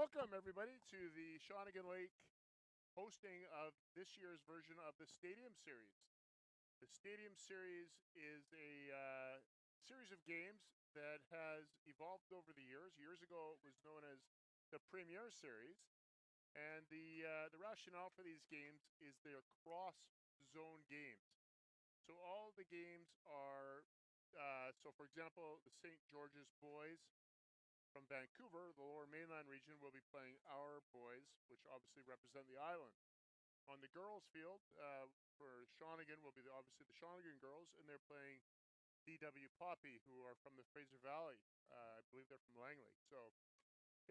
Welcome, everybody, to the Shawnigan Lake hosting of this year's version of the Stadium Series. The Stadium Series is a series of games that has evolved over the years. Years ago, it was known as the Premier Series, and the rationale for these games is they're cross-zone games. So all the games are so, for example, the St. George's boys from Vancouver, the Lower Mainland region, will be playing our boys, which obviously represent the island. On the girls' field, for Shawnigan will be obviously the Shawnigan girls, and they're playing DW Poppy, who are from the Fraser Valley. I believe they're from Langley. So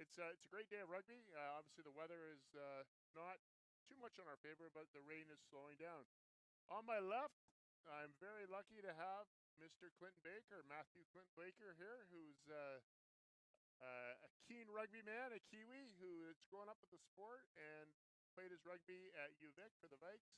it's a great day of rugby. Obviously, the weather is not too much in our favor, but the rain is slowing down. On my left, I'm very lucky to have Mr. Clinton Baker, Matthew Clinton Baker here, who's a keen rugby man, a Kiwi who has grown up with the sport and played his rugby at UVic for the Vikes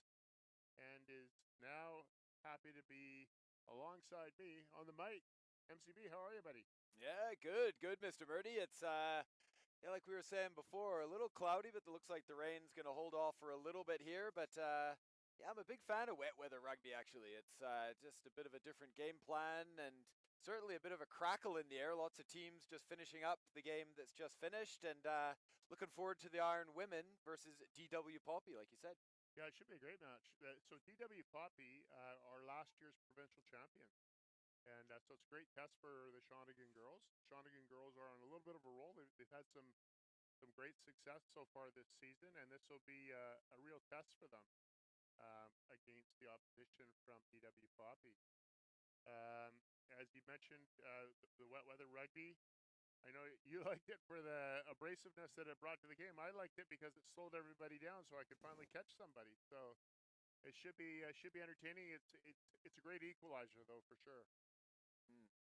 and is now happy to be alongside me on the mic. MCB, how are you, buddy? Yeah, good, Mr. Murdy. It's yeah, like we were saying before, a little cloudy, but it looks like the rain's gonna hold off for a little bit here. But yeah, I'm a big fan of wet weather rugby. Actually, it's just a bit of a different game plan, and certainly a bit of a crackle in the air. Lots of teams just finishing up the game that's just finished, and looking forward to the Iron Women versus DW Poppy, like you said. Yeah, it should be a great match. So DW Poppy are last year's provincial champions. And so it's a great test for the Shawnigan girls. Shawnigan girls are on a little bit of a roll. They've had some great success so far this season, and this will be a real test for them against the opposition from DW Poppy. As you mentioned, the wet weather rugby. I know you liked it for the abrasiveness that it brought to the game. I liked it because it slowed everybody down, so I could finally catch somebody. So it should be entertaining. It's a great equalizer, though, for sure. Hmm.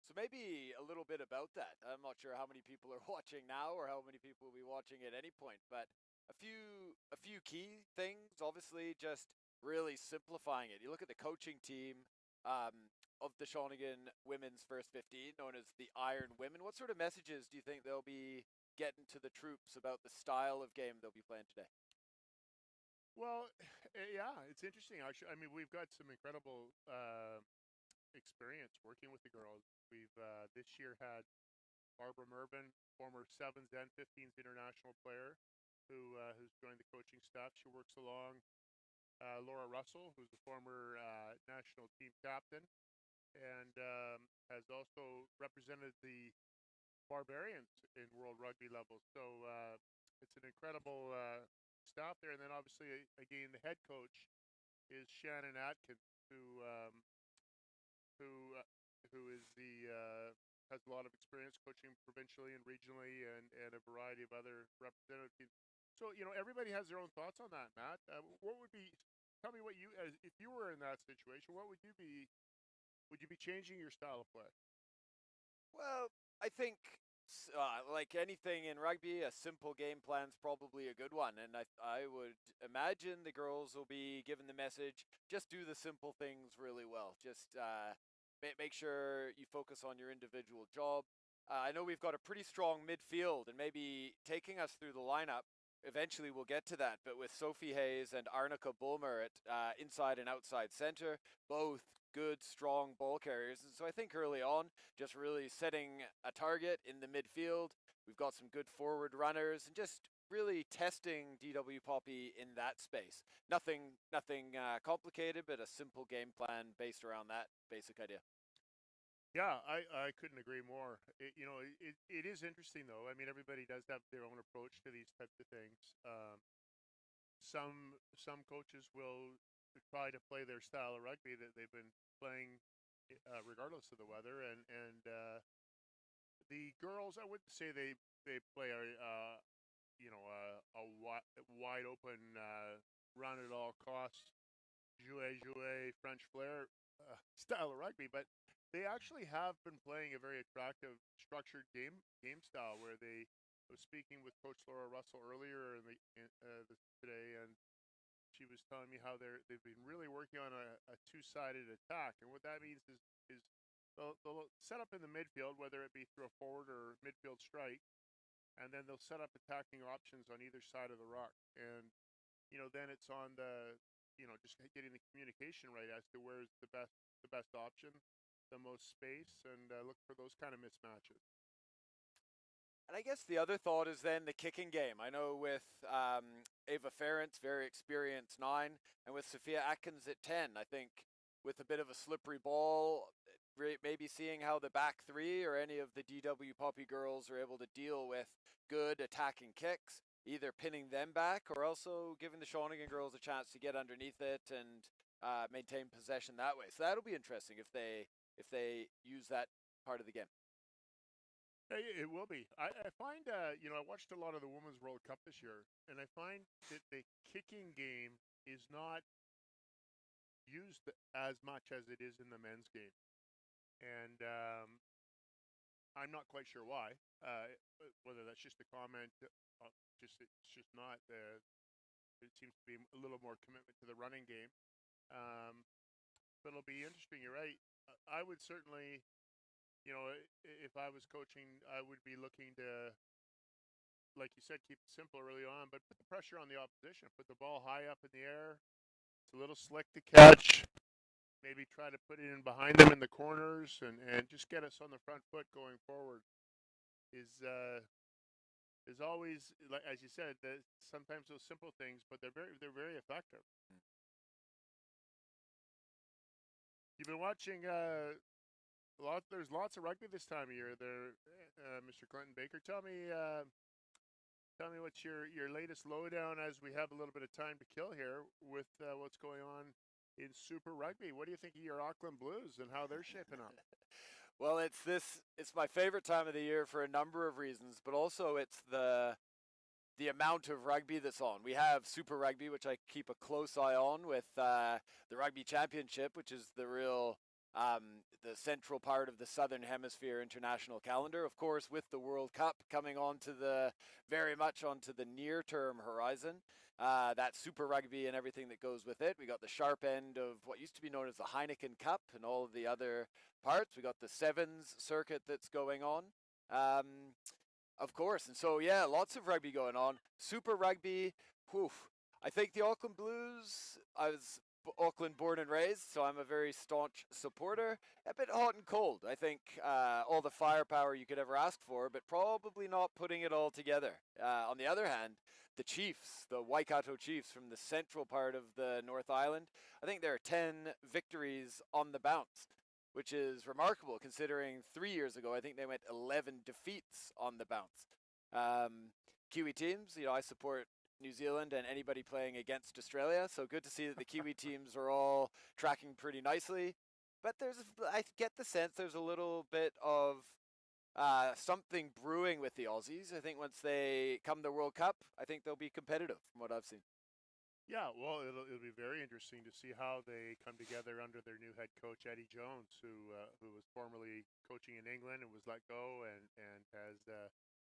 So maybe a little bit about that. I'm not sure how many people are watching now or how many people will be watching at any point, but a few key things. Obviously, just really simplifying it. You look at the coaching team of the Shawnigan Women's First 15, known as the Iron Women. What sort of messages do you think they'll be getting to the troops about the style of game they'll be playing today? Well, yeah, it's interesting. I mean, we've got some incredible experience working with the girls. We've this year had Barbara Mervin, former sevens and 15s international player, who's joined the coaching staff. She works along Laura Russell, who's the former national team captain, and has also represented the Barbarians in World Rugby level. So it's an incredible staff there. And then obviously, again, the head coach is Shannon Atkins, who who uh, who is the has a lot of experience coaching provincially and regionally and a variety of other representative teams. So everybody has their own thoughts on that, Matt. What would be? Tell me what you, as if you were in that situation, what would you be? Would you be changing your style of play? Well, I think like anything in rugby, a simple game plan's probably a good one, and I would imagine the girls will be given the message: just do the simple things really well. Just make sure you focus on your individual job. I know we've got a pretty strong midfield, and maybe taking us through the lineup. Eventually, we'll get to that. But with Sophie Hayes and Arnica Bulmer at inside and outside center, both good, strong ball carriers. And so I think early on, just really setting a target in the midfield. We've got some good forward runners and just really testing DW Poppy in that space. Nothing complicated, but a simple game plan based around that basic idea. Yeah, I couldn't agree more. It is interesting though. I mean, everybody does have their own approach to these types of things. Some coaches will try to play their style of rugby that they've been playing, regardless of the weather. And the girls, I wouldn't say they play a wide open run at all costs, jouer French flair style of rugby, but they actually have been playing a very attractive, structured game style. Where they I was speaking with Coach Laura Russell earlier today, and she was telling me how they've been really working on a two-sided attack, and what that means is they'll set up in the midfield, whether it be through a forward or midfield strike, and then they'll set up attacking options on either side of the rock, and then it's on just getting the communication right as to where's the best option, the most space, and look for those kind of mismatches. And I guess the other thought is then the kicking game. I know with Ava Ference, very experienced 9, and with Sophia Atkins at 10, I think with a bit of a slippery ball, maybe seeing how the back 3 or any of the DW Poppy girls are able to deal with good attacking kicks, either pinning them back or also giving the Shawnigan girls a chance to get underneath it and maintain possession that way. So that'll be interesting if they use that part of the game. It will be. I find, I watched a lot of the Women's World Cup this year, and I find that the kicking game is not used as much as it is in the men's game. And I'm not quite sure why, whether that's just a comment, it's just not. It seems to be a little more commitment to the running game. But it'll be interesting. You're right. I would certainly, if I was coaching, I would be looking to, like you said, keep it simple early on, but put the pressure on the opposition. Put the ball high up in the air. It's a little slick to catch. Maybe try to put it in behind them in the corners, and just get us on the front foot going forward. Is always, like as you said, that sometimes those simple things, but they're very effective. You've been watching there's lots of rugby this time of year. There, Mr. Clinton Baker. Tell me what's your latest lowdown as we have a little bit of time to kill here with what's going on in Super Rugby. What do you think of your Auckland Blues and how they're shaping up? Well, it's my favorite time of the year for a number of reasons, but also it's the amount of rugby that's on. We have Super Rugby, which I keep a close eye on, with the Rugby Championship, which is the central part of the Southern Hemisphere international calendar. Of course, with the World Cup coming very much onto the near-term horizon. That Super Rugby and everything that goes with it. We got the sharp end of what used to be known as the Heineken Cup and all of the other parts. We got the Sevens circuit that's going on. Of course. And so, yeah, lots of rugby going on. Super Rugby, whew. I think the Auckland Blues, I was Auckland born and raised, so I'm a very staunch supporter. A bit hot and cold. I think all the firepower you could ever ask for, but probably not putting it all together. On the other hand, the Chiefs, the Waikato Chiefs from the central part of the North Island, I think there are 10 victories on the bounce, which is remarkable considering 3 years ago, I think they went 11 defeats on the bounce. Kiwi teams, I support New Zealand and anybody playing against Australia, so good to see that the Kiwi teams are all tracking pretty nicely. But I get the sense there's a little bit of something brewing with the Aussies. I think once they come to the World Cup, I think they'll be competitive from what I've seen. Yeah, well, it'll be very interesting to see how they come together under their new head coach Eddie Jones, who was formerly coaching in England and was let go, and has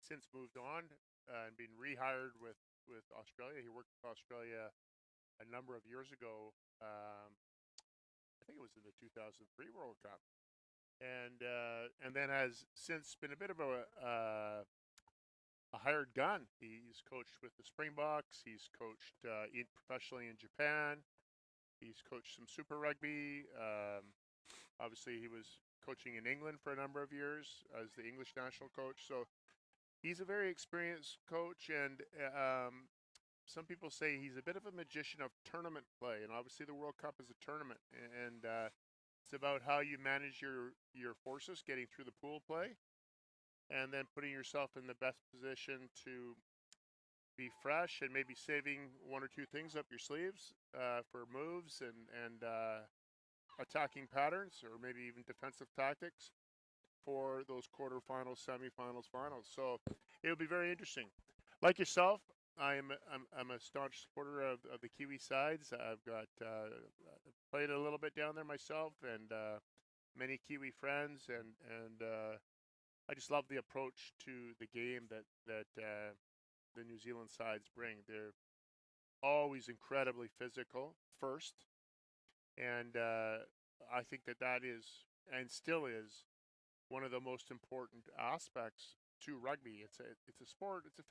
since moved on and been rehired with Australia. He worked with Australia a number of years ago. I think it was in the 2003 World Cup, and then has since been a bit of a hired gun. He's coached with the Springboks. He's coached professionally in Japan. He's coached some Super Rugby. Obviously, he was coaching in England for a number of years as the English national coach. So he's a very experienced coach, and some people say he's a bit of a magician of tournament play. And obviously, the World Cup is a tournament, and it's about how you manage your forces getting through the pool play, and then putting yourself in the best position to be fresh and maybe saving one or two things up your sleeves for moves and attacking patterns, or maybe even defensive tactics for those quarterfinals, semifinals, finals. So it'll be very interesting. Like yourself, I'm a staunch supporter of the Kiwi sides. I've got played a little bit down there myself, and many Kiwi friends, and I just love the approach to the game that the New Zealand sides bring. They're always incredibly physical first, and I think that is and still is one of the most important aspects to rugby. It's a sport. It's a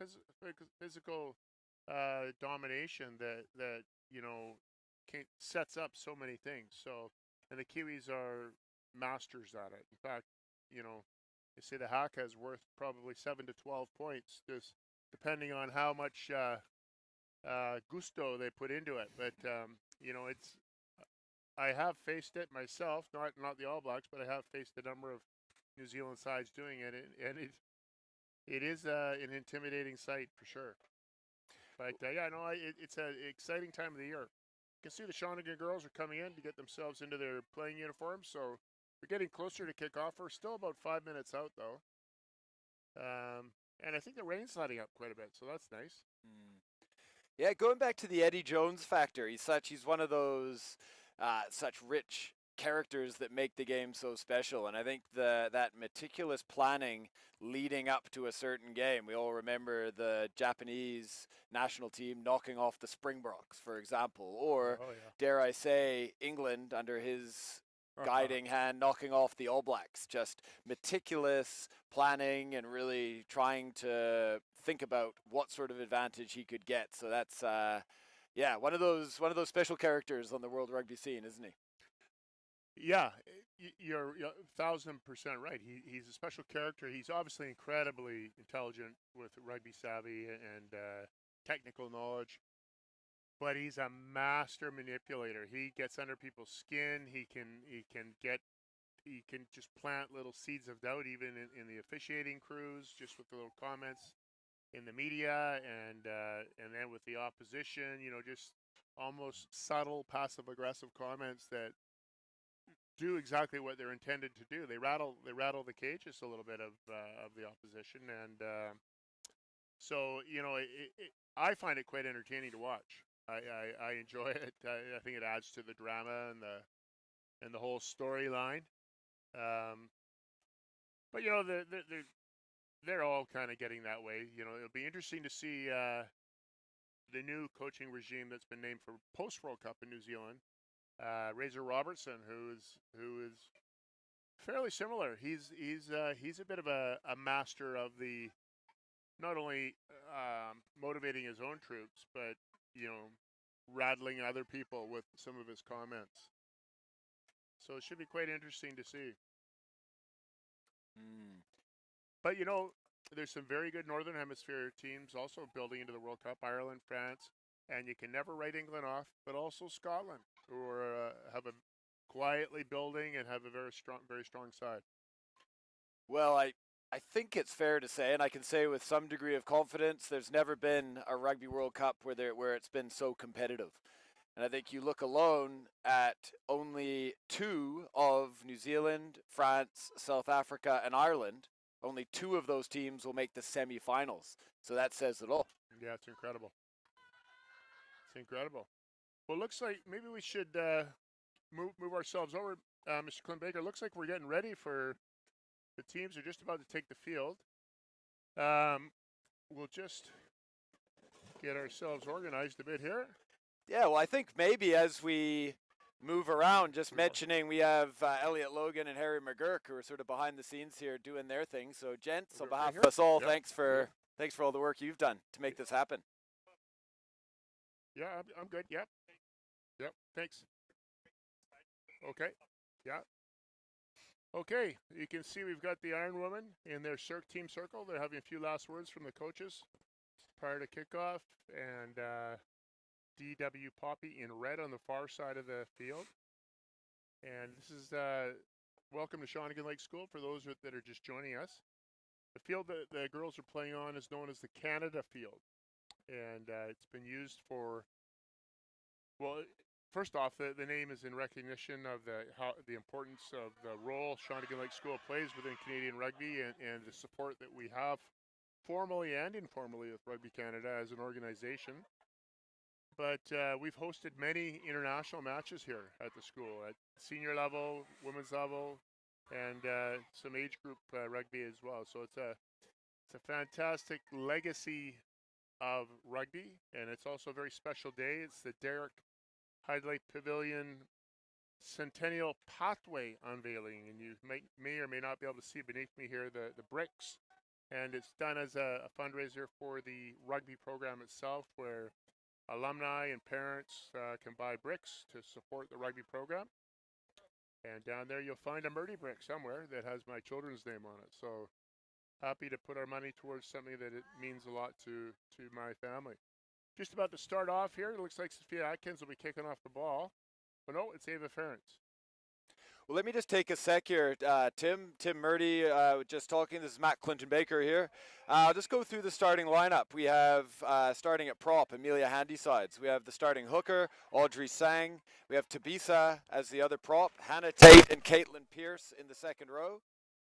physical domination that sets up so many things. So, and the Kiwis are masters at it. In fact, they say the haka is worth probably 7 to 12 points, just depending on how much gusto they put into it. But it's I have faced it myself, not the All Blacks, but I have faced a number of New Zealand sides doing it, and it is an intimidating sight for sure. But it's an exciting time of the year. You can see the Shawnigan girls are coming in to get themselves into their playing uniforms, so we're getting closer to kickoff. We're still about 5 minutes out though, and I think the rain's letting up quite a bit, so that's nice. Yeah, going back to the Eddie Jones factor, he's one of those such rich characters that make the game so special. And I think that meticulous planning leading up to a certain game. We all remember the Japanese national team knocking off the Springboks, for example, or dare I say, England under his guiding hand knocking off the All Blacks. Just meticulous planning and really trying to think about what sort of advantage he could get. So that's one of those special characters on the world rugby scene, isn't he? Yeah, you're 1,000% right. He's a special character. He's obviously incredibly intelligent with rugby savvy and technical knowledge, but he's a master manipulator. He gets under people's skin. He can just plant little seeds of doubt even in the officiating crews, just with the little comments in the media and then with the opposition. Just almost subtle passive aggressive comments that do exactly what they're intended to do. They rattle the cages a little bit of the opposition, and so I find it quite entertaining to watch. I enjoy it. I think it adds to the drama and the whole storyline. But they're all kind of getting that way. It'll be interesting to see the new coaching regime that's been named for post World Cup in New Zealand. Razor Robertson, who is fairly similar. He's a bit of a master of the not only motivating his own troops, but rattling other people with some of his comments. So it should be quite interesting to see. But there's some very good Northern Hemisphere teams also building into the World Cup. Ireland, France, and you can never write England off, but also Scotland, who are have a quietly building and have a very strong side. Well, I think it's fair to say, and I can say with some degree of confidence, there's never been a Rugby World Cup where it's been so competitive. And I think you look alone at only 2 of New Zealand, France, South Africa, and Ireland. Only 2 of those teams will make the semifinals. So that says it all. Yeah, it's incredible. It's incredible. Well, it looks like maybe we should move ourselves over, Mr. Clint Baker. Looks like we're getting ready for the teams are just about to take the field. We'll just get ourselves organized a bit here. Yeah, well, I think maybe as we move around, just mentioning we have Elliot Logan and Harry McGurk who are sort of behind the scenes here doing their thing. So, gents, on behalf of us all, thanks for all the work you've done to make this happen. Yeah, I'm good. Yep. Thanks. Okay. Yeah. Okay. You can see we've got the Iron Women in their team circle. They're having a few last words from the coaches prior to kickoff, and DW Poppy in red on the far side of the field. And this is welcome to Shawnigan Lake School for those that are just joining us. The field that the girls are playing on is known as the Canada Field, and it's been used for, well, first off, the name is in recognition of the importance of the role Shawnigan Lake School plays within Canadian rugby and the support that we have formally and informally with Rugby Canada as an organization. But we've hosted many international matches here at the school at senior level, women's level, and some age group rugby as well. So it's a fantastic legacy of rugby, and it's also a very special day. It's the Derek Hyde-Lay Pavilion Centennial Pathway unveiling, and you may or may not be able to see beneath me here the bricks And it's done as a fundraiser for the rugby program itself, where alumni and parents can buy bricks to support the rugby program. And down there you'll find a Murdy brick somewhere that has my children's name on it. So happy to put our money towards something that it means a lot to my family. Just about to start off here. It looks like Sophia Atkins will be kicking off the ball. But no, it's Ava Ferentz. Well, let me just take a sec here. Tim Murdy, just talking. This is Matt Clinton-Baker here. I'll just go through the starting lineup. We have starting at prop, Amelia Handysides. We have the starting hooker, Audrey Sang. We have Tabisa as the other prop, Hannah Tate and Caitlin Pierce in the second row.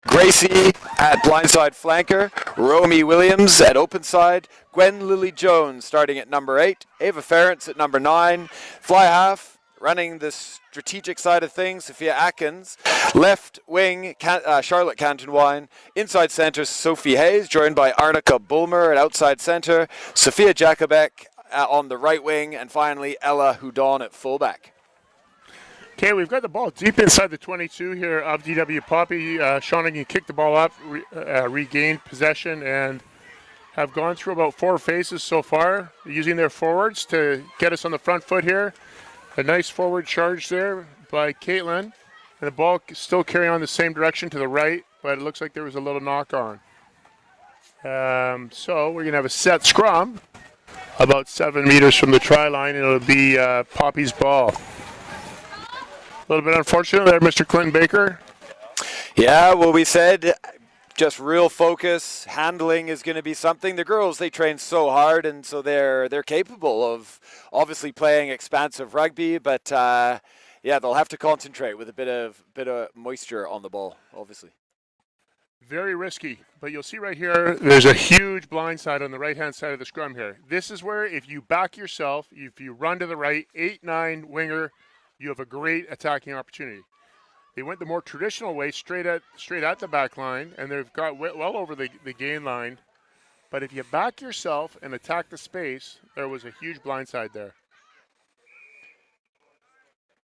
Gracie at blindside flanker, Romy Williams at open side, Gwen Lily Jones starting at number 8, Ava Ferentz at number 9, fly half, running the strategic side of things, Sophia Atkins. Left wing, Charlotte Cantonwine. Inside centre, Sophie Hayes, joined by Arnica Bulmer at outside centre. Sophia Jacobek on the right wing. And finally, Ella Houdon at fullback. Okay, we've got the ball deep inside the 22 here of DW Poppy. Shawnigan kicked the ball up, regained possession, and have gone through about 4 phases so far, using their forwards to get us on the front foot here. A nice forward charge there by Caitlin. And the ball still carrying on the same direction to the right, but it looks like there was a little knock on. So we're going to have a set scrum about 7 meters from the try line, and it'll be Poppy's ball. A little bit unfortunate there, Mr. Clinton-Baker. Yeah, well, we said just real focus. Handling is going to be something. The girls, they train so hard, and so they're capable of obviously playing expansive rugby. But yeah, they'll have to concentrate with a bit of moisture on the ball, obviously. Very risky, but you'll see right here, there's a huge blind side on the right-hand side of the scrum here. This is where if you back yourself, if you run to the right, 8-9 winger, you have a great attacking opportunity. They went the more traditional way, straight at the back line, and they've got well over the gain line. But if you back yourself and attack the space, there was a huge blindside there.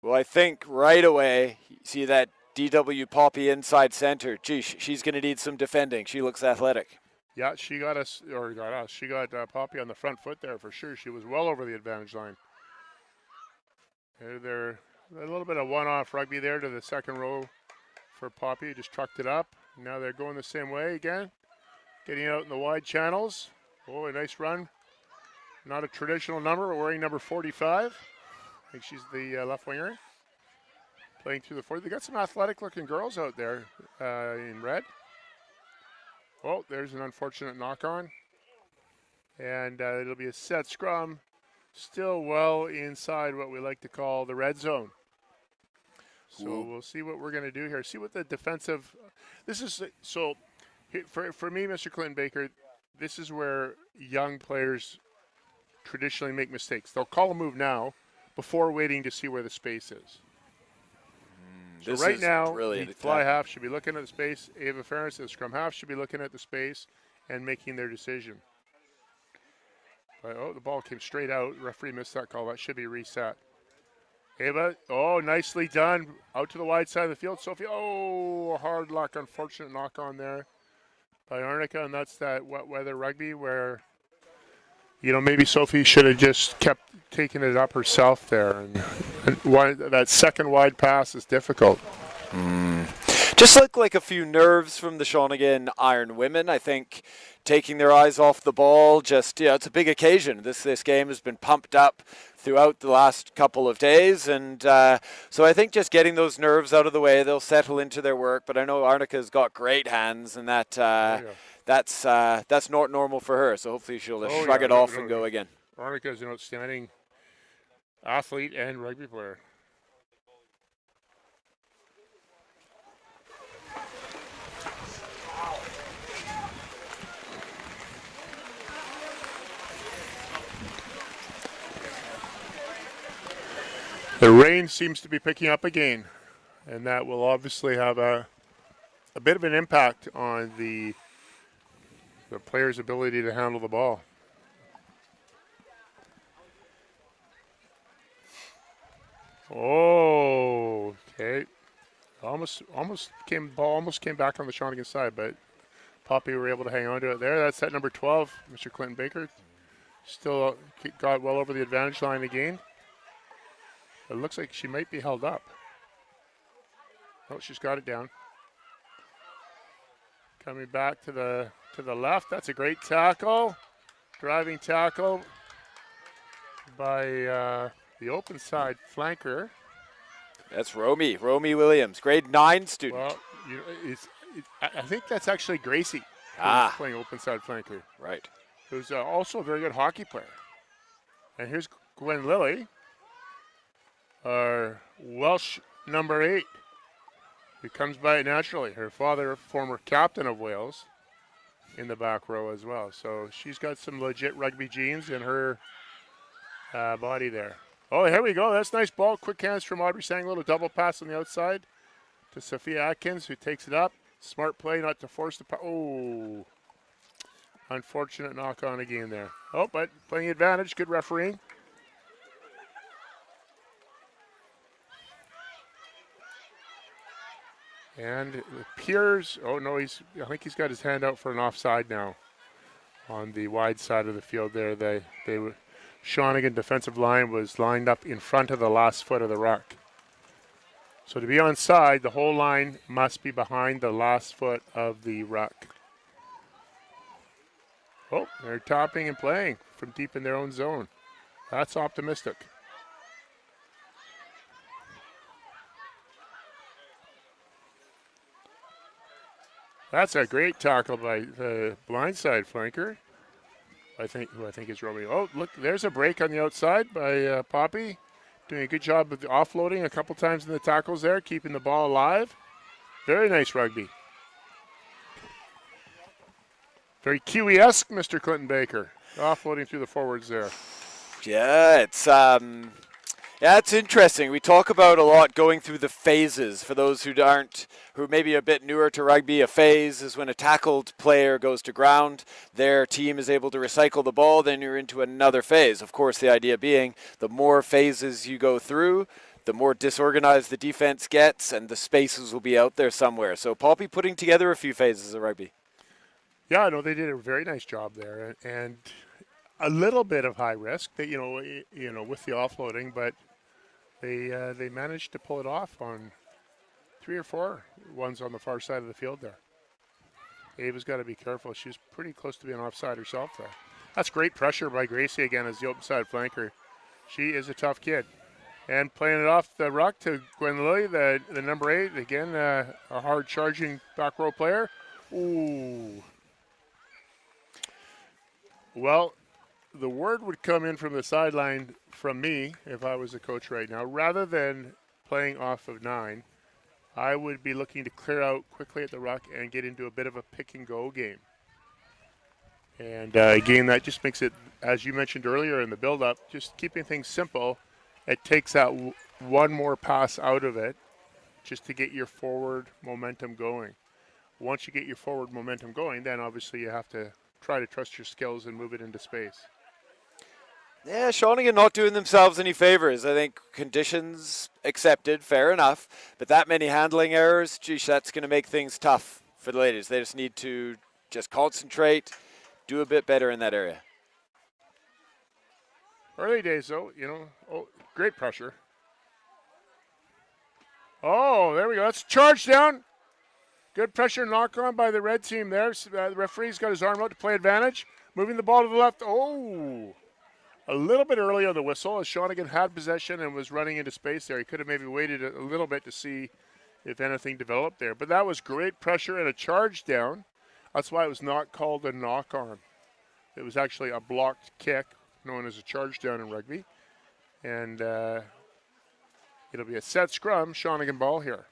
Well, I think right away, you see that DW Poppy inside center. Geez, she's going to need some defending. She looks athletic. Yeah, she got us. She got Poppy on the front foot there for sure. She was well over the advantage line. They're a little bit of one-off rugby there to the second row for Poppy. Just trucked it up. Now they're going the same way again. Getting out in the wide channels. Oh, a nice run. Not a traditional number, but wearing number 45. I think she's the left winger. Playing through the 40. They got some athletic-looking girls out there in red. Oh, there's an unfortunate knock-on. And it'll be a set scrum. Still well inside what we like to call the red zone. So we'll see what we're going to do here. See what the defensive. This is so for me, Mr. Clinton-Baker. This is where young players traditionally make mistakes. They'll call a move now before waiting to see where the space is. So right now, the fly half should be looking at the space. Ava Ferentz, the scrum half, should be looking at the space and making their decision. Oh, the ball came straight out. The referee missed that call. That should be reset. Ava, oh, nicely done. Out to the wide side of the field. Sophie, oh, hard luck. Unfortunate knock on there by Arnica. And that's that wet weather rugby where, maybe Sophie should have just kept taking it up herself there. And that second wide pass is difficult. Just look like a few nerves from the Shawnigan Iron women. I think taking their eyes off the ball, it's a big occasion. This game has been pumped up throughout the last couple of days. And so I think just getting those nerves out of the way, they'll settle into their work. But I know Arnica's got great hands, and that's not normal for her. So hopefully she'll shrug it off and go again. Arnica is an outstanding athlete and rugby player. The rain seems to be picking up again, and that will obviously have a bit of an impact on the player's ability to handle the ball. Oh, okay. Ball almost came back on the Shawnigan side, but Poppy were able to hang on to it there. That's set number 12, Mr. Clinton Baker. Still got well over the advantage line again. It looks like she might be held up. Oh, she's got it down. Coming back to the left. That's a great tackle. Driving tackle by the open side flanker. That's Romy Williams, grade 9 student. Well, I think that's actually Gracie playing open side flanker. Right. Who's also a very good hockey player. And here's Gwen Lilly, our Welsh number 8, who comes by it naturally. Her father, former captain of Wales, in the back row as well. So she's got some legit rugby genes in her body there. Oh, here we go. That's a nice ball. Quick hands from Audrey Sang. A little double pass on the outside to Sophia Atkins, who takes it up. Smart play not to force the oh. Unfortunate knock on again there. Oh, but playing advantage. Good refereeing. And it appears, oh no, I think he's got his hand out for an offside now on the wide side of the field there. Shawnigan defensive line was lined up in front of the last foot of the ruck. So to be onside, the whole line must be behind the last foot of the ruck. Oh, they're topping and playing from deep in their own zone. That's optimistic. That's a great tackle by the blindside flanker. Who I think is Romeo. Oh, look, there's a break on the outside by Poppy. Doing a good job of offloading a couple times in the tackles there, keeping the ball alive. Very nice rugby. Very Kiwi-esque, Mr. Clinton Baker. Offloading through the forwards there. Yeah, it's interesting. We talk about a lot going through the phases. For those who may be a bit newer to rugby, a phase is when a tackled player goes to ground, their team is able to recycle the ball, then you're into another phase. Of course, the idea being the more phases you go through, the more disorganized the defense gets, and the spaces will be out there somewhere. So Poppy putting together a few phases of rugby. Yeah, no, they did a very nice job there, and a little bit of high risk, that with the offloading, but they managed to pull it off on 3 or 4 ones on the far side of the field there. Ava's got to be careful. She's pretty close to being offside herself there. That's great pressure by Gracie again as the open side flanker. She is a tough kid. And playing it off the ruck to Gwen Lilly, the number 8, again, a hard charging back row player. Ooh. Well, the word would come in from the sideline from me if I was a coach right now. Rather than playing off of 9, I would be looking to clear out quickly at the ruck and get into a bit of a pick-and-go game. And again, that just makes it, as you mentioned earlier in the build-up, just keeping things simple. It takes that one more pass out of it just to get your forward momentum going. Once you get your forward momentum going, then obviously you have to try to trust your skills and move it into space. Yeah, Shawnigan not doing themselves any favors. I think conditions accepted, fair enough. But that many handling errors, geez, that's going to make things tough for the ladies. They just need to just concentrate, do a bit better in that area. Early days, though, great pressure. Oh, there we go. That's charge down. Good pressure knock on by the red team there. The referee's got his arm out to play advantage. Moving the ball to the left. Oh, a little bit early on the whistle as Shawnigan had possession and was running into space there. He could have maybe waited a little bit to see if anything developed there. But that was great pressure and a charge down. That's why it was not called a knock on. It was actually a blocked kick, known as a charge down in rugby. And it'll be a set scrum, Shawnigan ball here.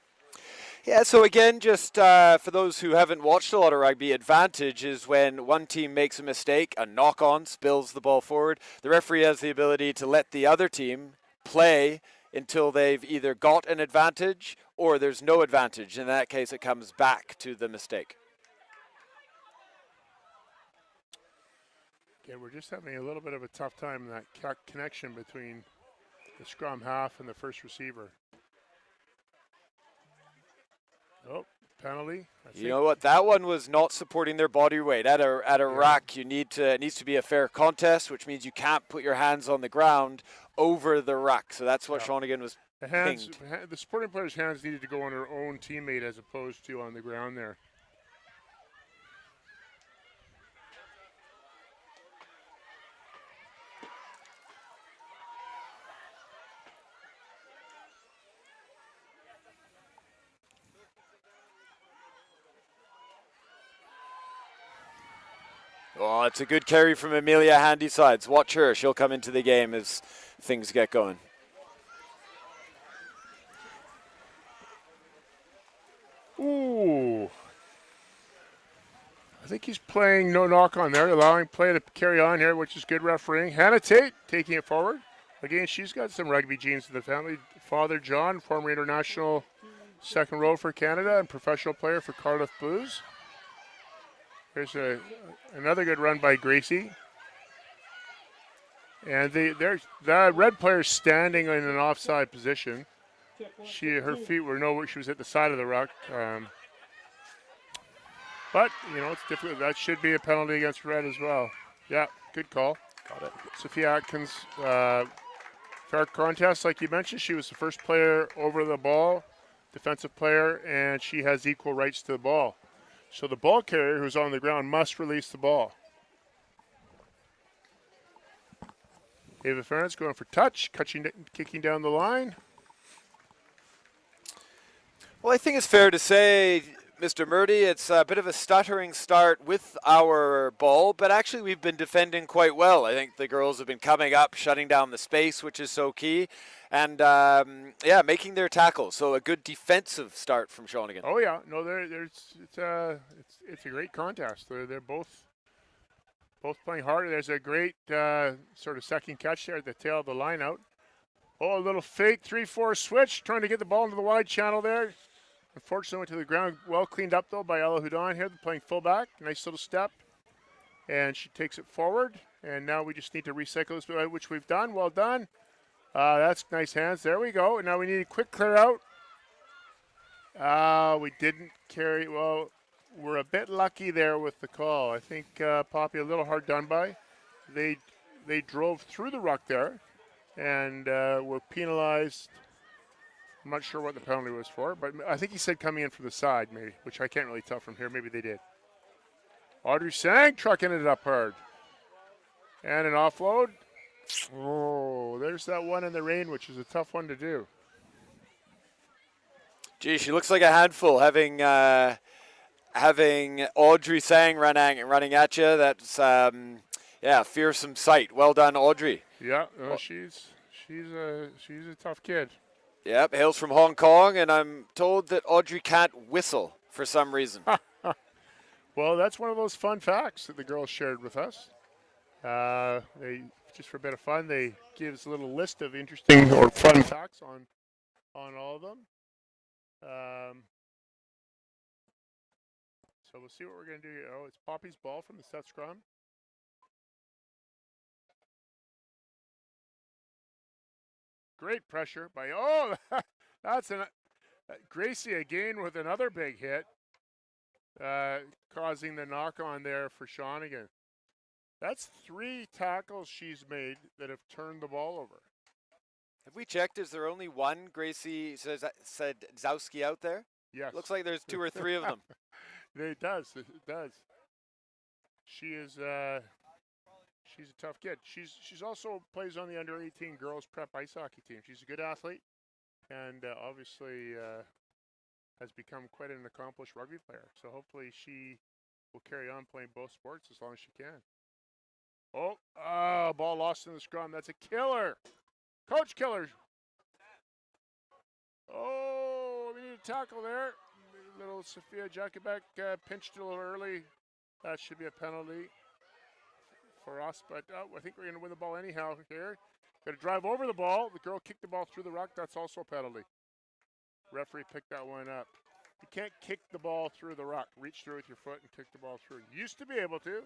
Yeah, so again, just for those who haven't watched a lot of rugby, advantage is when one team makes a mistake, a knock-on, spills the ball forward. The referee has the ability to let the other team play until they've either got an advantage or there's no advantage. In that case, it comes back to the mistake. Yeah, we're just having a little bit of a tough time in that connection between the scrum half and the first receiver. Oh, penalty. You know what? That one was not supporting their body weight. At a rack, it needs to be a fair contest, which means you can't put your hands on the ground over the rack. So that's what Shawnigan was pinged. The supporting player's hands needed to go on their own teammate as opposed to on the ground there. Oh, it's a good carry from Amelia Handy Sides. Watch her. She'll come into the game as things get going. Ooh. I think he's playing no knock on there, allowing play to carry on here, which is good refereeing. Hannah Tate taking it forward. Again, she's got some rugby genes in the family. Father John, former international second row for Canada and professional player for Cardiff Blues. There's another good run by Gracie. And the red player's standing in an offside position. Her feet were nowhere. She was at the side of the ruck. But, it's difficult. That should be a penalty against red as well. Yeah, good call. Got it. Sophia Atkins, fair contest. Like you mentioned, she was the first player over the ball, defensive player, and she has equal rights to the ball. So the ball carrier who's on the ground must release the ball. Ava Ferentz going for touch, kicking down the line. Well, I think it's fair to say, Mr. Murdy, it's a bit of a stuttering start with our ball, but actually we've been defending quite well. I think the girls have been coming up, shutting down the space, which is so key, and making their tackles. So a good defensive start from Shawnigan. Oh yeah, no, it's a great contest. They're both playing hard. There's a great sort of second catch there at the tail of the line out. Oh, a little fake 3-4 switch, trying to get the ball into the wide channel there. Unfortunately, went to the ground. Well cleaned up, though, by Ella Hudon here, playing fullback. Nice little step. And she takes it forward. And now we just need to recycle this, which we've done. Well done. That's nice hands. There we go. And now we need a quick clear out. We didn't carry. Well, we're a bit lucky there with the call. I think Poppy a little hard done by. They drove through the ruck there and were penalized. I'm not sure what the penalty was for, but I think he said coming in from the side, maybe, which I can't really tell from here. Maybe they did. Audrey Sang trucking it up hard. And an offload. Oh, there's that one in the rain, which is a tough one to do. Gee, she looks like a handful, having Audrey Sang running at you. That's fearsome sight. Well done, Audrey. Yeah, she's a tough kid. Yep, hails from Hong Kong, and I'm told that Audrey can't whistle for some reason. Well, that's one of those fun facts that the girls shared with us. They just for a bit of fun, they give us a little list of interesting or fun facts on all of them. So we'll see what we're going to do here. Oh, it's Poppy's ball from the set scrum. Great pressure by, that's Gracie again with another big hit, causing the knock on there for Shawnigan. That's 3 tackles she's made that have turned the ball over. Have we checked? Is there only one Gracie said Zowski out there? Yes. Looks like there's 2 or 3 of them. It does. She is. She's a tough kid. She's also plays on the under-18 girls prep ice hockey team. She's a good athlete, and obviously has become quite an accomplished rugby player. So hopefully she will carry on playing both sports as long as she can. Ball lost in the scrum. That's a killer. Coach killer. Oh, we need a tackle there. Little Sophia Jakubek pinched a little early. That should be a penalty for us, but I think we're going to win the ball anyhow here. Got to drive over the ball. The girl kicked the ball through the ruck. That's also a penalty. Referee picked that one up. You can't kick the ball through the ruck. Reach through with your foot and kick the ball through. Used to be able to.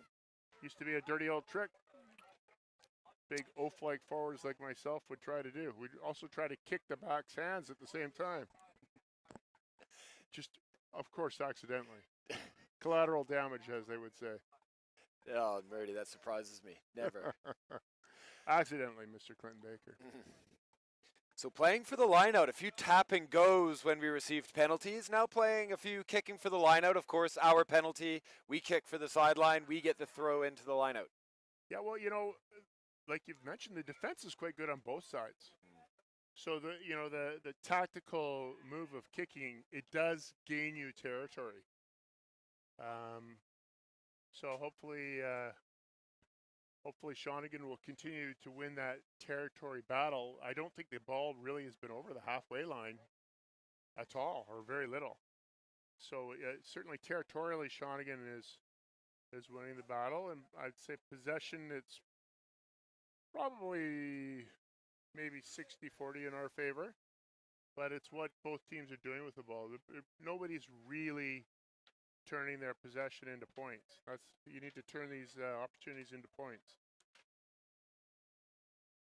Used to be a dirty old trick. Big oaf-like forwards like myself would try to do. We'd also try to kick the back's hands at the same time. Just of course, accidentally. Collateral damage, as they would say. Oh, Murdy, that surprises me. Never. Accidentally, Mr. Clinton Baker. So playing for the lineout, a few tap and goes when we received penalties. Now playing a few kicking for the lineout. Of course, our penalty. We kick for the sideline. We get the throw into the lineout. Yeah, well, like you've mentioned, the defense is quite good on both sides. So the tactical move of kicking, it does gain you territory. So hopefully Shawnigan will continue to win that territory battle. I don't think the ball really has been over the halfway line at all, or very little. So certainly territorially, Shawnigan is winning the battle, and I'd say possession, it's probably maybe 60-40 in our favor, but it's what both teams are doing with the ball. Nobody's really turning their possession into points. You need to turn these opportunities into points.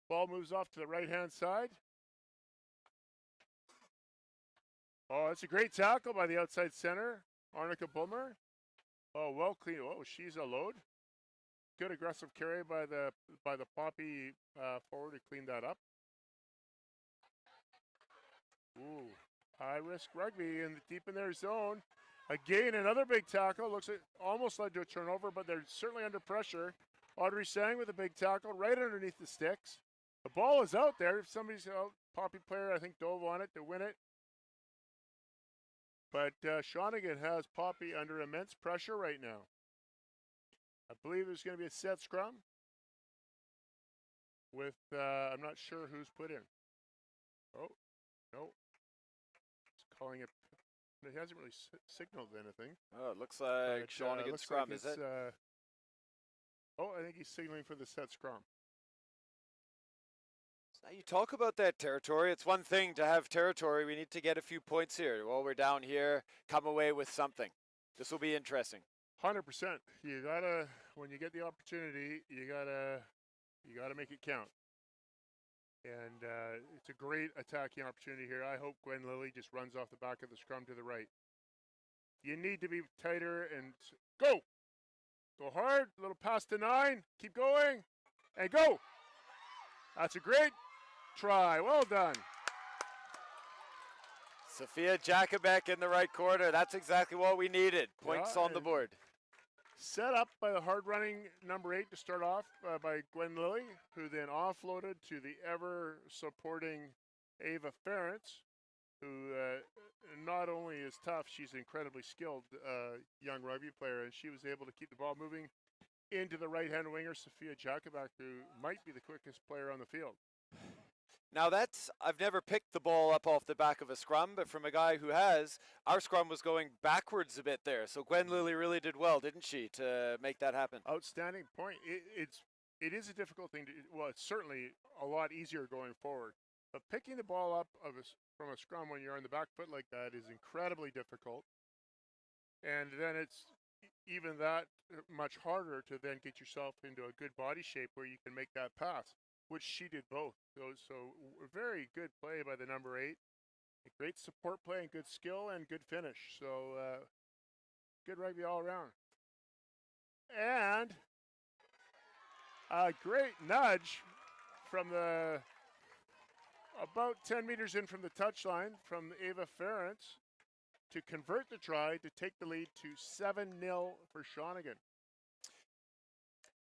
Ball moves off to the right-hand side. Oh, that's a great tackle by the outside center, Arnica Bulmer. Oh, well clean. Oh, she's a load. Good aggressive carry by the Poppy forward to clean that up. Ooh, high risk rugby deep in their zone. Again, another big tackle. Looks like almost led to a turnover, but they're certainly under pressure. Audrey Sang with a big tackle right underneath the sticks. The ball is out there. Somebody's out. Poppy player, I think, dove on it to win it. But Shawnigan has Poppy under immense pressure right now. I believe there's going to be a set scrum with, I'm not sure who's put in. Oh, no. It's calling it. He hasn't really signaled anything. Oh, it looks like Shawnigan scrum, is it? I think he's signaling for the set scrum. Now you talk about that territory. It's one thing to have territory. We need to get a few points here. While we're down here, come away with something. This will be interesting. 100%. You gotta, when you get the opportunity, you gotta make it count. And it's a great attacking opportunity here. I hope Gwen Lilly just runs off the back of the scrum to the right. You need to be tighter and go. Go hard. A little pass to 9. Keep going. And go. That's a great try. Well done. Sophia Jakubek in the right corner. That's exactly what we needed. Points on the board. Set up by the hard-running number 8 to start off by Gwen Lilly, who then offloaded to the ever-supporting Ava Ferentz, who not only is tough, she's an incredibly skilled young rugby player, and she was able to keep the ball moving into the right-hand winger, Sophia Jakubek, who might be the quickest player on the field. Now I've never picked the ball up off the back of a scrum, but from a guy who has, our scrum was going backwards a bit there. So Gwen Lilly really did well, didn't she, to make that happen? Outstanding point. It is a difficult thing to, well, it's certainly a lot easier going forward. But picking the ball up from a scrum when you're on the back foot like that is incredibly difficult. And then it's even that much harder to then get yourself into a good body shape where you can make that pass, which she did both. So very good play by the number 8. A great support play and good skill and good finish. So good rugby all around. And a great nudge from about 10 meters in from the touchline from Ava Ferentz to convert the try to take the lead to 7-0 for Shawnigan.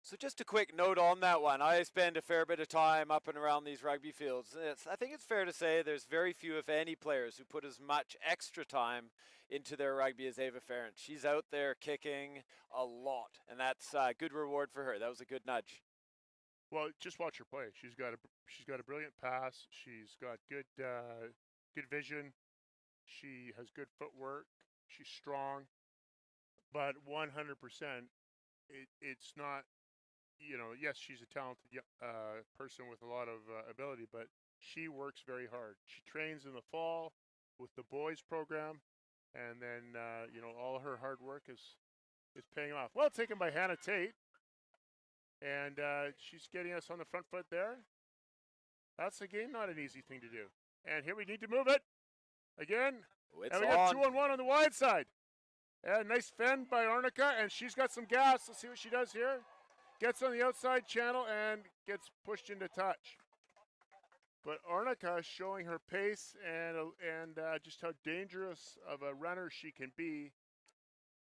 So just a quick note on that one. I spend a fair bit of time up and around these rugby fields. I think it's fair to say there's very few, if any, players who put as much extra time into their rugby as Ava Ferentz. She's out there kicking a lot, and that's a good reward for her. That was a good nudge. Well, just watch her play. She's got a brilliant pass. She's got good vision. She has good footwork. She's strong, but 100%, it's not. Yes, she's a talented person with a lot of ability, but she works very hard. She trains in the fall with the boys program, and then all her hard work is paying off. Well taken by Hannah Tate, and she's getting us on the front foot there. That's again not an easy thing to do. And here we need to move it again. It's and we on. got 2-on-1 on the wide side. And nice fend by Arnica, and she's got some gas. Let's see what she does here. Gets on the outside channel and gets pushed into touch. But Arnica showing her pace and just how dangerous of a runner she can be.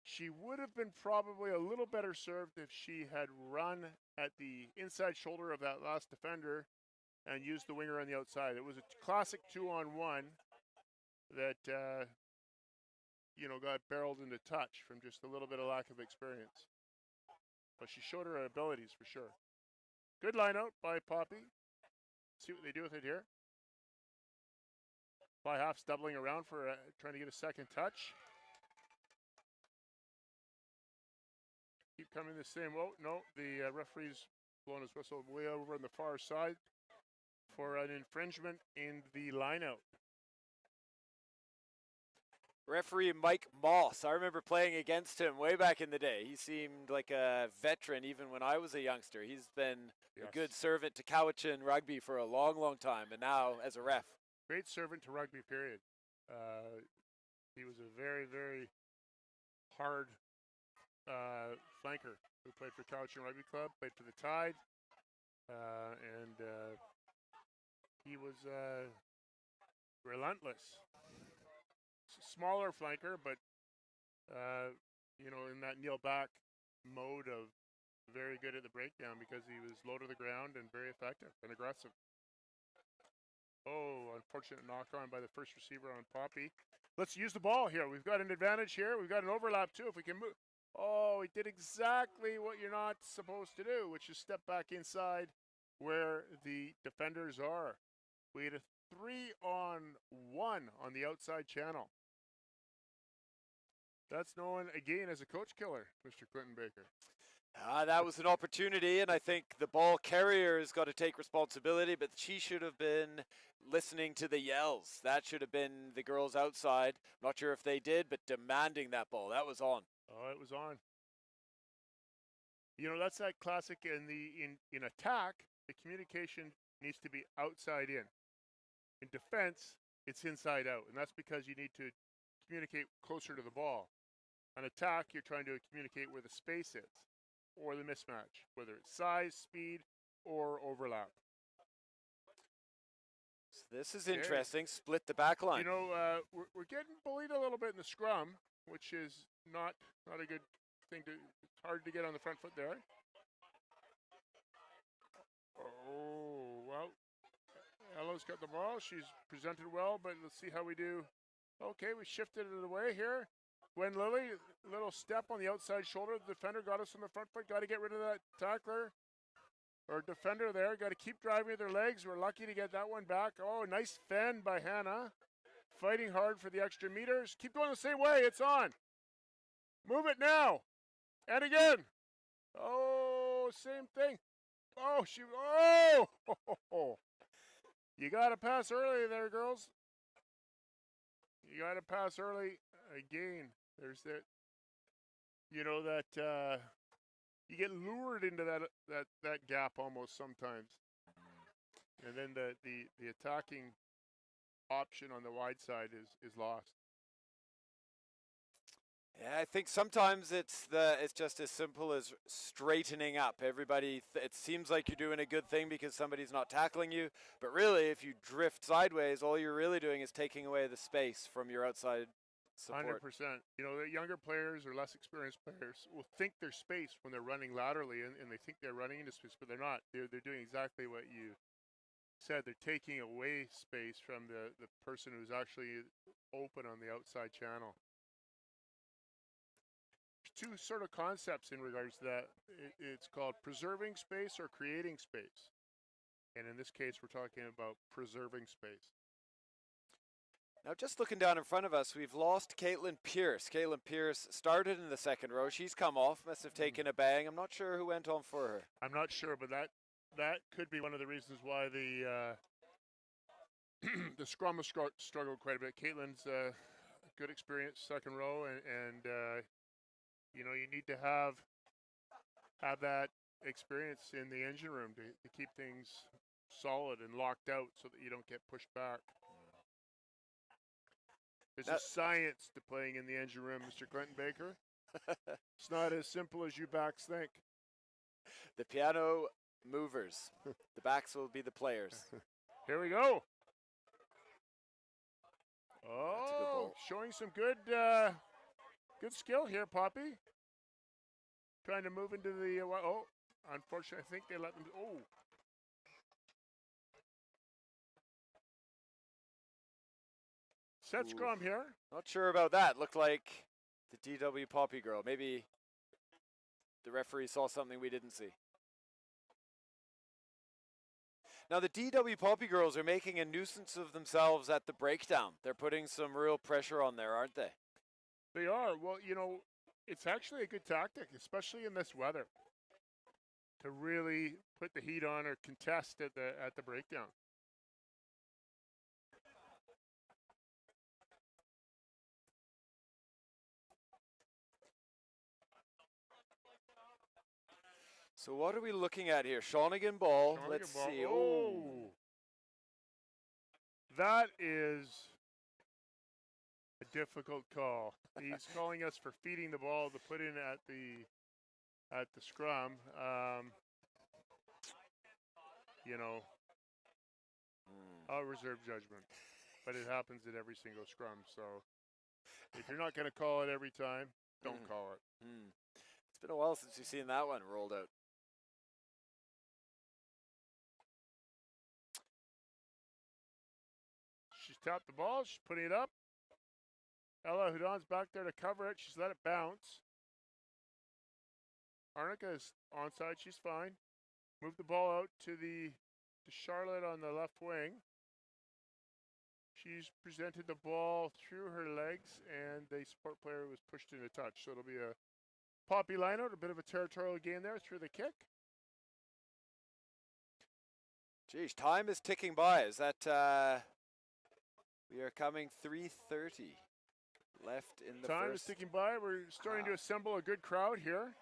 She would have been probably a little better served if she had run at the inside shoulder of that last defender and used the winger on the outside. It was a classic 2-on-1 that got barreled into touch from just a little bit of lack of experience. But she showed her abilities for sure. Good line out by Poppy. See what they do with it here. Fly half's doubling around for trying to get a second touch. Keep coming the same. Oh, no, the referee's blowing his whistle way over on the far side for an infringement in the lineout. Referee Mike Moss. I remember playing against him way back in the day. He seemed like a veteran even when I was a youngster. He's been a good servant to Cowichan rugby for a long, long time, and now as a ref. Great servant to rugby, period. He was a very, very hard flanker who played for Cowichan Rugby Club, played for the Tide, and he was relentless. Smaller flanker, but in that kneel back mode of very good at the breakdown because he was low to the ground and very effective and aggressive. Oh, unfortunate knock on by the first receiver on Poppy. Let's use the ball here. We've got an advantage here. We've got an overlap too if we can move. Oh, he did exactly what you're not supposed to do, which is step back inside where the defenders are. We had a 3-on-1 on the outside channel. That's known again as a coach killer, Mr. Clinton Baker. That was an opportunity, and I think the ball carrier has got to take responsibility, but she should have been listening to the yells. That should have been the girls outside. Not sure if they did, but demanding that ball. That was on. Oh, it was on. That's that classic in attack, the communication needs to be outside in. In defense, it's inside out, and that's because you need to communicate closer to the ball. On attack, you're trying to communicate where the space is or the mismatch, whether it's size, speed, or overlap. So this is interesting. Split the back line. We're getting bullied a little bit in the scrum, which is not a good thing to. It's hard to get on the front foot there. Oh, well. Ella's got the ball. She's presented well, but let's see how we do. Okay, we shifted it away here. Gwen Lilly, little step on the outside shoulder. The defender got us on the front foot. Got to get rid of that tackler or defender there. Got to keep driving with their legs. We're lucky to get that one back. Oh, nice fend by Hannah. Fighting hard for the extra meters. Keep going the same way. It's on. Move it now. And again. Oh, same thing. Oh, you got to pass early there, girls. You got to pass early again. There's that, that you get lured into that gap almost sometimes. And then the attacking option on the wide side is lost. Yeah, I think sometimes it's just as simple as straightening up. Everybody, it seems like you're doing a good thing because somebody's not tackling you, but really, if you drift sideways, all you're really doing is taking away the space from your outside support. 100%. The younger players or less experienced players will think they're space when they're running laterally, and they think they're running into space, but they're not. They're doing exactly what you said. They're taking away space from the person who's actually open on the outside channel. Two sort of concepts in regards to that. It's called preserving space or creating space. And in this case, we're talking about preserving space. Now, just looking down in front of us, we've lost Caitlin Pierce. Caitlin Pierce started in the second row. She's come off, must have taken a bang. I'm not sure who went on for her. I'm not sure, but that could be one of the reasons why the scrum has struggled quite a bit. Caitlin's good experience second row, and you need to have that experience in the engine room to keep things solid and locked out so that you don't get pushed back. There's a science to playing in the engine room, Mr. Clinton Baker. It's not as simple as you backs think. The piano movers. The backs will be the players. Here we go. That's a good Oh, ball. showing some good skill here, Poppy. Trying to move into the, unfortunately, I think they let them, Set scrum here. Not sure about that. Looked like the DW Poppy girl. Maybe the referee saw something we didn't see. Now the DW Poppy girls are making a nuisance of themselves at the breakdown. They're putting some real pressure on there, aren't they? They are. Well, it's actually a good tactic, especially in this weather, to really put the heat on or contest at the breakdown. So what are we looking at here? Shawnigan ball. Let's see. Oh. That is a difficult call. He's calling us for feeding the ball to put in at the scrum. I'll reserve judgment, but it happens at every single scrum. So if you're not going to call it every time, don't call it. It's been a while since you've seen that one rolled out. She's tapped the ball. She's putting it up. Ella Hudon's back there to cover it. She's let it bounce. Arnica is onside. She's fine. Move the ball out to Charlotte on the left wing. She's presented the ball through her legs, and the support player was pushed into touch. So it'll be a Poppy lineout, a bit of a territorial gain there through the kick. Geez, time is ticking by. Is that we are coming 3:30 left in the Time first. is ticking by. We're starting to assemble a good crowd here.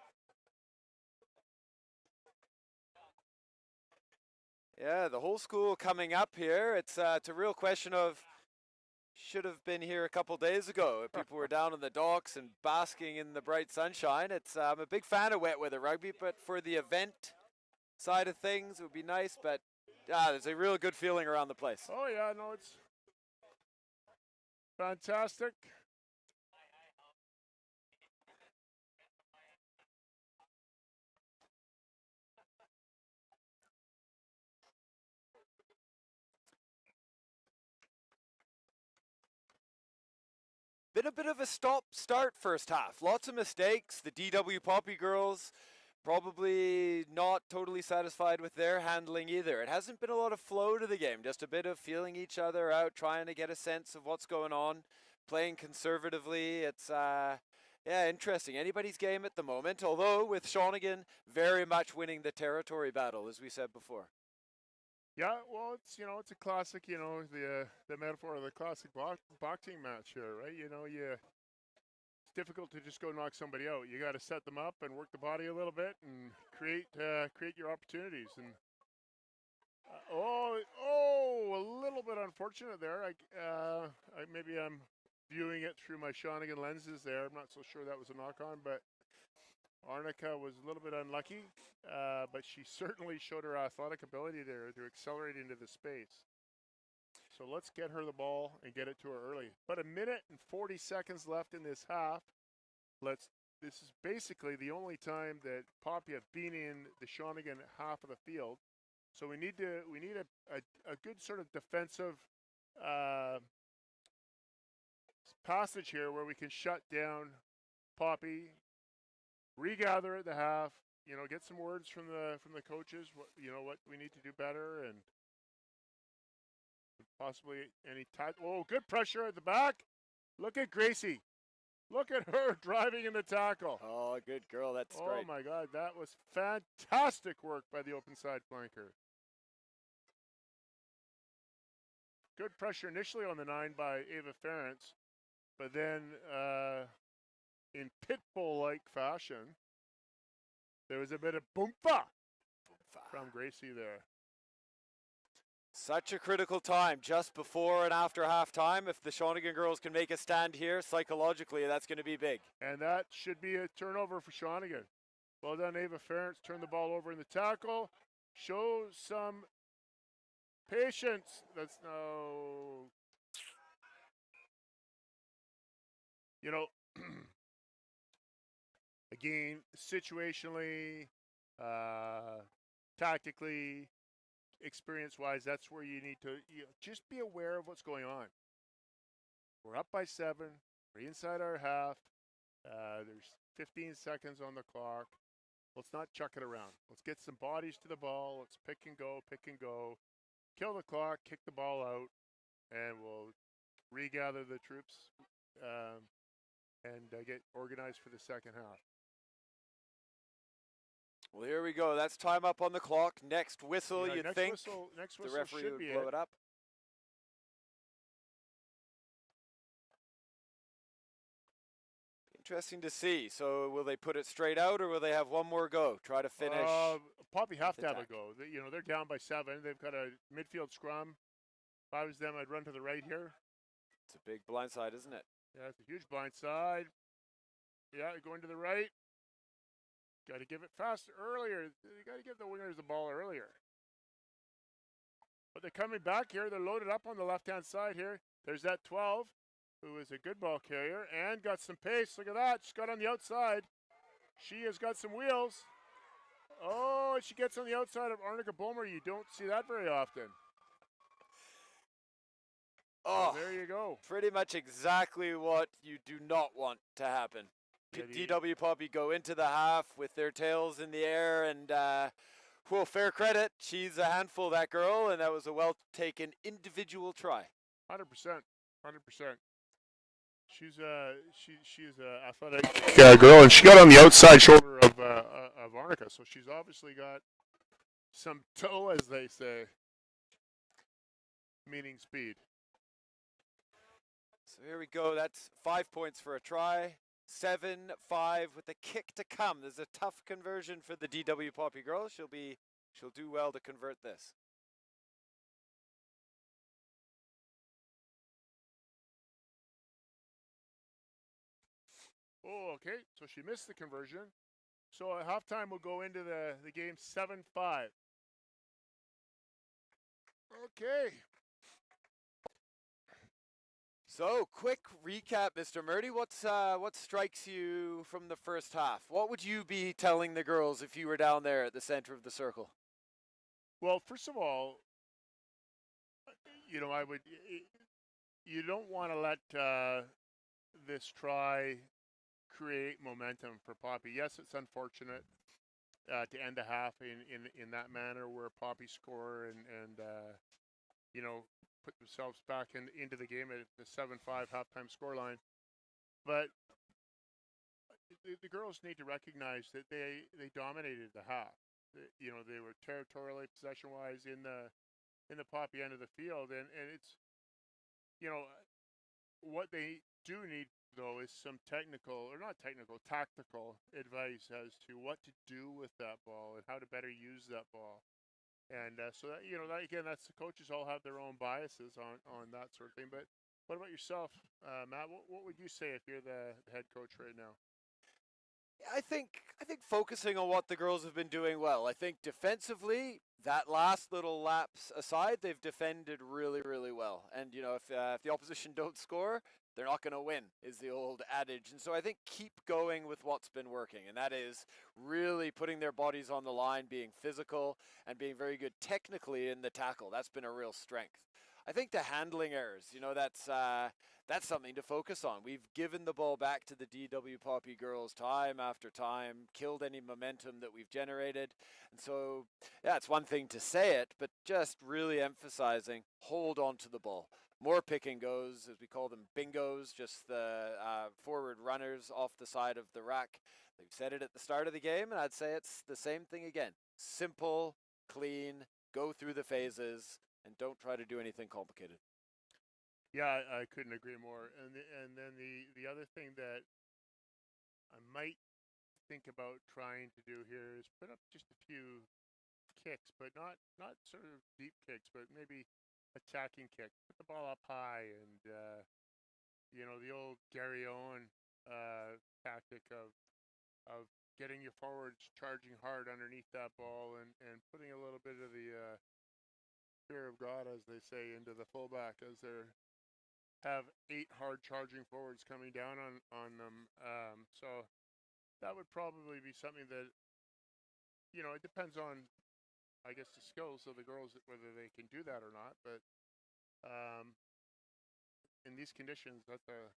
Yeah, the whole school coming up here. It's a real question of should have been here a couple days ago. People were down on the docks and basking in the bright sunshine. I'm a big fan of wet weather rugby, but for the event side of things, it would be nice. But there's a real good feeling around the place. Oh yeah, no, it's fantastic. Been a bit of a stop-start first half. Lots of mistakes. The DW Poppy girls probably not totally satisfied with their handling either. It hasn't been a lot of flow to the game. Just a bit of feeling each other out, trying to get a sense of what's going on, playing conservatively. It's interesting. Anybody's game at the moment, although with Shawnigan very much winning the territory battle, as we said before. Yeah, well, it's a classic, the metaphor of the classic boxing match here, right? It's difficult to just go knock somebody out. You got to set them up and work the body a little bit and create your opportunities. And a little bit unfortunate there. Maybe I'm viewing it through my Shawnigan lenses there. I'm not so sure that was a knock on, but Arnica was a little bit unlucky, but she certainly showed her athletic ability there to accelerate into the space. So let's get her the ball and get it to her early. But 1 minute and 40 seconds left in this half. This is basically the only time that Poppy have been in the Shawnigan half of the field. So we need a good sort of defensive passage here where we can shut down Poppy. Regather at the half, get some words from the coaches. What we need to do better, and possibly any time. Oh, good pressure at the back. Look at Gracie. Look at her driving in the tackle. Oh, good girl. That's great. Oh my God, that was fantastic work by the open side flanker. Good pressure initially on the 9 by Ava Ferentz, but then in pitbull-like fashion, there was a bit of boomfa from Gracie there. Such a critical time, just before and after halftime. If the Shawnigan girls can make a stand here, psychologically, that's going to be big. And that should be a turnover for Shawnigan. Well done, Ava Ferentz. Turn the ball over in the tackle. Show some patience. That's no. You know, again, situationally, tactically, experience-wise, that's where you need to just be aware of what's going on. We're up by 7. We're inside our half. There's 15 seconds on the clock. Let's not chuck it around. Let's get some bodies to the ball. Let's pick and go. Kill the clock, kick the ball out, and we'll regather the troops and get organized for the second half. Well, here we go. That's time up on the clock. Next whistle, Yeah, you'd next think whistle the referee should would be blow it up. Interesting to see. So will they put it straight out, or will they have one more go? Try to finish. Probably have to have a attack. go. They're down by 7. They've got a midfield scrum. If I was them, I'd run to the right here. It's a big blindside, isn't it? Yeah, it's a huge blind side. Yeah, going to the right. Got to give it faster, earlier. You got to give the wingers the ball earlier. But they're coming back here. They're loaded up on the left-hand side here. There's that 12, who is a good ball carrier and got some pace. Look at that. She's got on the outside. She has got some wheels. Oh, she gets on the outside of Arnica Bulmer. You don't see that very often. Oh, so there you go. Pretty much exactly what you do not want to happen. DW Poppy go into the half with their tails in the air, and well, fair credit, she's a handful, that girl, and that was a well-taken individual try. 100%. She's a athletic girl, and she got on the outside shoulder of Arnica, so she's obviously got some toe, as they say, meaning speed. So here we go. That's 5 points for a try. 7-5 with the kick to come. There's a tough conversion for the DW Poppy girl. She'll do well to convert this. Oh, okay. So she missed the conversion. So at halftime, we'll go into the game 7-5. Okay. So, quick recap, Mr. Murdy. What strikes you from the first half? What would you be telling the girls if you were down there at the center of the circle? Well, first of all, I would. You don't want to let this try create momentum for Poppy. Yes, it's unfortunate to end the half in that manner, where Poppy score and put themselves back into the game at the 7-5 halftime scoreline. But the girls need to recognize that they dominated the half. They were territorially, possession-wise in the Poppy end of the field, and it's what they do need, though, is some tactical advice as to what to do with that ball and how to better use that ball. And so that, again, that's the coaches all have their own biases on that sort of thing. But what about yourself, Matt? What would you say if you're the head coach right now? I think focusing on what the girls have been doing well. I think defensively, that last little lapse aside, they've defended really, really well. And if the opposition don't score, they're not going to win, is the old adage. And so I think keep going with what's been working, and that is really putting their bodies on the line, being physical, and being very good technically in the tackle. That's been a real strength. I think the handling errors, that's something to focus on. We've given the ball back to the DW Poppy girls time after time, killed any momentum that we've generated. And so, yeah, it's one thing to say it, but just really emphasizing, hold on to the ball. More pick and goes, as we call them, bingos, just the forward runners off the side of the rack. They've said it at the start of the game, and I'd say it's the same thing again. Simple, clean, go through the phases, and don't try to do anything complicated. Yeah, I couldn't agree more. And then the other thing that I might think about trying to do here is put up just a few kicks, but not sort of deep kicks, but maybe attacking kicks. Put the ball up high, and the old Gary Owen tactic of getting your forwards charging hard underneath that ball and putting a little bit of the fear of God, as they say, into the fullback as they have 8 hard charging forwards coming down on them. So that would probably be something that, it depends on, I guess, the skills of the girls, whether they can do that or not. But um, in these conditions, that's a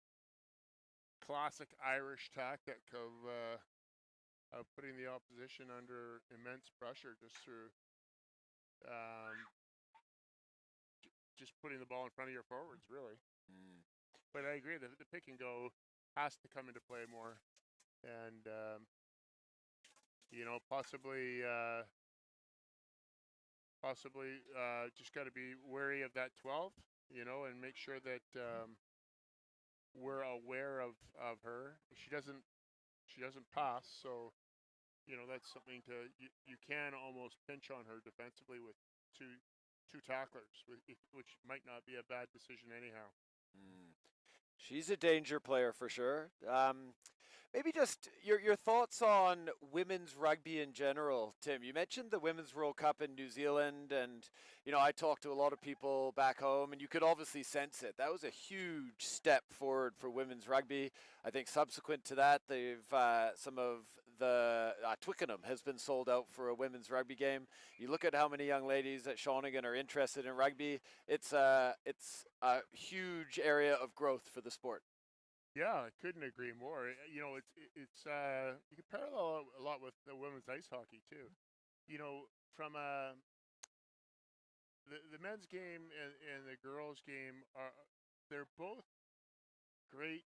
classic Irish tactic of putting the opposition under immense pressure just through um, just putting the ball in front of your forwards, really. Mm. But I agree that the pick and go has to come into play more, and possibly just got to be wary of that 12, and make sure that we're aware of her. She doesn't pass, so that's something you can almost pinch on her defensively with two tacklers, which might not be a bad decision anyhow. Mm. She's a danger player for sure. Maybe just your thoughts on women's rugby in general, Tim. You mentioned the Women's World Cup in New Zealand, and I talked to a lot of people back home, and you could obviously sense it. That was a huge step forward for women's rugby. I think subsequent to that, they've some of the Twickenham has been sold out for a women's rugby game. You look at how many young ladies at Shawnigan are interested in rugby. It's a huge area of growth for the sport. Yeah, I couldn't agree more. It's you can parallel a lot with the women's ice hockey too. From the men's game and the girls' game they're both great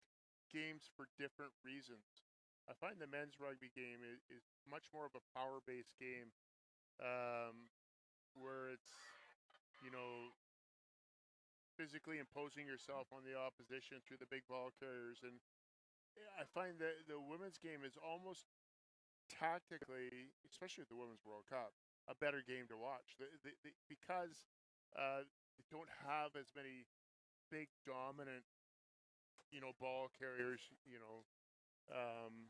games for different reasons. I find the men's rugby game is much more of a power-based game, where it's you know physically imposing yourself on the opposition through the big ball carriers, and I find that the women's game is almost tactically, especially with the Women's World Cup, a better game to watch because they don't have as many big dominant, ball carriers, um,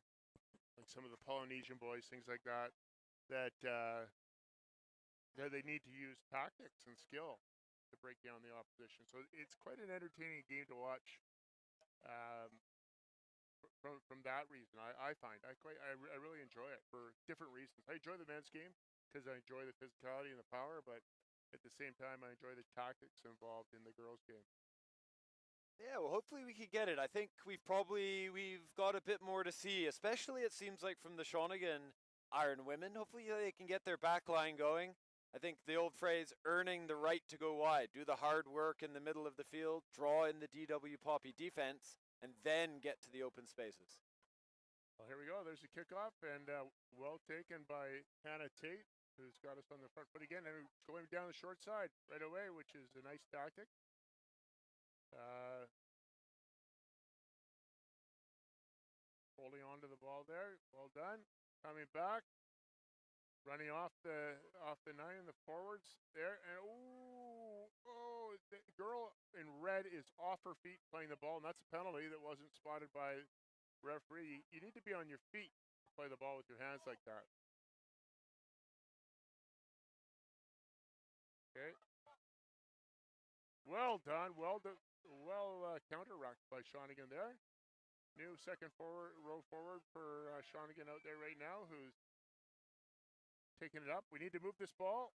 like some of the Polynesian boys, things like that, that they need to use tactics and skill to break down the opposition. So it's quite an entertaining game to watch. Um, from that reason, I find I really enjoy it for different reasons. I enjoy the men's game because I enjoy the physicality and the power, but at the same time, I enjoy the tactics involved in the girls' game. Yeah, well, hopefully we could get it. I think we've got a bit more to see, especially it seems like from the Shawnigan Iron Women. Hopefully they can get their back line going. I think the old phrase, earning the right to go wide, do the hard work in the middle of the field, draw in the DW Poppy defense, and then get to the open spaces. Well, here we go. There's the kickoff, and well taken by Hannah Tate, who's got us on the front foot again, and going down the short side right away, which is a nice tactic. Holding on to the ball there. Well done. Coming back. Running off the 9 in the forwards there. And the girl in red is off her feet playing the ball, and that's a penalty that wasn't spotted by referee. You need to be on your feet to play the ball with your hands like that. Okay. Well done. Well counter-rucked by Shawnigan there. New second row forward for Shawnigan out there right now, who's taking it up. We need to move this ball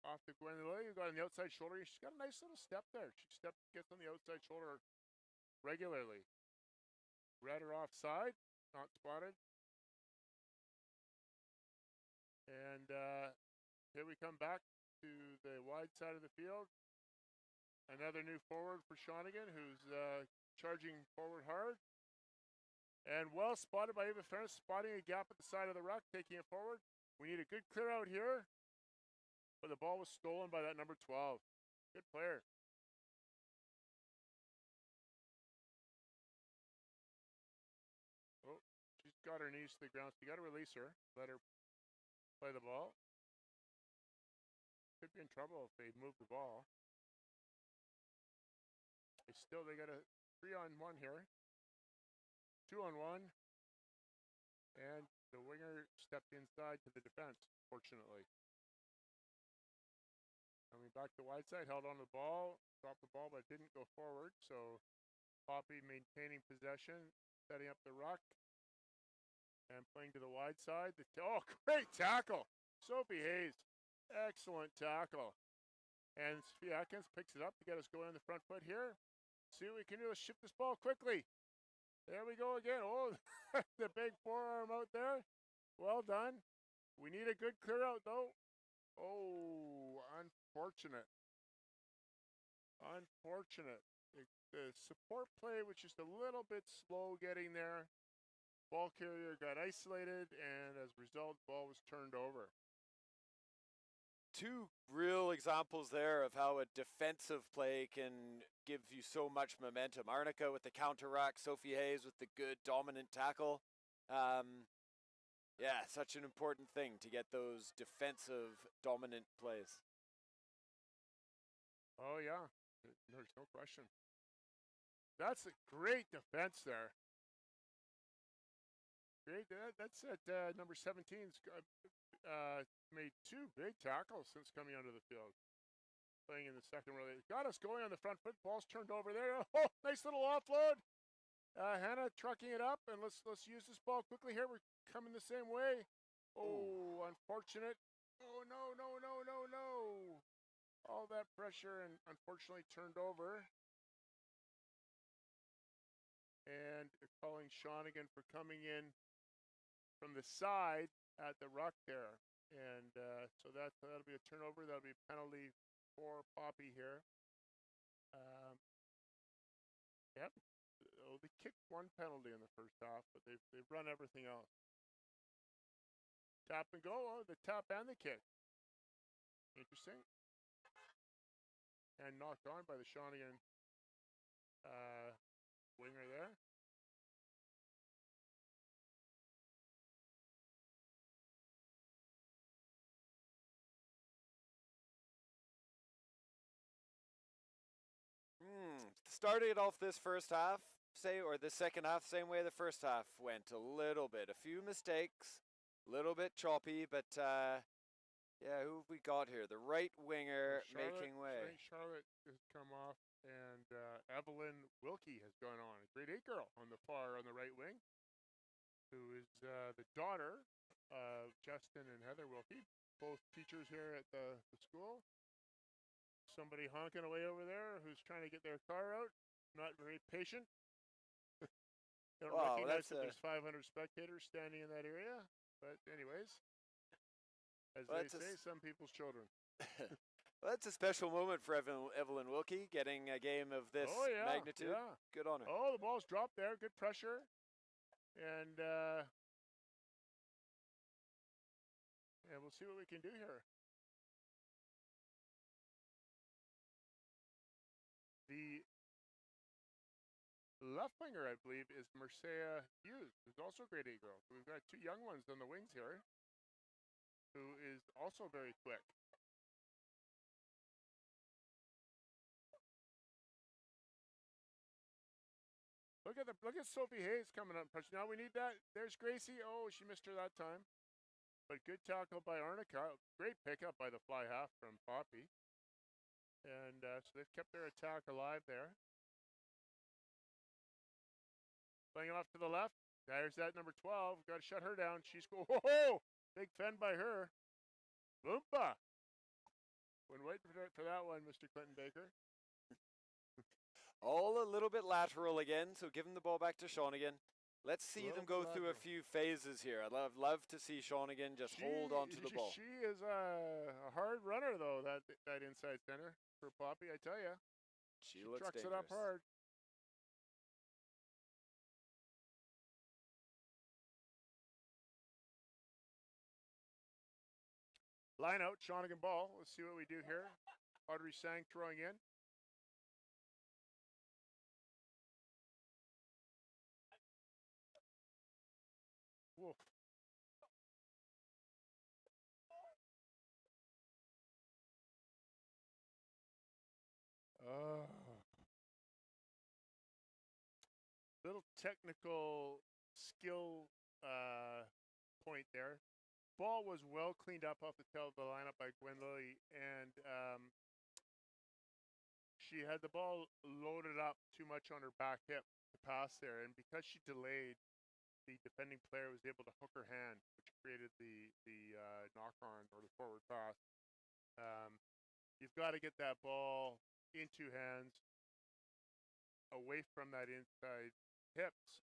off to Gwendolyn. You got on the outside shoulder. She's got a nice little step there. She gets on the outside shoulder regularly. Red or offside, not spotted. And here we come back to the wide side of the field. Another new forward for Shawnigan, who's charging forward hard. And well spotted by Ava Ferris, spotting a gap at the side of the ruck, taking it forward. We need a good clear out here. But the ball was stolen by that number 12. Good player. Oh, she's got her knees to the ground, so you got to release her. Let her play the ball. might be in trouble if they move the ball. They got a 3-on-1 here. 2-on-1. And the winger stepped inside to the defense, fortunately. Coming back to the wide side, held on the ball, dropped the ball, but didn't go forward. So Poppy maintaining possession, setting up the ruck, and playing to the wide side. Great tackle! Sophie Hayes, excellent tackle. And Sophie Atkins picks it up to get us going on the front foot here. See what we can do. Let's shift this ball quickly. There we go again. Oh, the big forearm out there. Well done. We need a good clear out, though. Oh, unfortunate. Unfortunate. The support play was just a little bit slow getting there. Ball carrier got isolated, and as a result, the ball was turned over. Two real examples there of how a defensive play can give you so much momentum. Arnica with the counter rack, Sophie Hayes with the good dominant tackle. Yeah, such an important thing to get those defensive dominant plays. Oh, yeah. There's no question. That's a great defense there. Great. That's at number 17's made two big tackles since coming onto the field. Playing in the second row. Got us going on the front foot. Ball's turned over there. Oh, nice little offload. Hannah trucking it up, and let's use this ball quickly here. We're coming the same way. Oh, unfortunate. Oh, no. All that pressure and unfortunately turned over. And calling Shawnigan for coming in from the side at the ruck there. And so that'll be a turnover. That'll be a penalty for Poppy here. They kicked one penalty in the first half, but they've run everything else. Tap and go. Oh, the tap and the kick. Interesting. And knocked on by the Shawnigan winger there. Started off this first half, or the second half, same way the first half went a little bit. A few mistakes, a little bit choppy, but yeah, who have we got here? The right winger making way. Charlotte has come off, and Evelyn Wilkie has gone on. A grade 8 girl on the right wing, who is the daughter of Justin and Heather Wilkie, both teachers here at the school. Somebody honking away over there who's trying to get their car out. Not very patient. Don't recognize that there's 500 spectators standing in that area. But anyways, as they say, some people's children. Well, that's a special moment for Evelyn Wilkie, getting a game of this magnitude. Yeah. Good on her. Oh, the ball's dropped there. Good pressure. And we'll see what we can do here. The left winger, I believe, is Marcia Hughes, who's also a grade 8 girl. So we've got two young ones on the wings here, who is also very quick. Look at Sophie Hayes coming up. Now we need that. There's Gracie. Oh, she missed her that time. But good tackle by Arnica. Great pickup by the fly half from Poppy. And so they've kept their attack alive there. Playing off to the left. There's that number 12. Got to shut her down. She's go. Whoa! Big fend by her. Boompa! Wouldn't wait for that one, Mr. Clinton Baker. All a little bit lateral again, so giving the ball back to Shawnigan. Let's see them go through a few phases here. I'd love to see Shawnigan just hold on to the ball. She is a hard runner, though, that inside center for Poppy, I tell you. She looks trucks dangerous. it up hard. Line out, Shawnigan ball. Let's see what we do here. Audrey Sang throwing in. Woof. little technical skill point there. Ball was well cleaned up off the tail of the lineup by Gwen Lilly, and she had the ball loaded up too much on her back hip to pass there, and because she delayed, the defending player was able to hook her hand, which created the knock on or the forward pass. You've got to get that ball into hands, away from that inside hips,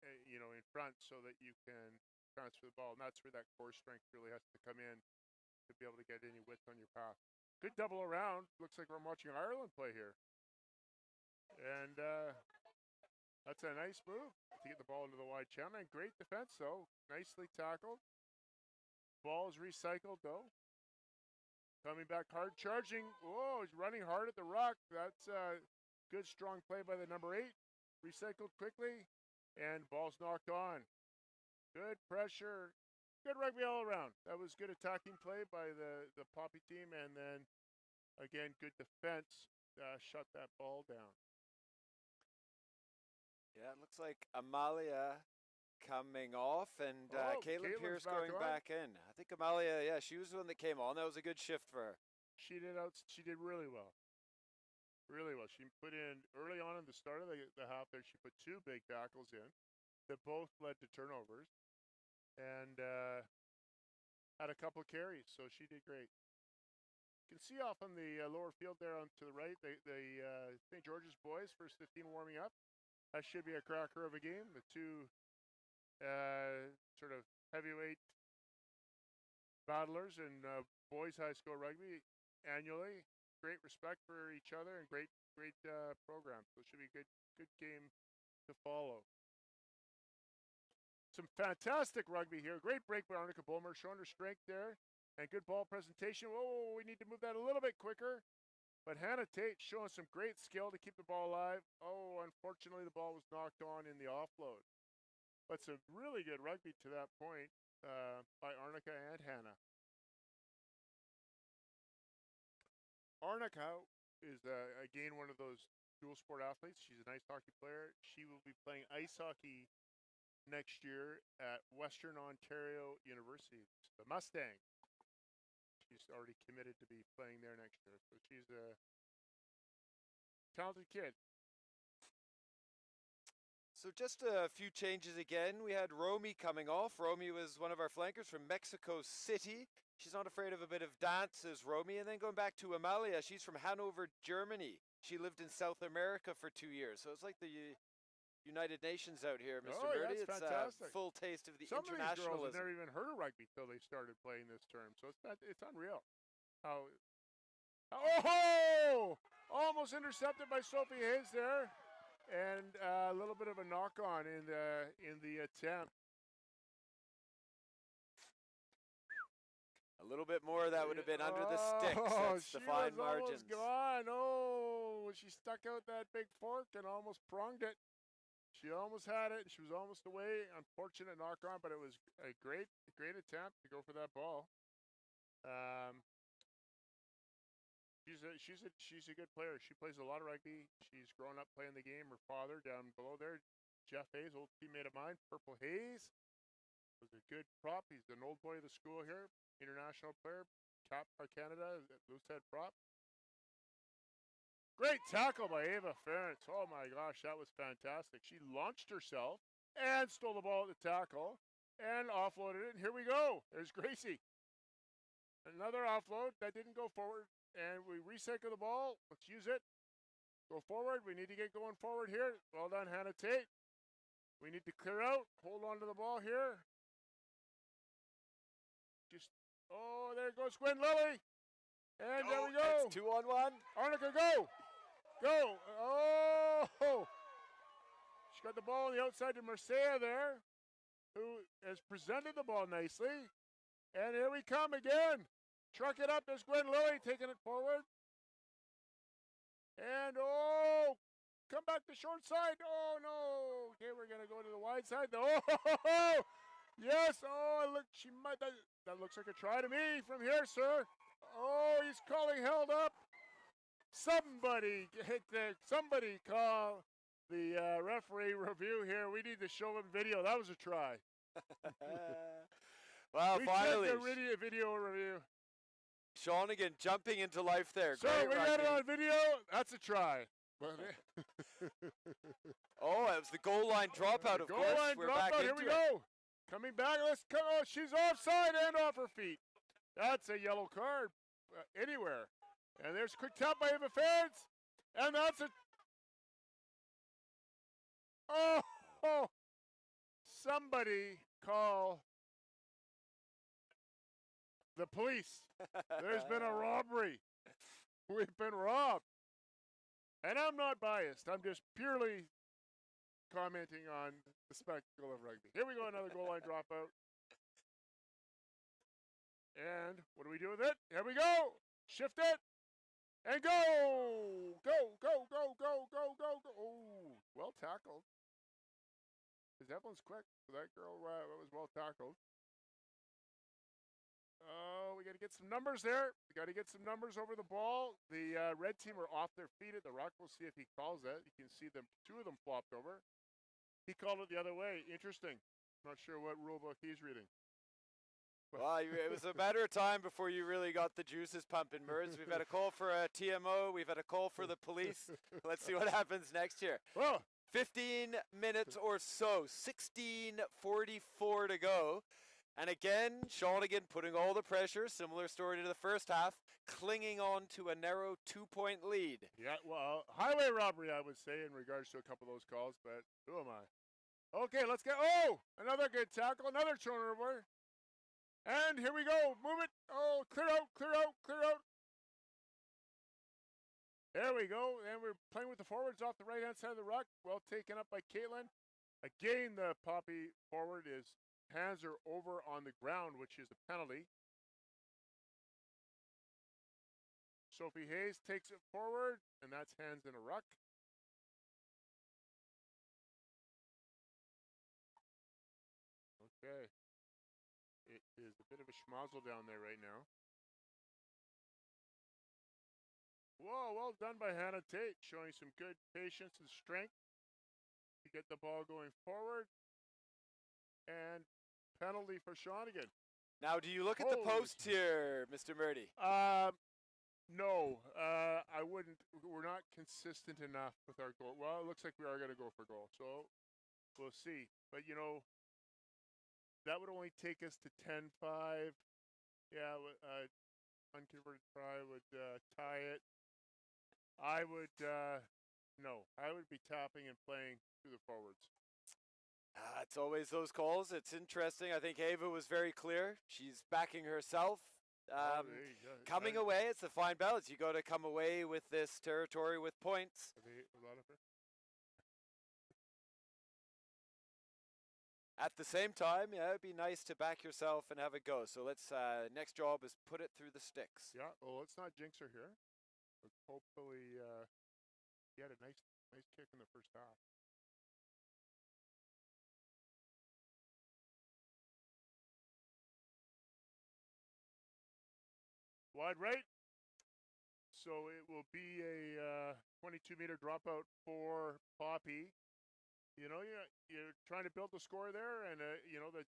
in front, so that you can transfer the ball. And that's where that core strength really has to come in to be able to get any width on your path. Good double around. Looks like I'm watching Ireland play here. And that's a nice move to get the ball into the wide channel. And great defense, though. Nicely tackled. Ball is recycled, though. Coming back hard, charging. Whoa, he's running hard at the ruck. That's good, strong play by the number 8. Recycled quickly, and ball's knocked on. Good pressure. Good rugby all around. That was good attacking play by the Poppy team, and then, again, good defense. Shut that ball down. Yeah, it looks like Amalia coming off, and Caitlin Pierce going back in. I think Amalia, she was the one that came on. That was a good shift for her. She did really well. Really well. She put in, early on in the start of the half there, she put 2 big tackles in that both led to turnovers, and had a couple of carries, so she did great. You can see off on the lower field there on to the right, the St. George's boys, first 15 warming up. That should be a cracker of a game. The 2 sort of heavyweight battlers in boys high school rugby annually. Great respect for each other and great program. So it should be a good game to follow. Some fantastic rugby here. Great break by Arnica Bulmer, showing her strength there. And good ball presentation. Oh, we need to move that a little bit quicker. But Hannah Tate showing some great skill to keep the ball alive. Oh, unfortunately, the ball was knocked on in the offload. But some really good rugby to that point by Arnica and Hannah. Arnica is, again, one of those dual sport athletes. She's a nice hockey player. She will be playing ice hockey next year at Western Ontario University, the Mustang. She's already committed to be playing there next year. So she's a talented kid. So just a few changes again. We had Romy coming off. Romy was one of our flankers from Mexico City. She's not afraid of a bit of dance, as Romy. And then going back to Amalia, she's from Hanover, Germany. She lived in South America for 2 years. So it's like the United Nations out here, Mr. Murdy. It's fantastic. Full taste of the Some internationalism. Some of these girls have never even heard of rugby till they started playing this term. So it's unreal. Oh! Almost intercepted by Sophie Hayes there. And a little bit of a knock-on in the attempt. A little bit more that would have been under the sticks. That's the fine margins. She was almost gone. Oh, she stuck out that big fork and almost pronged it. She almost had it. She was almost away. Unfortunate knock-on, but it was a great attempt to go for that ball. She's a good player. She plays a lot of rugby. She's grown up playing the game. Her father down below there, Jeff Hayes, old teammate of mine, Purple Hayes, was a good prop. He's an old boy of the school here, international player, capped by Canada, loose head prop. Great tackle by Ava Ferentz. Oh my gosh, that was fantastic. She launched herself and stole the ball at the tackle and offloaded it. And here we go. There's Gracie. Another offload that didn't go forward. And we recycle the ball. Let's use it. Go forward. We need to get going forward here. Well done, Hannah Tate. We need to clear out. Hold on to the ball here. There goes Gwen Lilly. And there we go. It's 2-on-1. Arnica, go. Go. Oh. She got the ball on the outside to Marseille there, who has presented the ball nicely. And here we come again. Truck it up. There's Gwen Lilly taking it forward. And, come back to short side. Oh, no. Okay, we're going to go to the wide side. Oh, yes. Oh, look, that looks like a try to me from here, sir. Oh, he's calling held up. Somebody call the referee review here. We need to show him video. That was a try. Well, we finally, checked the video review. Shawnigan jumping into life there. So Great we rugby. got it on video. That's a try. Oh, it was the goal line dropout, of goal course. line We're back dropout. into Here we it. go. Coming back. Let's go. Oh, she's offside and off her feet. That's a yellow card anywhere. And there's a quick tap by Eva Ferentz. And that's a... Oh! Somebody call the police. There's been a robbery. We've been robbed. And I'm not biased. I'm just purely commenting on the spectacle of rugby. Here we go, another goal line dropout. And what do we do with it? Here we go. Shift it. And go. Go, go, go, go, go, go, go. Oh, well tackled. Because Evelyn's quick. So that girl was well tackled. Oh, we got to get some numbers there. We got to get some numbers over the ball. The red team are off their feet at the ruck. We'll see if he calls it. You can see them, two of them flopped over. He called it the other way. Interesting. Not sure what rule book he's reading. Well, it was a matter of time before you really got the juices pumping, Merz. We've had a call for a TMO. We've had a call for the police. Let's see what happens next year. Well, 15 minutes or so. 16:44 to go. And again, Shawnigan putting all the pressure, similar story to the first half, clinging on to a narrow 2-point lead. yeah, well, highway robbery, I would say, in regards to a couple of those calls, but who am I? Okay, let's get, oh, another good tackle, another turnover. And here we go, move it. Oh, clear out, clear out, clear out. There we go, and we're playing with the forwards off the right-hand side of the ruck. Well taken up by Caitlin. Again, the Poppy forward is hands are over on the ground, which is a penalty. Sophie Hayes takes it forward, and that's hands in a ruck. Okay. It is a bit of a schmozzle down there right now. Whoa, well done by Hannah Tate, showing some good patience and strength to get the ball going forward. And penalty for Shawnigan. Now, do you look at the post here, Mr. Murdy? No, I wouldn't. We're not consistent enough with our goal. Well, it looks like we are going to go for goal, so we'll see. But, you know, that would only take us to 10-5. Yeah, unconverted try would tie it. I would, no, I would be tapping and playing through the forwards. It's always those calls. It's interesting. I think Ava was very clear. She's backing herself. Coming away, it's a fine balance. You got to come away with this territory with points. At the same time, yeah, it'd be nice to back yourself and have a go. So let's, next job is put it through the sticks. Yeah, well, let's not jinx her here. Let's hopefully, he had a nice kick in the first half. Wide right. So it will be a 22-meter dropout for Poppy. You know, you're trying to build the score there, and you know the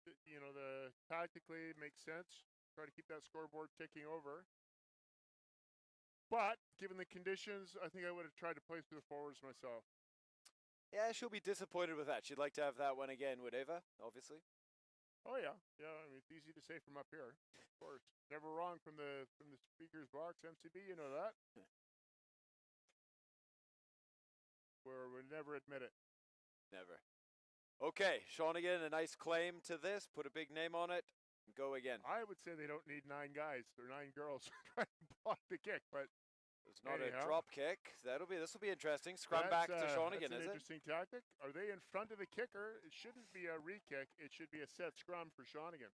tactically it makes sense. Try to keep that scoreboard ticking over. But given the conditions, I think I would have tried to play through the forwards myself. Yeah, she'll be disappointed with that. She'd like to have that one again, would Ava? Obviously. Oh yeah. I mean, it's easy to say from up here. Of course, never wrong from the speaker's box. MCB, you know that. Where we never admit it. Never. Okay, Shawnigan, a nice claim to this. Put a big name on it. Go again. I would say they don't need 9 guys or 9 girls trying to block the kick, but it's not a drop kick. This will be interesting. Scrum back to Shawnigan, is it? That's an interesting tactic. Are they in front of the kicker? It shouldn't be a re-kick. It should be a set scrum for Shawnigan.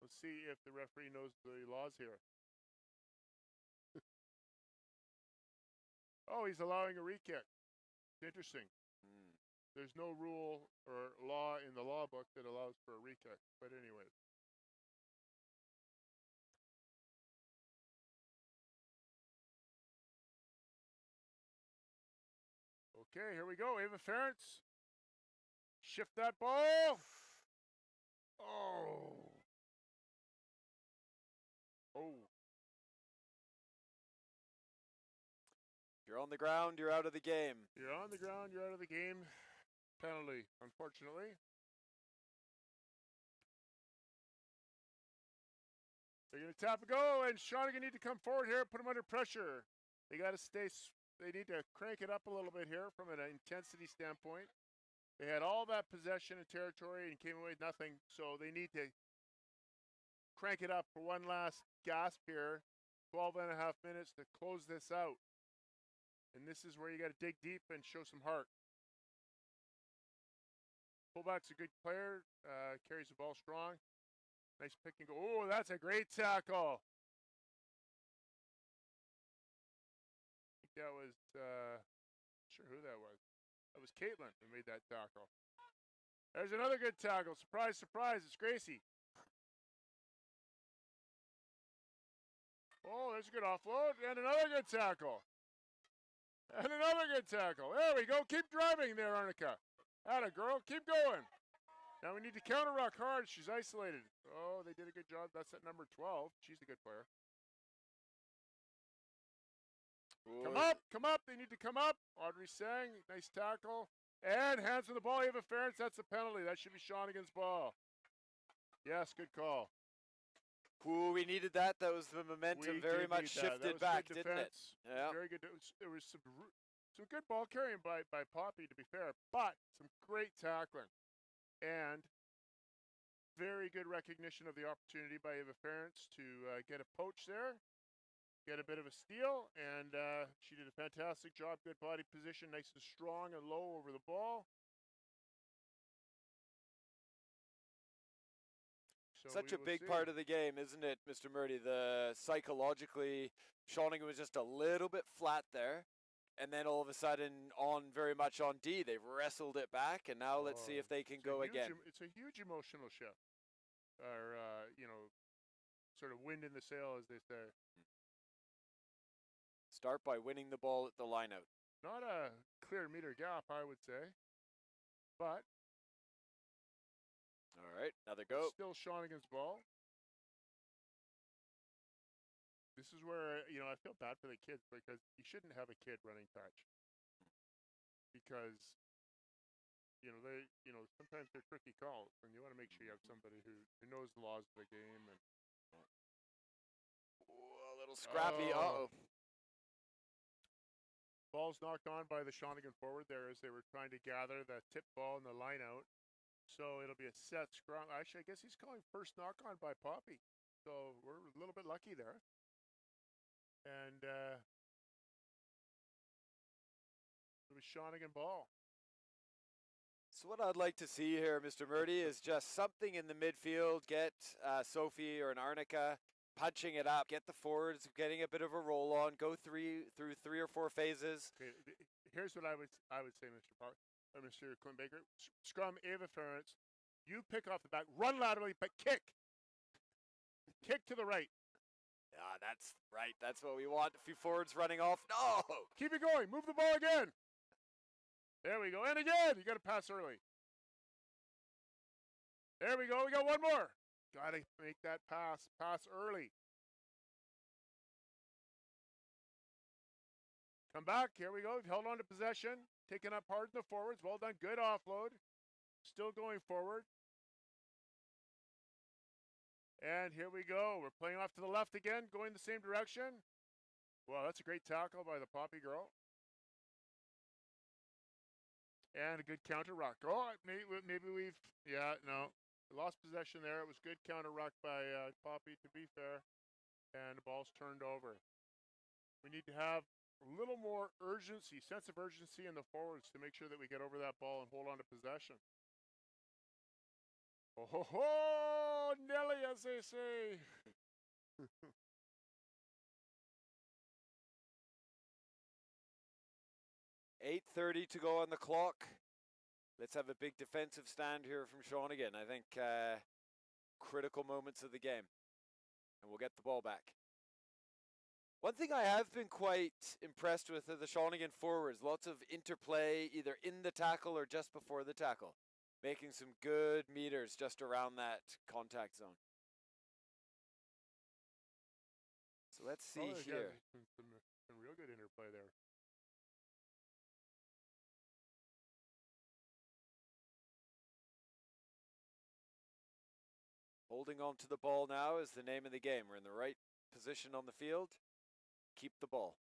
Let's see if the referee knows the laws here. Oh, he's allowing a re-kick. It's interesting. There's no rule or law in the law book that allows for a re-kick. But anyways. Okay, here we go. Ava Ferentz. Shift that ball. Oh. Oh. You're on the ground, you're out of the game. You're on the ground, you're out of the game. Penalty, unfortunately. They're going to tap and go, and Shawnigan need to come forward here, put them under pressure. They got to they need to crank it up a little bit here from an intensity standpoint. They had all that possession and territory and came away with nothing, so they need to crank it up for one last gasp here. 12 and a half minutes to close this out. And this is where you got to dig deep and show some heart. Fullback's a good player, carries the ball strong. Nice pick and go. Oh, that's a great tackle. I think that was, not sure who that was. That was Caitlin who made that tackle. There's another good tackle. Surprise, surprise, it's Gracie. Oh, there's a good offload. And another good tackle. And another good tackle. There we go. Keep driving there, Arnica. Atta girl. Keep going. Now we need to counter rock hard. She's isolated. Oh, they did a good job. That's at number 12. She's a good player. Ooh. Come up, come up. They need to come up. Audrey Sang, nice tackle. And hands on the ball. Ava Ferentz, that's a penalty. That should be Shawnigan's ball. Yes, good call. Ooh, we needed that. That was the momentum very much shifted back, didn't it? Yeah. Very good. There was some good ball carrying by Poppy, to be fair, but some great tackling. And very good recognition of the opportunity by Ava Ferentz to get a poach there, get a bit of a steal, and she did a fantastic job. Good body position, nice and strong and low over the ball. So such a big part of the game, isn't it, Mr. Murdy? Psychologically, Shawnigan was just a little bit flat there. And then all of a sudden, very much on D, they've wrestled it back, and now let's see if they can go again. It's a huge emotional shift, or sort of wind in the sail, as they say. Start by winning the ball at the lineout. Not a clear meter gap, I would say, but all right, another go. Still Shawnigan's ball. This is where, I feel bad for the kids because you shouldn't have a kid running touch. Because, sometimes they're tricky calls, and you want to make sure you have somebody who knows the laws of the game. And a little scrappy. Uh-oh. Ball's knocked on by the Shawnigan forward there as they were trying to gather the tip ball and the line out. So it'll be a set scrum. Actually, I guess he's calling first knock on by Poppy. So we're a little bit lucky there. And it was Shawnigan ball. So what I'd like to see here, Mr. Murdy, is just something in the midfield. Get Sophie or an Arnica punching it up. Get the forwards getting a bit of a roll on. Go through 3 or 4 phases. Okay, here's what I would say, Mr. Clint Baker. Scrum Ava Ferentz. You pick off the back. Run laterally, but kick. Kick to the right. Yeah, that's right. That's what we want. A few forwards running off. No! Keep it going. Move the ball again. There we go. And again. You got to pass early. There we go. We got one more. Got to make that pass. Pass early. Come back. Here we go. Held on to possession. Taking up hard in the forwards. Well done. Good offload. Still going forward. And here we go. We're playing off to the left again, going the same direction. Well, that's a great tackle by the Poppy girl. And a good counter rock. Oh, maybe we lost possession there. It was good counter rock by Poppy, to be fair. And the ball's turned over. We need to have a little more urgency, sense of urgency in the forwards to make sure that we get over that ball and hold on to possession. Oh, ho, ho, Nelly, as they say. 8:30 to go on the clock. Let's have a big defensive stand here from Shawnigan. I think critical moments of the game. And we'll get the ball back. One thing I have been quite impressed with are the Shawnigan forwards. Lots of interplay, either in the tackle or just before the tackle, making some good meters just around that contact zone. So let's see here. Some real good interplay there. Holding on to the ball now is the name of the game. We're in the right position on the field. Keep the ball.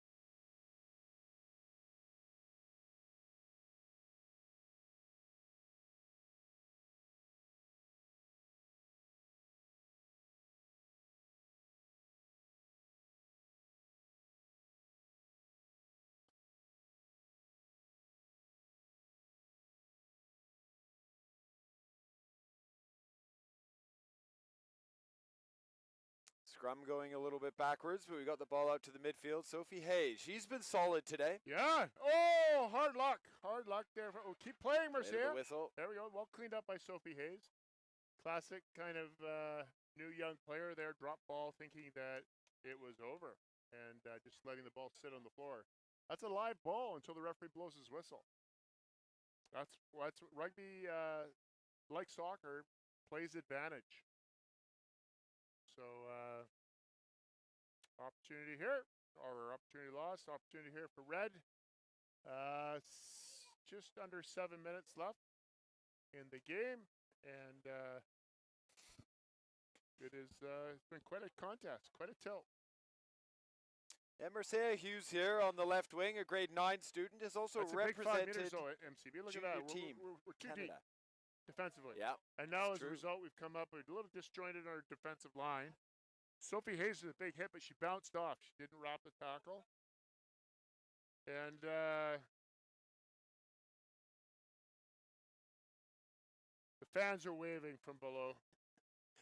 Scrum going a little bit backwards, but we got the ball out to the midfield. Sophie Hayes, she's been solid today. Yeah. Oh, hard luck. Hard luck there. Oh, keep playing, Marcia. The whistle. There we go. Well cleaned up by Sophie Hayes. Classic kind of new young player there. Drop ball thinking that it was over and just letting the ball sit on the floor. That's a live ball until the referee blows his whistle. That's rugby, like soccer, plays advantage. So, opportunity here, or opportunity lost, opportunity here for Red. Just under 7 minutes left in the game, and it's been quite a contest, quite a tilt. And Marcia Hughes here on the left wing, a grade 9 student, is also That's represented. A big 5 meters though at MCB. Look at that. We're too deep defensively. Yeah. And now as a result, we've come up with a little disjointed in our defensive line. Sophie Hayes is a big hit, but she bounced off. She didn't wrap the tackle. And the fans are waving from below.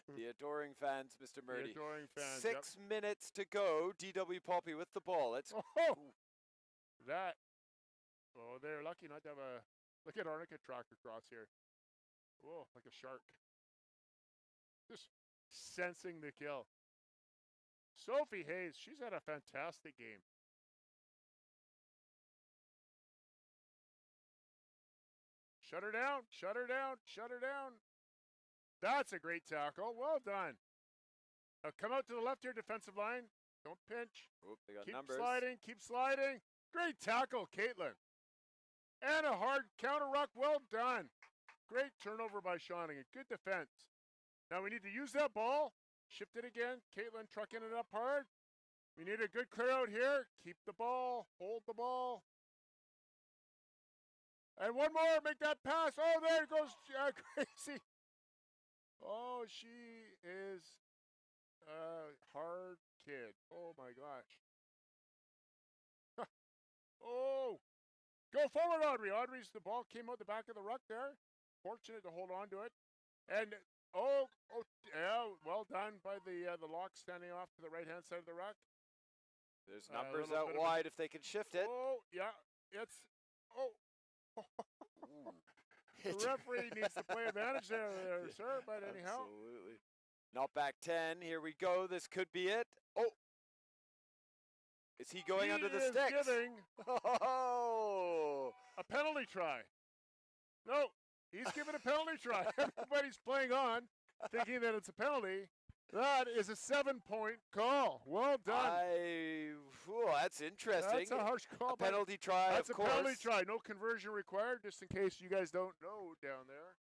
The adoring fans, Mr. Murdy. The adoring fans. 6 minutes to go. DW Poppy with the ball. Let's. That. Oh, they're lucky not to have a. Look at Arnica track across here. Whoa, like a shark. Just sensing the kill. Sophie Hayes, she's had a fantastic game. Shut her down, shut her down, shut her down. That's a great tackle. Well done. Now come out to the left here, defensive line. Don't pinch. Oop, they got keep numbers. sliding, keep sliding. Great tackle, Caitlin. And a hard counter ruck. Well done. Great turnover by Shawnigan. Good defense. Now we need to use that ball. Shift it again. Caitlin trucking it up hard. We need a good clear out here. Keep the ball. Hold the ball. And one more. Make that pass. Oh, there it goes. Crazy. Oh, she is a hard kid. Oh, my gosh. Oh. Go forward, Audrey. The ball came out the back of the ruck there. Fortunate to hold on to it. And, yeah, well done by the lock standing off to the right-hand side of the ruck. There's numbers out wide if they can shift it. Oh, yeah. It's, the referee needs to play advantage there, sir, but anyhow. Absolutely. Not back 10. Here we go. This could be it. Oh. Is he going under the sticks? Giving a penalty try. No, he's giving a penalty try. Everybody's playing on, thinking that it's a penalty. That is a 7-point call. Well done. That's interesting. That's a harsh call. A penalty try, that's of course. That's a penalty try. No conversion required, just in case you guys don't know down there.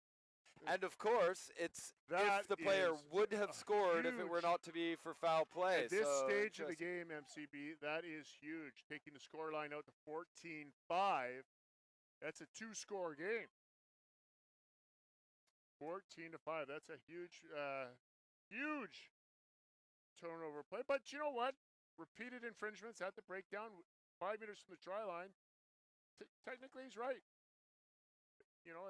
And of course, it's if the player would have scored if it were not to be for foul play. At this stage of the game, MCB, that is huge. Taking the scoreline out to 14-5. That's a 2-score game. 14-5. That's a huge, huge turnover play. But you know what? Repeated infringements at the breakdown, 5 meters from the try line. Technically, he's right. You know,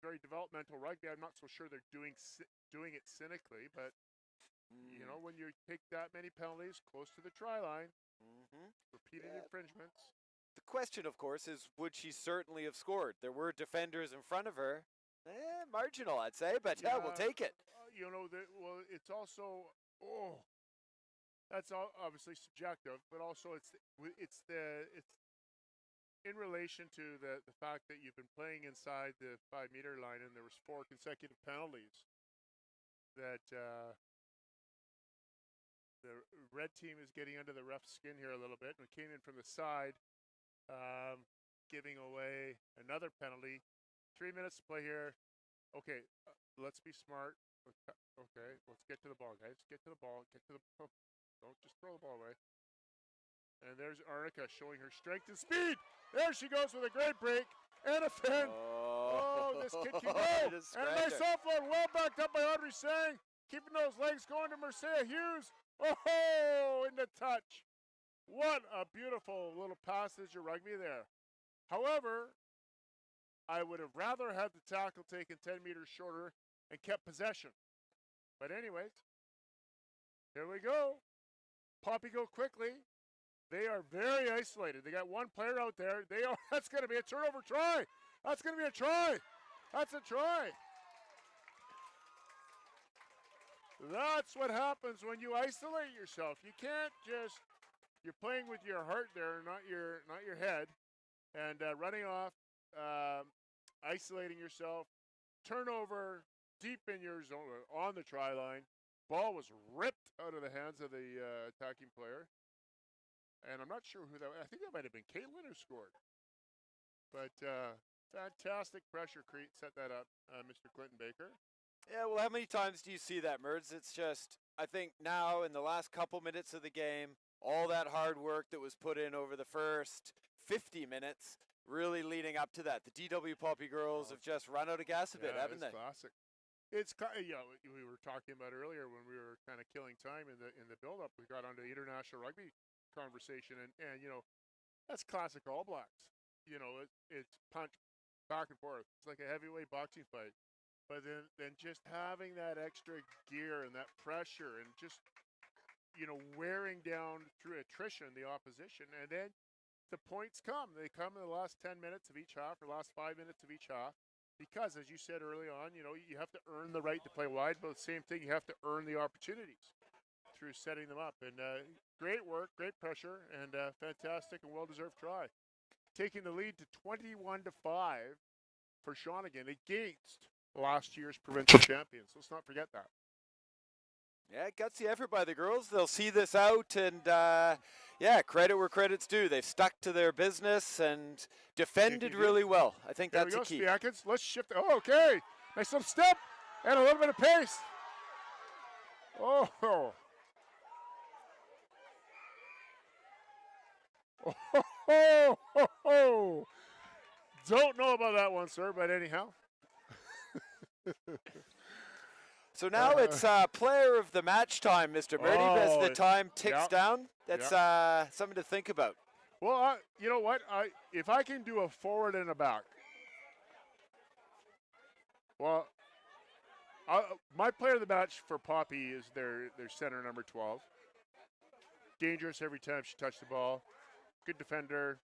very developmental rugby. I'm not so sure they're doing it cynically, but you know, when you take that many penalties close to the try line, repeated infringements. The question, of course, is would she certainly have scored? There were defenders in front of her. Marginal, I'd say, but yeah, we'll take it. You know, well, it's also that's all obviously subjective, but also it's in relation to the fact that you've been playing inside the 5 meter line, and there was 4 consecutive penalties that the red team is getting under the ref's skin here a little bit. We came in from the side, giving away another penalty. 3 minutes to play here. Okay, let's be smart. Okay, let's get to the ball, guys. Get to the ball. Get to the. Oh, don't just throw the ball away. And there's Arnica showing her strength and speed. There she goes with a great break and a fin. Oh, this kid can go. And a nice offload, well backed up by Audrey Sang. Keeping those legs going to Marcia Hughes. Oh, in the touch. What a beautiful little passage of rugby there. However, I would have rather had the tackle taken 10 meters shorter and kept possession. But anyways, here we go. Poppy go quickly. They are very isolated. They got one player out there. That's going to be a turnover try. That's going to be a try. That's a try. That's what happens when you isolate yourself. You can't just, you're playing with your heart there, not your head, and running off, isolating yourself, turnover deep in your zone on the try line. Ball was ripped out of the hands of the attacking player. And I'm not sure who that was. I think that might have been Caitlin who scored. But fantastic pressure set that up, Mr. Clinton Baker. Yeah, well, how many times do you see that, Merds? It's just, I think now in the last couple minutes of the game, all that hard work that was put in over the first 50 minutes, really leading up to that. The DW Poppy girls have just run out of gas a bit, haven't they? Classic. It's we were talking about earlier when we were kind of killing time in the build-up. We got onto international rugby conversation, and that's classic All Blacks. It's punch back and forth. It's like a heavyweight boxing fight. But then just having that extra gear and that pressure and just wearing down through attrition the opposition, and then the points come. They come in the last 10 minutes of each half or last 5 minutes of each half. Because, as you said early on, you have to earn the right to play wide, but the same thing, you have to earn the opportunities through setting them up. And great work, great pressure, and fantastic and well-deserved try. Taking the lead to 21-5 for Shawnigan against last year's provincial champions. Let's not forget that. Yeah, gutsy effort by the girls. They'll see this out, and credit where credit's due. They've stuck to their business and defended really well. I think that's a key. Spiakins. Let's shift. Oh, okay. Nice little step and a little bit of pace. Oh. Oh. Don't know about that one, sir, but anyhow. So now it's player of the match time, Mr. Birdie, as the time ticks down. That's something to think about. Well, you know what? If I can do a forward and a back, well, my player of the match for Poppy is their center, number 12. Dangerous every time she touched the ball. Good defender.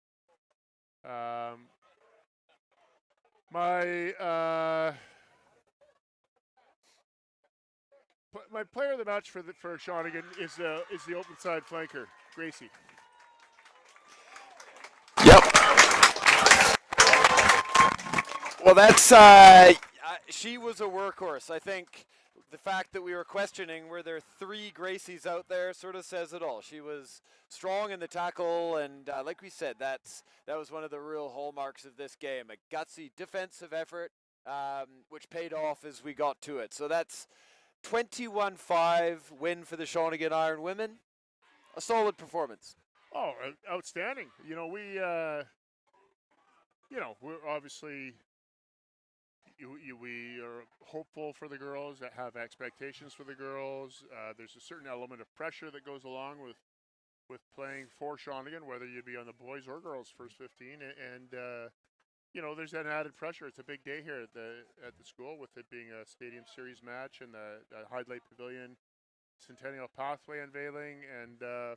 My player of the match for Shawnigan is the open side flanker, Gracie. Yep. Well, that's she was a workhorse. I think the fact that we were questioning were there 3 Gracies out there sort of says it all. She was strong in the tackle, and like we said, that was one of the real hallmarks of this game, a gutsy defensive effort, which paid off as we got to it. So that's 21-5 win for the Shawnigan Iron women. A solid performance. Oh, outstanding. We're obviously we are hopeful for the girls, that have expectations for the girls. There's a certain element of pressure that goes along with playing for Shawnigan, whether you be on the boys or girls first 15, and there's that added pressure. It's a big day here at the school, with it being a Stadium Series match and the Hyde-Lay Pavilion Centennial Pathway unveiling, and the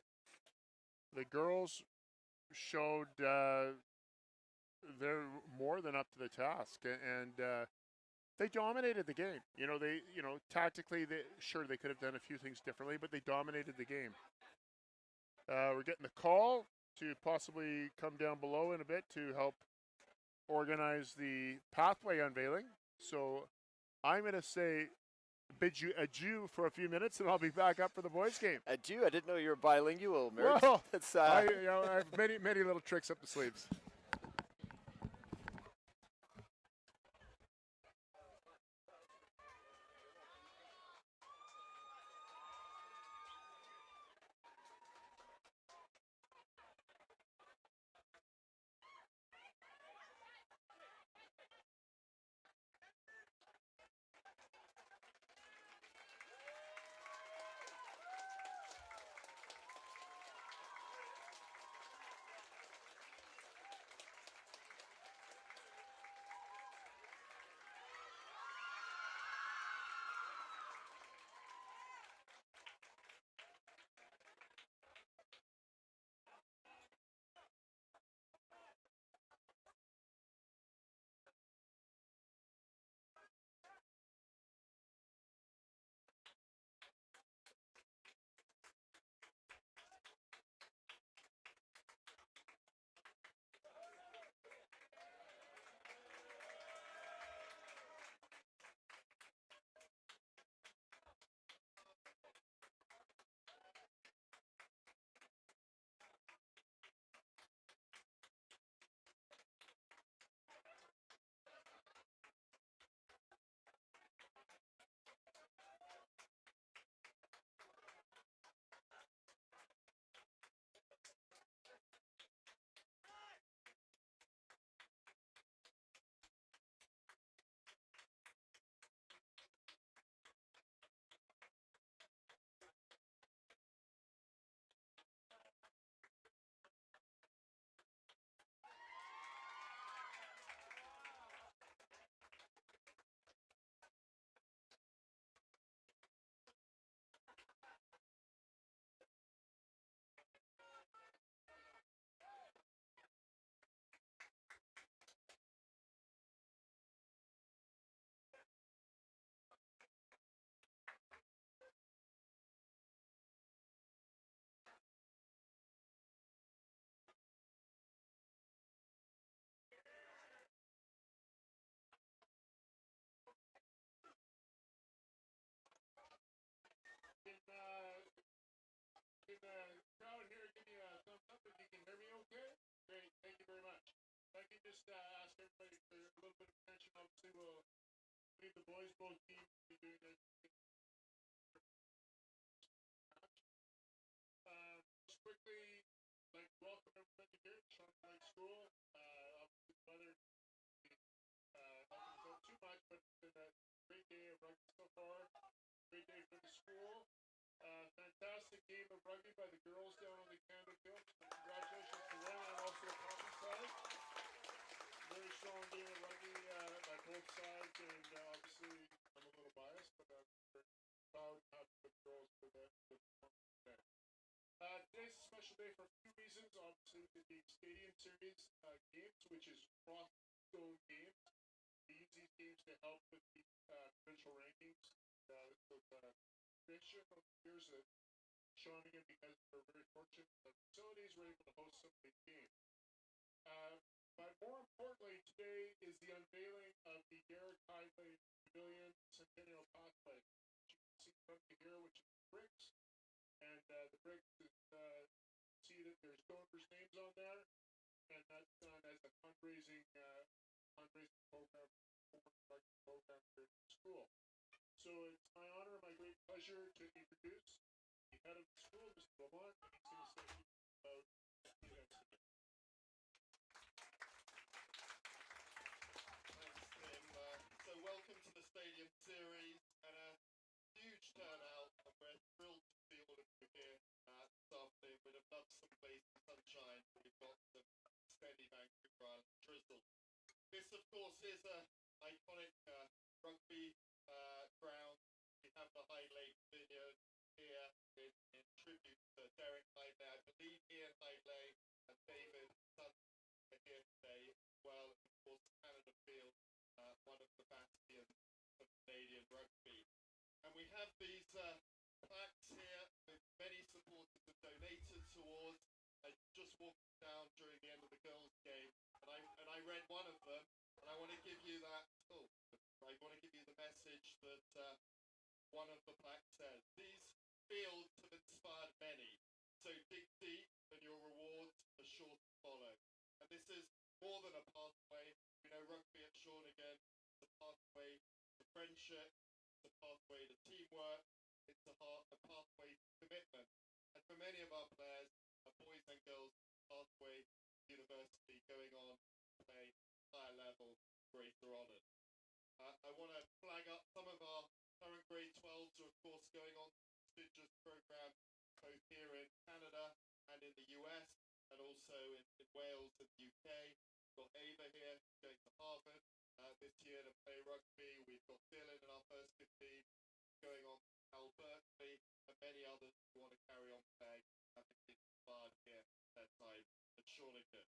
girls showed they're more than up to the task, and they dominated the game. Tactically, they could have done a few things differently, but they dominated the game. We're getting a call to possibly come down below in a bit to help organize the pathway unveiling. So I'm going to say bid you adieu for a few minutes, and I'll be back up for the boys' game. Adieu. I didn't know you were bilingual, Mert. Well, That's, I have many little tricks up the sleeves. Crowd here, give me a thumbs up if you can hear me okay. Great, thank you very much. If I can just ask everybody for a little bit of attention, obviously we'll leave the boys both teams to be doing their just quickly, like welcome everybody here to Shawnigan School. Obviously the weather helping us out too much, but it's been a great day of rugby so far. Great day for the school. Fantastic game of rugby by the girls down on the Canada field. Congratulations to them and also the Coffee side. Very strong game of rugby by both sides, and obviously I'm a little biased, but I'm very proud to have the girls for the performance today. Today's a special day for a few reasons. Obviously, the Stadium Series games, which is cross-zone games. We use these games to help with the provincial rankings. So tradition over the years at Shawnigan, because we're very fortunate the facilities, we're able to host some of these games. But more importantly, today is the unveiling of the Hyde-Lay Pavilion Centennial Pathway. You can see from here, which is the bricks, and the bricks is see that there's donors' names on there, and that's done as a fundraising program for the rugby program here at the school. So it's my honor and my great pleasure to introduce the head of the school, Mr. Lamont, and he's going to say about the events today. Thanks, Tim. So welcome to the Stadium Series, and a huge turnout, and we're thrilled to see all of you here this afternoon. We'd have loved some blazing sunshine, but we've got some steady Vancouver Island drizzle. This, of course, is an iconic rugby ground. We have the Hyde-Lay Pavilion here in tribute to Derek Hyde-Lay. I believe Ian Hyde-Lay and David Sun are here today as well. And of course, Canada Field, one of the bastions of Canadian rugby. And we have these plaques here with many supporters have donated towards one of them, and I want to give you that. Oh, I want to give you the message that one of the plaques says. These fields have inspired many, so dig deep, and your rewards are sure to follow. And this is more than a pathway. You know, rugby at Shawnigan is a pathway to friendship, it's a pathway to teamwork, it's a pathway to commitment. And for many of our players, boys and girls, pathway to university, going on to play higher level, greater honours. I want to flag up some of our current grade 12s who are, of course, going on prestigious programs both here in Canada and in the US, and also in Wales and the UK. We've got Ava here, going to Harvard this year to play rugby. We've got Dylan in our first 15 going on to Cal Berkeley, and many others who want to carry on playing and be inspired here at their time at Shawnigan.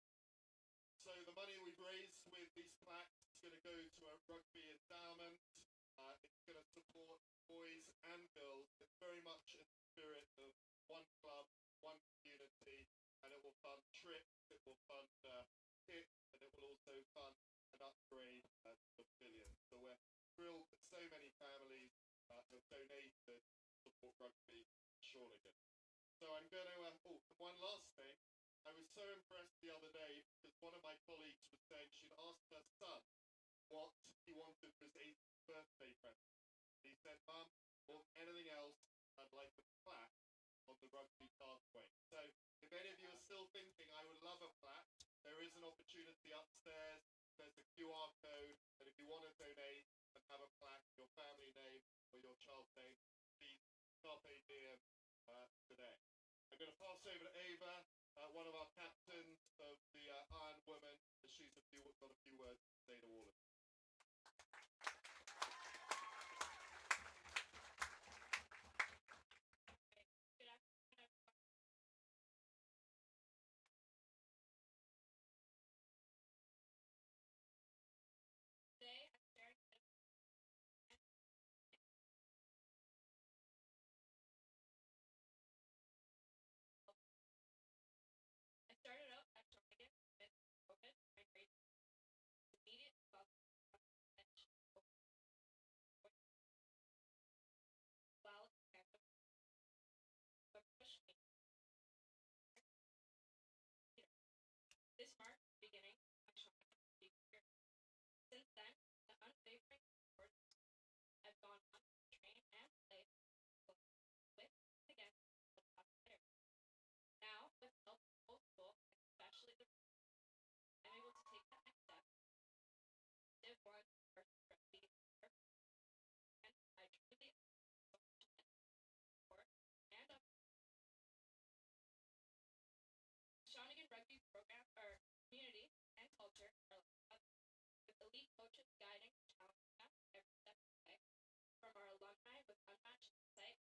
So the money we've raised with these plaques is going to go to a rugby endowment. It's going to support boys and girls. It's very much in the spirit of one club, one community, and it will fund trips, it will fund kits, and it will also fund an upgrade to the Pavilion. So we're thrilled that so many families have donated to support rugby in Shawnigan. So I'm going to, one last thing. I was so impressed the other day because one of my colleagues was saying she'd asked her son what he wanted for his 80th birthday present. He said, "Mum, more than anything else, I'd like a plaque on the rugby pathway." So if any of you are still thinking, I would love a plaque, there is an opportunity upstairs. There's a QR code, and if you want to donate and have a plaque, your family name or your child's name, please carpe diem today. I'm going to pass over to Ava, one of our captains of the Iron Woman, as she's got a few words to say to all of you. Started out at Shawnigan with COVID, my grade immediate while what pushed me. This marked the beginning of my Shawnigan career. Since then, the unwavering support I've gone on to train and play with and against the top players. Now, with help from both school, and especially the I'm able to take that next step. Div 1 versus rugby, and I truly support and up. Shawnigan rugby program, our community and culture are like with elite coaches guiding and challenging us every step of the way. From our alumni with unmatched insight,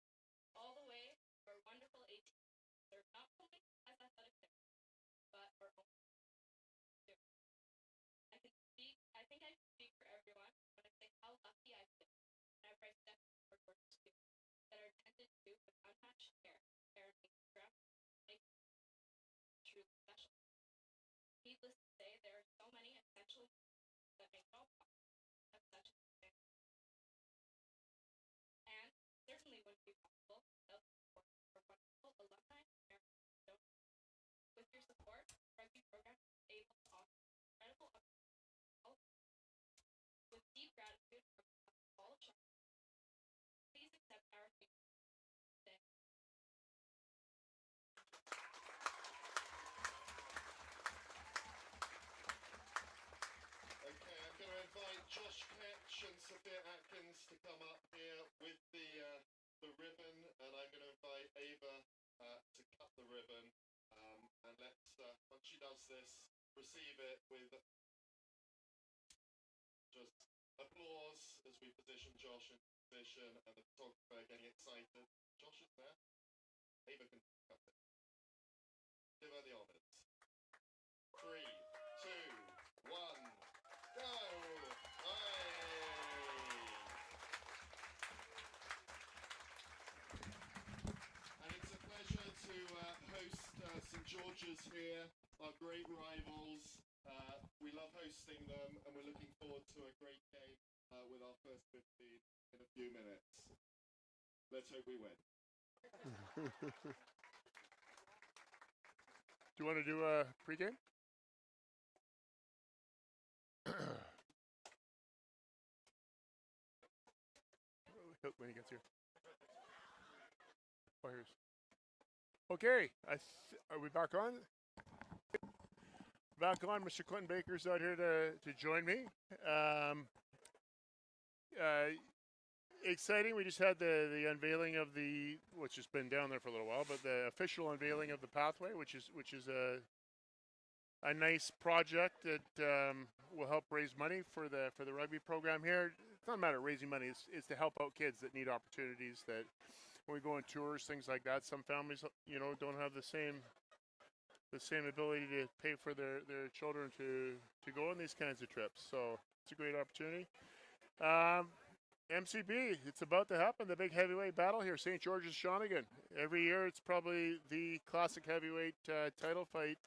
all the way to our wonderful 18 serve not only as athletic therapists, but our own. I think I can speak for everyone when I say how lucky I feel whenever I step forward towards students that are tended to with unmatched care, parenting stress, make truly special. Needless to say, there are so many essential that make it all possible of such an experience. And certainly wouldn't be possible without the support of our wonderful alumni and parents. With your support, rugby program is able to offer incredible opportunities. With deep gratitude from all of Shawnigan, please accept our thank you today. Okay, I'm going to invite Josh Ketch and Sophia Atkins to come up here with the ribbon, and I'm going to invite Ava to cut the ribbon. And let's, once she does this, receive it with just applause as we position Josh in position and the photographer getting excited. Josh is there. Ava can cut it. Give her the honours. 3, 2, 1, go! And it's a pleasure to host St George's here, our great rivals. We love hosting them, and we're looking forward to a great game with our first 15 in a few minutes. Let's hope we win. Do you want to do a pregame? When he gets here. Oh, here's. Okay, are we back on? Back on. Mr. Clinton Baker's out here to join me. Exciting. We just had the unveiling of which has been down there for a little while, but the official unveiling of the pathway, which is a nice project that will help raise money for the rugby program here. It's not a matter of raising money; it's to help out kids that need opportunities. That when we go on tours, things like that, some families, don't have the same ability to pay for their children to go on these kinds of trips. So it's a great opportunity. MCB, it's about to happen, the big heavyweight battle here, St. George's Shawnigan. Every year it's probably the classic heavyweight title fight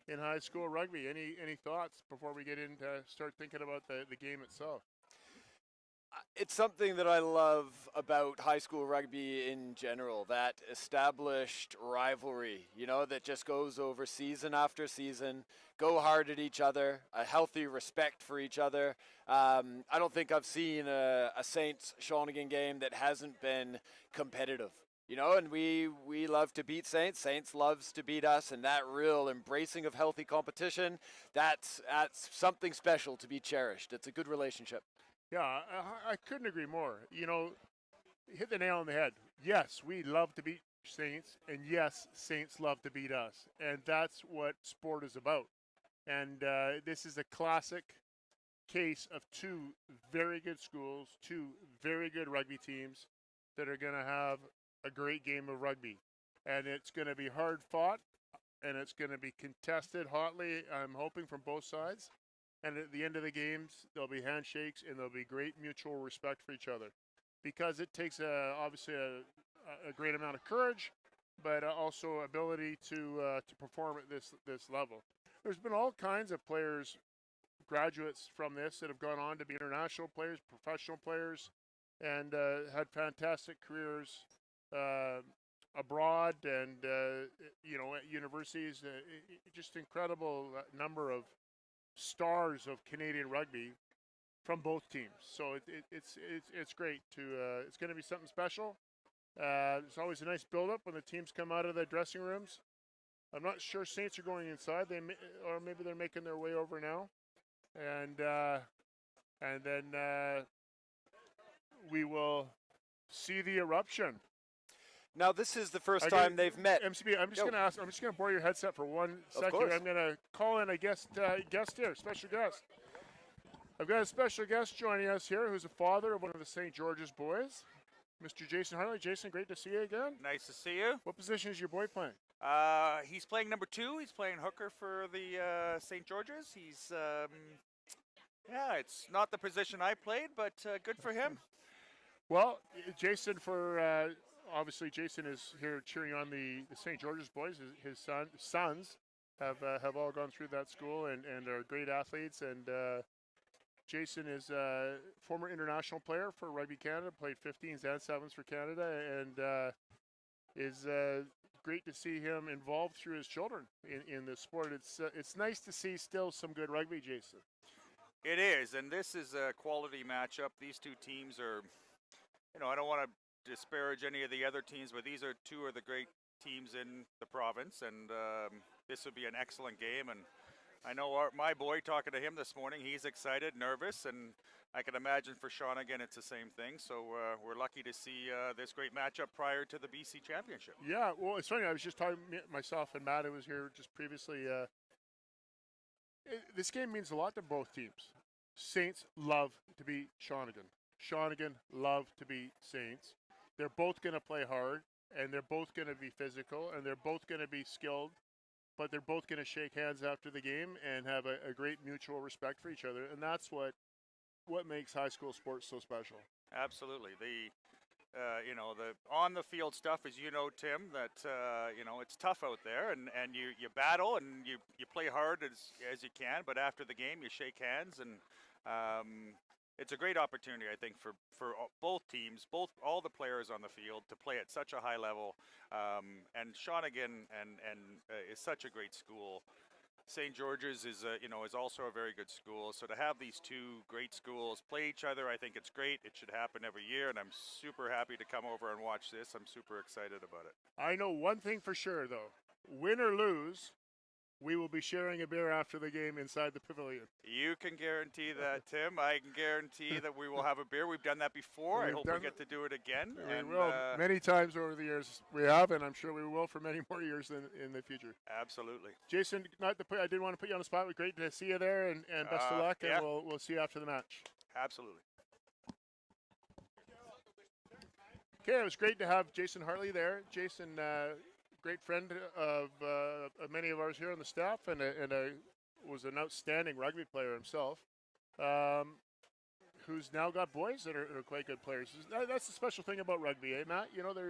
in high school rugby. Any thoughts before we get into start thinking about the game itself? It's something that I love about high school rugby in general, that established rivalry, that just goes over season after season, go hard at each other, a healthy respect for each other. I don't think I've seen a Saints Shawnigan game that hasn't been competitive. And we love to beat Saints. Saints loves to beat us, and that real embracing of healthy competition, that's something special to be cherished. It's a good relationship. Yeah, I couldn't agree more. Hit the nail on the head. Yes, we love to beat Saints, and yes, Saints love to beat us. And that's what sport is about. And this is a classic case of two very good schools, two very good rugby teams that are going to have a great game of rugby. And it's going to be hard fought, and it's going to be contested hotly, I'm hoping, from both sides. And at the end of the games, there'll be handshakes and there'll be great mutual respect for each other, because it takes obviously a great amount of courage, but also ability to perform at this level. There's been all kinds of players, graduates from this, that have gone on to be international players, professional players, and had fantastic careers abroad and at universities. Just incredible number of stars of Canadian rugby from both teams. So it's great it's going to be something special. It's always a nice build-up when the teams come out of the dressing rooms. I'm not sure Saints are going inside. Or maybe they're making their way over now, and then we will see the eruption. Now, this is the first time they've met. MCB, I'm just going to borrow your headset for 1 second. I'm going to call in a guest here, special guest. I've got a special guest joining us here who's the father of one of the St. George's boys, Mr. Jason Hyde-Lay. Jason, great to see you again. Nice to see you. What position is your boy playing? He's playing number 2. He's playing hooker for the St. George's. He's, it's not the position I played, but good for him. Well, Jason, obviously, Jason is here cheering on the St. George's boys. His sons have all gone through that school and are great athletes. And Jason is a former international player for Rugby Canada, played 15s and 7s for Canada, and is great to see him involved through his children in this sport. It's nice to see still some good rugby, Jason. It is, and this is a quality matchup. These two teams are, I don't want to disparage any of the other teams, but these are two of the great teams in the province, and this would be an excellent game. And I know my boy, talking to him this morning, he's excited, nervous, and I can imagine for Shawnigan it's the same thing. So we're lucky to see this great matchup prior to the BC Championship. Yeah, well, it's funny. I was just talking, myself and Matt, who was here just previously. This game means a lot to both teams. Saints love to beat Shawnigan. Shawnigan love to beat Saints. They're both going to play hard, and they're both going to be physical, and they're both going to be skilled, but they're both going to shake hands after the game and have a great mutual respect for each other, and that's what makes high school sports so special. Absolutely. you know, the on the field stuff, as you know, Tim, that you know, it's tough out there, and you battle and you play hard as you can, but after the game you shake hands, and it's a great opportunity, I think, for both teams, all the players on the field to play at such a high level. And Shawnigan is such a great school. St. George's is you know, is also a very good school. So to have these two great schools play each other, I think it's great. It should happen every year, and I'm super happy to come over and watch this. I'm super excited about it. I know one thing for sure, though. Win or lose, we will be sharing a beer after the game inside the pavilion. You can guarantee that, Tim. I can guarantee that we will have a beer. We've done that before. I hope we get to do it again. We will. Many times over the years we have, and I'm sure we will for many more years in the future. Absolutely. Jason, I didn't want to put you on the spot. It was great to see you there, and best of luck, yeah. and we'll see you after the match. Absolutely. Okay, it was great to have Jason Hartley there. Jason, great friend of many of ours here on the staff, and was an outstanding rugby player himself, who's now got boys that are quite good players. That's the special thing about rugby, eh, Matt? You know, there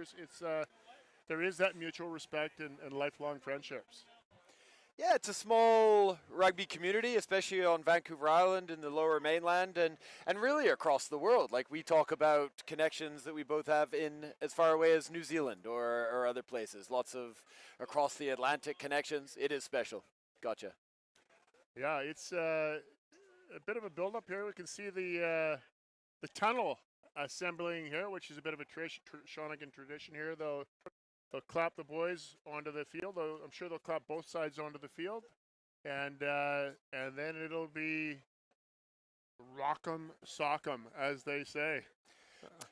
is that mutual respect and lifelong friendships. Yeah, it's a small rugby community, especially on Vancouver Island in the Lower Mainland, and really across the world. Like, we talk about connections that we both have in as far away as New Zealand or other places. Lots of across the Atlantic connections. It is special. Gotcha. Yeah, it's a bit of a build-up here. We can see the tunnel assembling here, which is a bit of a Shawnigan tradition here, though. They'll clap the boys onto the field. I'm sure they'll clap both sides onto the field, and then it'll be rock'em sock'em, as they say.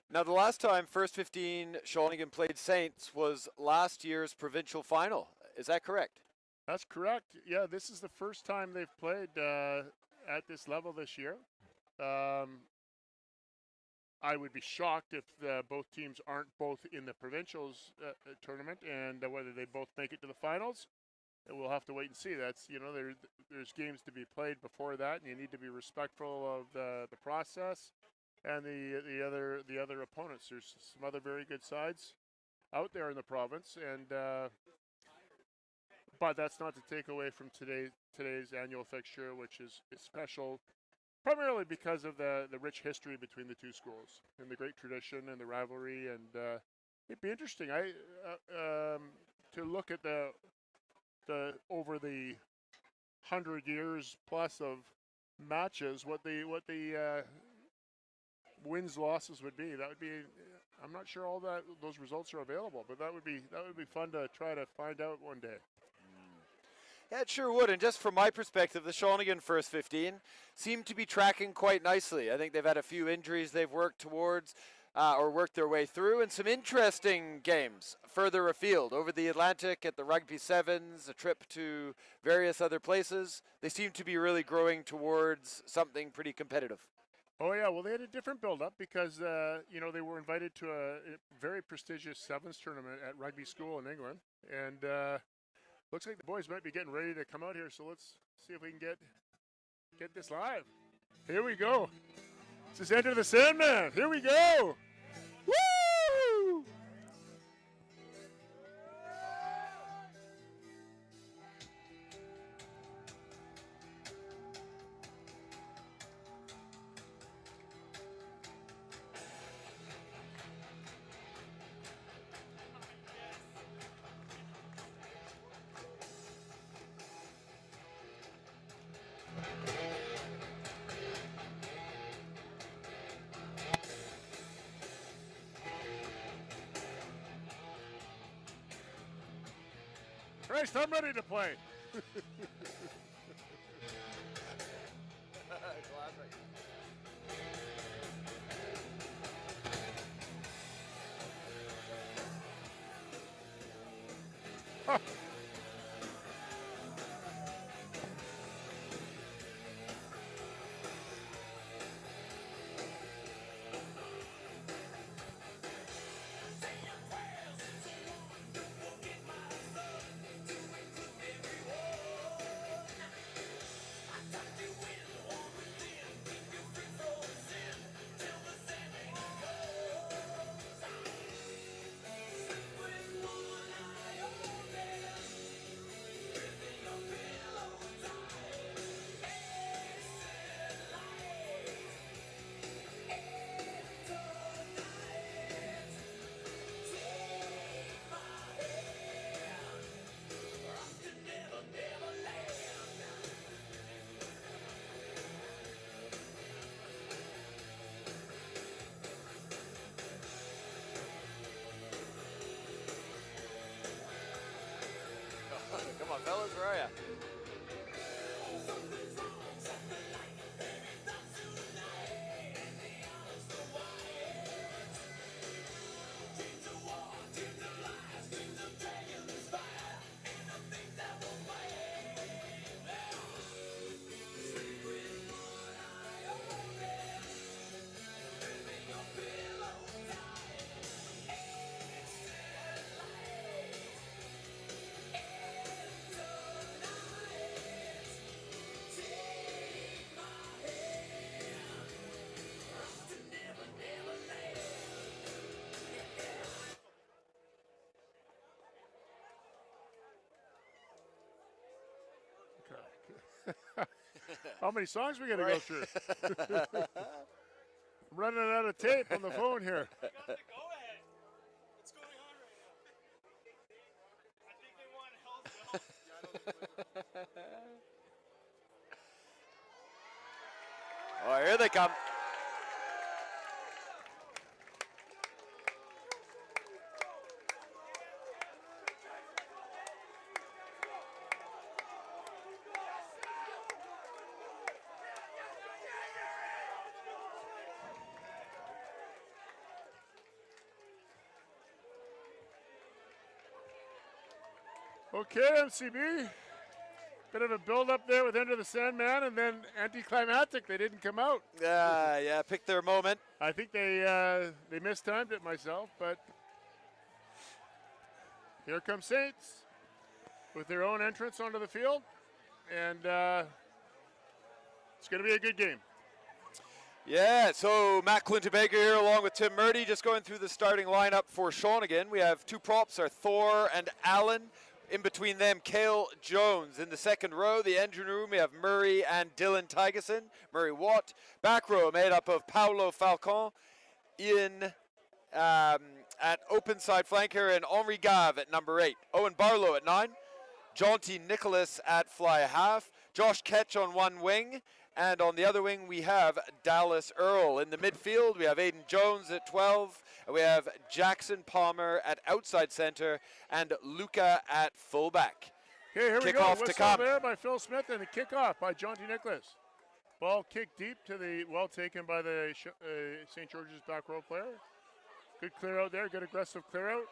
Now, the last time First 15 Shawnigan played Saints was last year's provincial final. Is that correct? That's correct. Yeah, this is the first time they've played at this level this year. I would be shocked if both teams aren't both in the provincials tournament, and whether they both make it to the finals. We'll have to wait and see. That's, you know, there's games to be played before that, and you need to be respectful of the process and the other opponents. There's some other very good sides out there in the province, and but that's not to take away from today's annual fixture, which is special. Primarily because of the rich history between the two schools and the great tradition and the rivalry, and it'd be interesting. To look at the over the 100 years plus of matches, what the wins losses would be. That would be. I'm not sure all those results are available, but that would be fun to try to find out one day. Yeah, it sure would. And just from my perspective, the Shawnigan First 15 seem to be tracking quite nicely. I think they've had a few injuries they've worked towards or worked their way through, and some interesting games further afield over the Atlantic at the Rugby Sevens, a trip to various other places. They seem to be really growing towards something pretty competitive. Oh yeah, well they had a different build-up because you know, they were invited to a very prestigious sevens tournament at rugby school in England, and looks like the boys might be getting ready to come out here, so let's see if we can get this live. Here we go. This is Enter the Sandman. Here we go. Woo! Christ, I'm ready to play. Huh. Yeah. How many songs we got to go Right. through? I'm running out of tape on the phone here. Got the go-ahead. What's going on right now? I think they want Hell's Bells. Oh, here they come. Okay, MCB. Bit of a build-up there with Enter the Sandman, and then anticlimactic. They didn't come out. Yeah, pick their moment. I think they mistimed it myself, but here comes Saints with their own entrance onto the field, and it's going to be a good game. Yeah, so Matt Clinton-Baker here along with Tim Murdy just going through the starting lineup for Shawnigan. We have two props are Thor and Allen. In between them, Cale Jones. In the second row, the engine room, we have Murray and Dylan Tygeson, Murray Watt. Back row made up of Paolo Falcon, Ian at open side flanker, and Henri Gave at number 8. Owen Barlow at 9. Jaunty Nicholas at fly half. Josh Ketch on one wing. And on the other wing, we have Dallas Earl. In the midfield, we have Aiden Jones at 12. And we have Jackson Palmer at outside center and Luca at fullback. Okay, here we go. Kickoff to Whistle come. there by Phil Smith, and the kickoff by Jaunty Nicholas. Ball kicked deep to the, well taken by the St. George's back row player. Good clear out there, good aggressive clear out.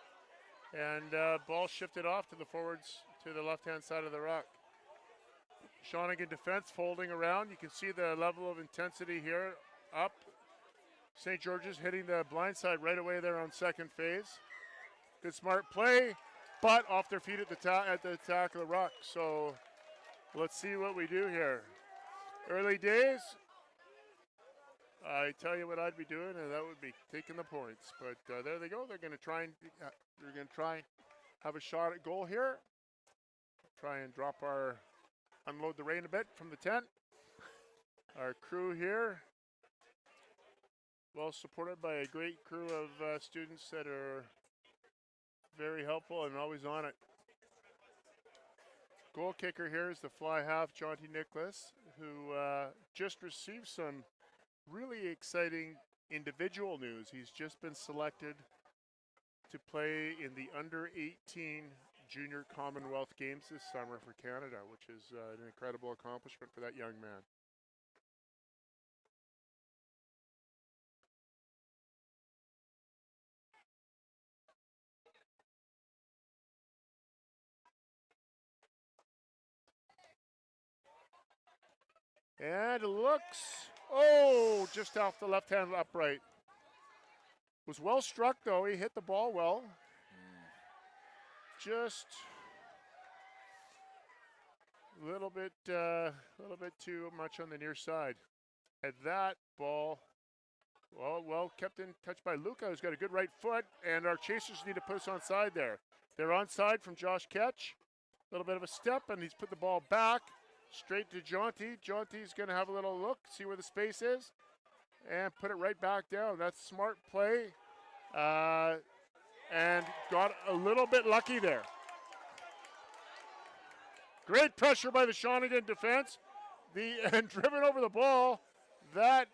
And ball shifted off to the forwards to the left-hand side of the rock. Shawnigan defense folding around. You can see the level of intensity here up. St. George's hitting the blind side right away there on second phase. Good smart play, but off their feet at the attack of the rock. So let's see what we do here. Early days, I tell you what I'd be doing, and that would be taking the points. But there they go. They're going to try and have a shot at goal here. Try and unload the rain a bit from the tent. Our crew here, well supported by a great crew of students that are very helpful and always on it. Goal kicker here is the fly half, Jaunty Nicholas, who just received some really exciting individual news. He's just been selected to play in the under-18 Junior Commonwealth Games this summer for Canada, which is an incredible accomplishment for that young man. And it looks, just off the left-hand upright. Was well struck, though. He hit the ball well. Just a little bit too much on the near side. And that ball, well kept in touch by Luca, who's got a good right foot, and our chasers need to put us on side there. They're onside from Josh Ketch. A little bit of a step, and he's put the ball back straight to Jaunty. Jaunty's going to have a little look, see where the space is, and put it right back down. That's smart play. And got a little bit lucky there. Great pressure by the Shawnigan defense. And driven over the ball. That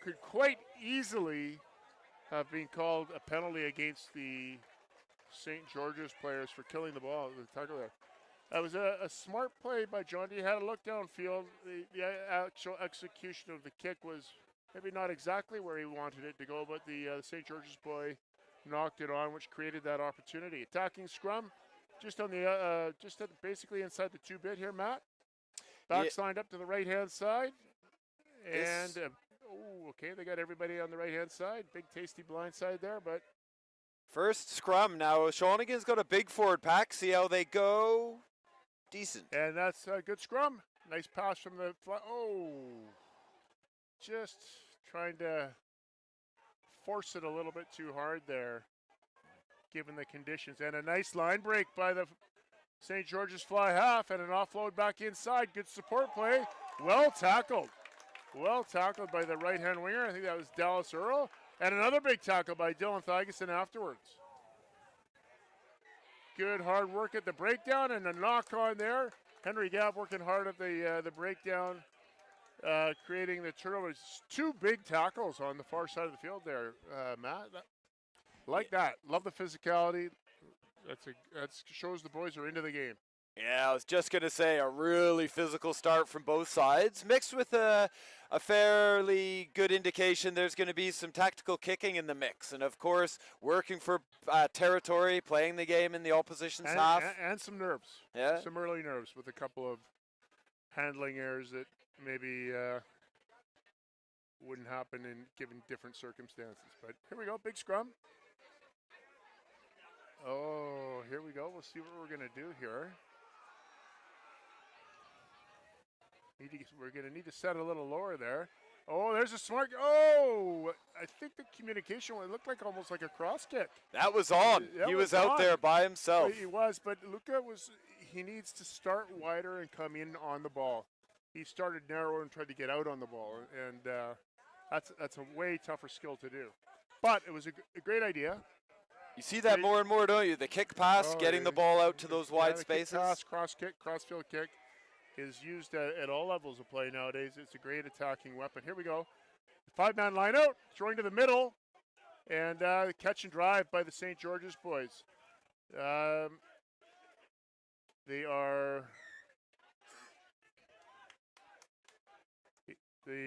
could quite easily have been called a penalty against the St. George's players for killing the ball, the tackle there. That was a smart play by John. He had a look downfield. The actual execution of the kick was maybe not exactly where he wanted it to go, but the St. George's boy knocked it on, which created that opportunity. Attacking scrum, just on the basically inside the 2-bit here, Matt. Backs lined up to the right-hand side, and okay, they got everybody on the right-hand side. Big tasty blind side there, but first scrum now. Shawnigan's got a big forward pack. See how they go. Decent. And that's a good scrum. Nice pass from the just trying to force it a little bit too hard there, given the conditions. And a nice line break by the St. George's fly half and an offload back inside. Good support play. Well tackled. Well tackled by the right-hand winger. I think that was Dallas Earl. And another big tackle by Dylan Thigeson afterwards. Good hard work at the breakdown and a knock on there. Henry Gabb working hard at the breakdown, creating the turnovers. 2 big tackles on the far side of the field there, Matt. That. Love the physicality. That shows the boys are into the game. Yeah, I was just going to say a really physical start from both sides, mixed with a fairly good indication there's going to be some tactical kicking in the mix. And, of course, working for territory, playing the game in the opposition's half. And some nerves. Yeah. Some early nerves with a couple of handling errors that maybe wouldn't happen in given different circumstances. But here we go, big scrum. Oh, here we go. We'll see what we're going to do here. We're going to need to set a little lower there. Oh, there's a smart. Oh, I think the communication looked like almost like a cross kick. That was on. He was out there by himself. He was, but Luca he needs to start wider and come in on the ball. He started narrow and tried to get out on the ball, and that's a way tougher skill to do. But it was a great idea. You see that more and more, don't you? The kick pass, getting the ball out to those wide spaces. Kick pass, cross kick, crossfield kick is used at all levels of play nowadays. It's a great attacking weapon. Here we go. 5-man line out, throwing to the middle, and catch and drive by the St. George's boys. The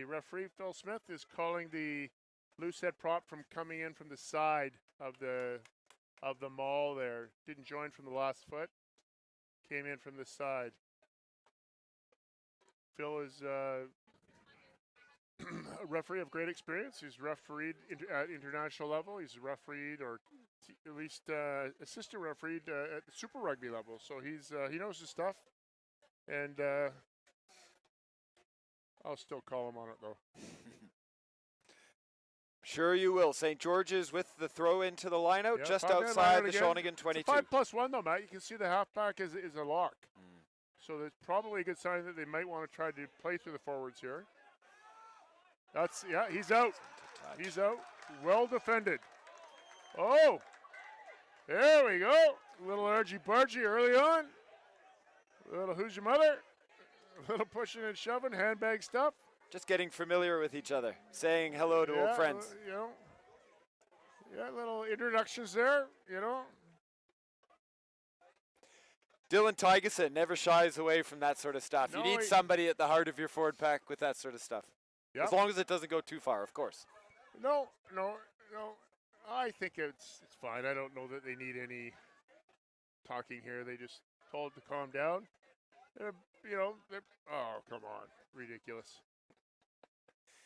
referee, Phil Smith, is calling the loose head prop from coming in from the side of the maul there. Didn't join from the last foot. Came in from the side. Phil is a referee of great experience. He's refereed at international level. He's refereed, or at least assistant refereed at the Super Rugby level. So he knows his stuff. And I'll still call him on it, though. Sure you will. St. George's with the throw into the lineout, just outside the Shawnigan 22. It's a 5+1 though, Matt. You can see the halfback is a lock. So that's probably a good sign that they might want to try to play through the forwards here. He's out. He's out. Well defended. Oh, there we go. A little argy-bargy early on. A little who's your mother. A little pushing and shoving, handbag stuff. Just getting familiar with each other, saying hello to old friends. Little introductions there, Dylan Tygeson never shies away from that sort of stuff. No, you need somebody at the heart of your forward pack with that sort of stuff. Yep. As long as it doesn't go too far, of course. No. I think it's fine. I don't know that they need any talking here. They just told to calm down. Oh, come on. Ridiculous.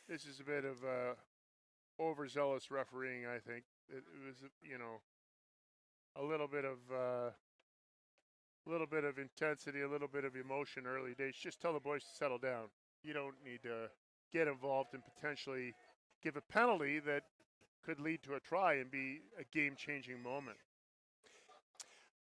This is a bit of overzealous refereeing, I think. It was, a little bit of intensity, a little bit of emotion early days. Just tell the boys to settle down. You don't need to get involved and potentially give a penalty that could lead to a try and be a game-changing moment.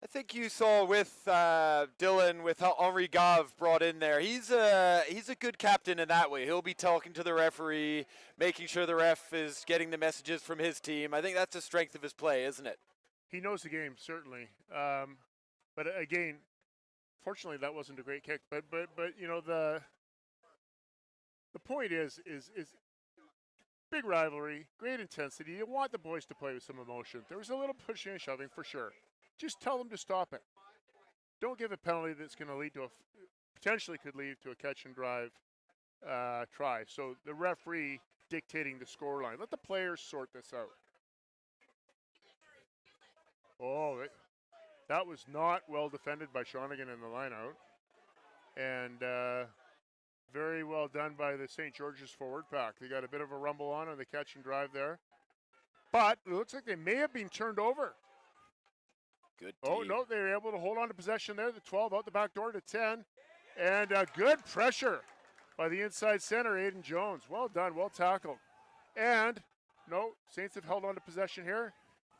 I think you saw with Dylan, with how Henri Gave brought in there. He's a good captain in that way. He'll be talking to the referee, making sure the ref is getting the messages from his team. I think that's the strength of his play, isn't it? He knows the game, certainly. But again, fortunately, that wasn't a great kick. But the point is big rivalry, great intensity. You want the boys to play with some emotion. There was a little pushing and shoving for sure. Just tell them to stop it. don't give a penalty that's going to lead to potentially could lead to a catch and drive try. So the referee dictating the scoreline. Let the players sort this out. Oh, that was not well defended by Shawnigan in the lineout. And very well done by the St. George's forward pack. They got a bit of a rumble on the catch and drive there. But it looks like they may have been turned over. Good Oh, D. no, they were able to hold on to possession there. The 12 out the back door to 10. And good pressure by the inside center, Aiden Jones. Well done, well tackled. And, no, Saints have held on to possession here.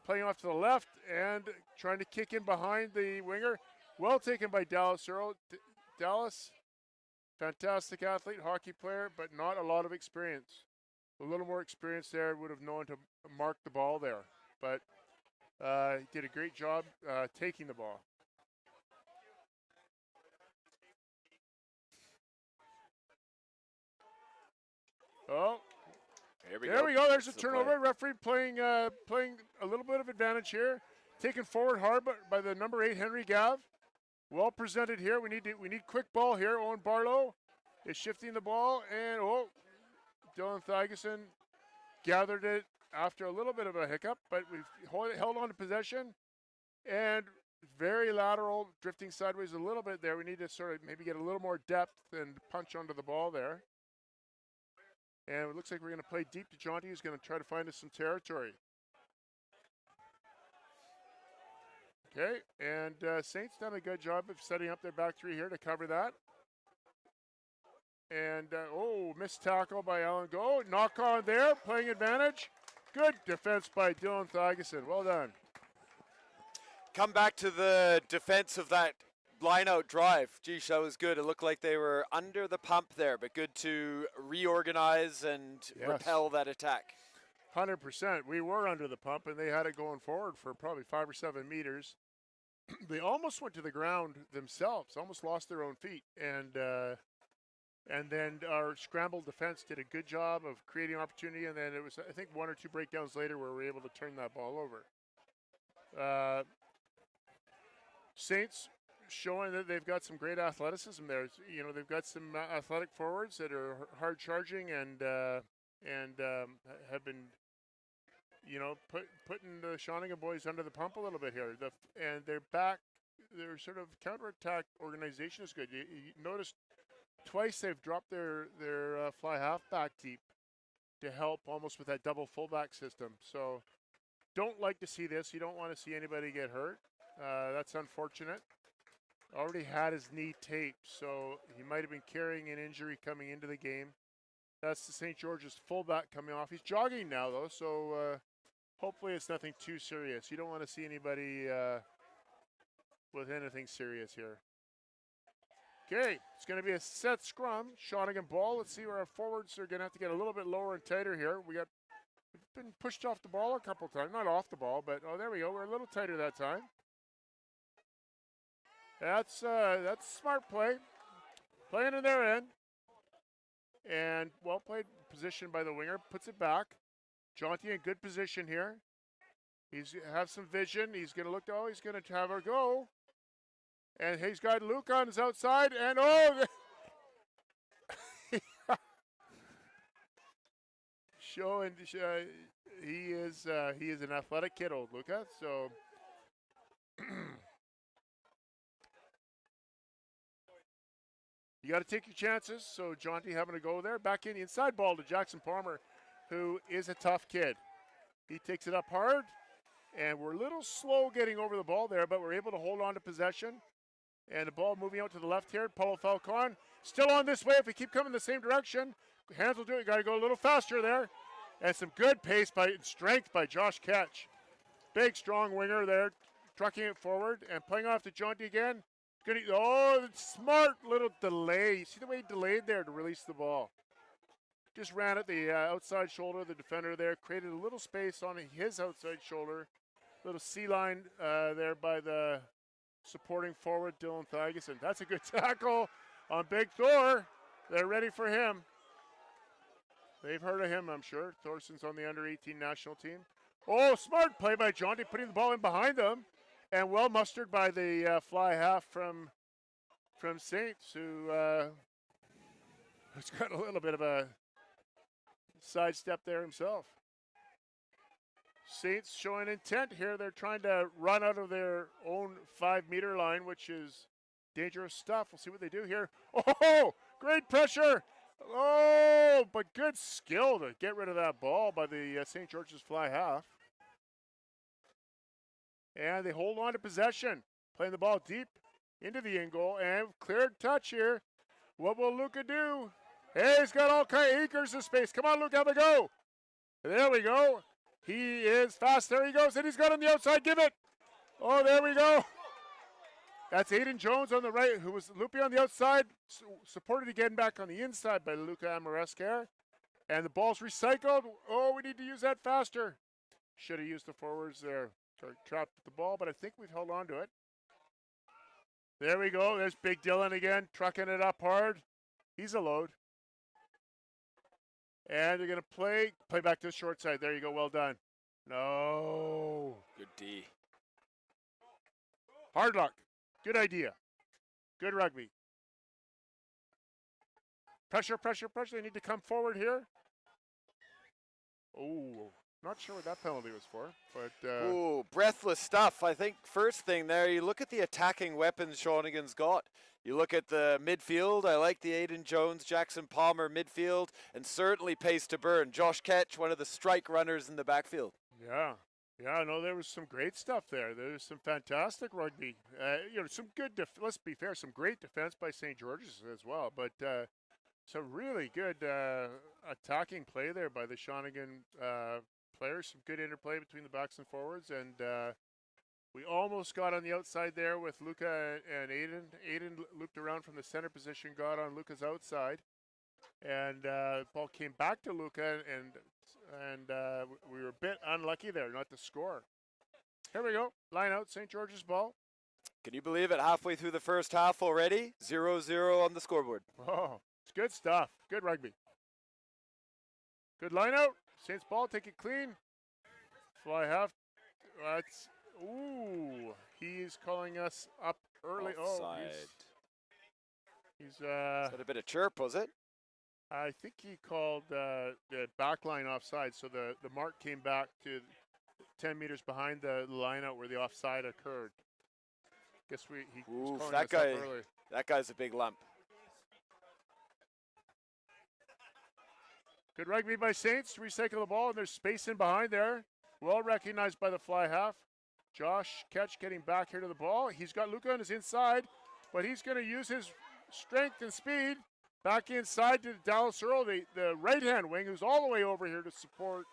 Playing off to the left and trying to kick in behind the winger. Well taken by Dallas Earl. Dallas, fantastic athlete, hockey player, but not a lot of experience. A little more experience there would have known to mark the ball there. But he did a great job taking the ball. Oh, There we go. There's a That's the turnover. play. Referee playing a little bit of advantage here. Taken forward hard by the number 8 Henry Gav. Well presented here. We need quick ball here. Owen Barlow is shifting the ball, and Dylan Thygeson gathered it after a little bit of a hiccup, but we've held on to possession, and very lateral, drifting sideways a little bit there. We need to sort of maybe get a little more depth and punch onto the ball there. And it looks like we're going to play deep to Jaunty, who's going to try to find us some territory. Okay, and Saints done a good job of setting up their back three here to cover that. And, missed tackle by Alan Go. Knock on there, playing advantage. Good defense by Dylan Thygeson. Well done. Come back to the defense of that line-out drive. Geez, that was good. It looked like they were under the pump there, but good to reorganize and repel that attack. 100%. We were under the pump, and they had it going forward for probably 5 or 7 meters. They almost went to the ground themselves, almost lost their own feet. And then our scrambled defense did a good job of creating opportunity, and then it was, I think, 1 or 2 breakdowns later where we were able to turn that ball over. Saints showing that they've got some great athleticism there. You know, they've got some athletic forwards that are hard charging and have been, you know, putting the Shawnigan boys under the pump a little bit here. And their sort of counterattack organization is good. You notice twice they've dropped their fly half back deep to help almost with that double fullback system. So don't like to see this. You don't want to see anybody get hurt. That's unfortunate. Already had his knee taped, so he might have been carrying an injury coming into the game. That's the St. George's fullback coming off. He's jogging now, though, so hopefully it's nothing too serious. You don't want to see anybody with anything serious here. Okay, it's going to be a set scrum. Shawnigan ball. Let's see where our forwards are going to have to get a little bit lower and tighter here. We've been pushed off the ball a couple times. Not off the ball, but there we go. We're a little tighter that time. That's smart play. Playing in their end. And well played position by the winger. Puts it back. Jaunty in good position here. He's have some vision. He's going to look. He's going to have a go. And he's got Luke on his outside. And showing he is an athletic kid, old Luca. So. You got to take your chances. So Jaunty having to go there. Back in the inside ball to Jackson Palmer, who is a tough kid. He takes it up hard, and we're a little slow getting over the ball there, but we're able to hold on to possession. And the ball moving out to the left here. Paulo Falcon still on this way. If we keep coming the same direction, hands will do it. You got to go a little faster there. And some good pace and strength by Josh Ketch. Big, strong winger there, trucking it forward and playing off to Jaunty again. Smart little delay. See the way he delayed there to release the ball. Just ran at the outside shoulder of the defender there, created a little space on his outside shoulder. Little C line there by the supporting forward, Dylan Thygeson. That's a good tackle on Big Thor. They're ready for him. They've heard of him, I'm sure. Thorson's on the under-18 national team. Oh, smart play by Jaunty, putting the ball in behind them. and well mustered by the fly half from Saints, who has got a little bit of a sidestep there himself. Saints showing intent here. They're trying to run out of their own 5-meter line, which is dangerous stuff. We'll see what they do here. Oh, great pressure. Oh, but good skill to get rid of that ball by the St. George's fly half. And they hold on to possession, playing the ball deep into the in goal, and cleared touch here. What will Luca do? Hey, he's got all kinds of acres of space. Come on, Luca, have a go. There we go. He is fast. There he goes, and he's got on the outside. Give it. Oh, there we go. That's Aiden Jones on the right, who was looping on the outside, supported again back on the inside by Luca Amoresca. And the ball's recycled. Oh, we need to use that faster. Should have used the forwards there. Trapped the ball, but I think we've held on to it. There we go. There's Big Dylan again, trucking it up hard. He's a load. And they're going to play back to the short side. There you go. Well done. No. Good D. Hard luck. Good idea. Good rugby. Pressure, pressure, pressure. They need to come forward here. Oh, not sure what that penalty was for, but... Ooh, breathless stuff. I think first thing there, you look at the attacking weapons Shawnigan's got. You look at the midfield. I like the Aiden Jones, Jackson Palmer midfield, and certainly pace to burn. Josh Ketch, one of the strike runners in the backfield. Yeah. Yeah, no, there was some great stuff there. There was some fantastic rugby. Some good, let's be fair, some great defense by St. George's as well. But some really good attacking play there by the Shawnigan players. Some good interplay between the backs and forwards. And we almost got on the outside there with Luca and Aiden. Aiden looped around from the center position, got on Luca's outside. And the ball came back to Luca, and we were a bit unlucky there not to score. Here we go. Line out, St. George's ball. Can you believe it? Halfway through the first half already, 0-0 on the scoreboard. Oh, it's good stuff. Good rugby. Good line out. Saints ball, take it clean. Fly half. That's, ooh, he's calling us up early. Offside. Oh, he's Is that a bit of chirp, was it? I think he called the back line offside, so the mark came back to 10 meters behind the line out where the offside occurred. Guess he was calling us up early. That guy's a big lump. Good rugby by Saints to recycle the ball, and there's space in behind there. Well recognized by the fly half. Josh Ketch getting back here to the ball. He's got Luca on his inside, but he's going to use his strength and speed. Back inside to Dallas Earl, the right-hand wing, who's all the way over here to support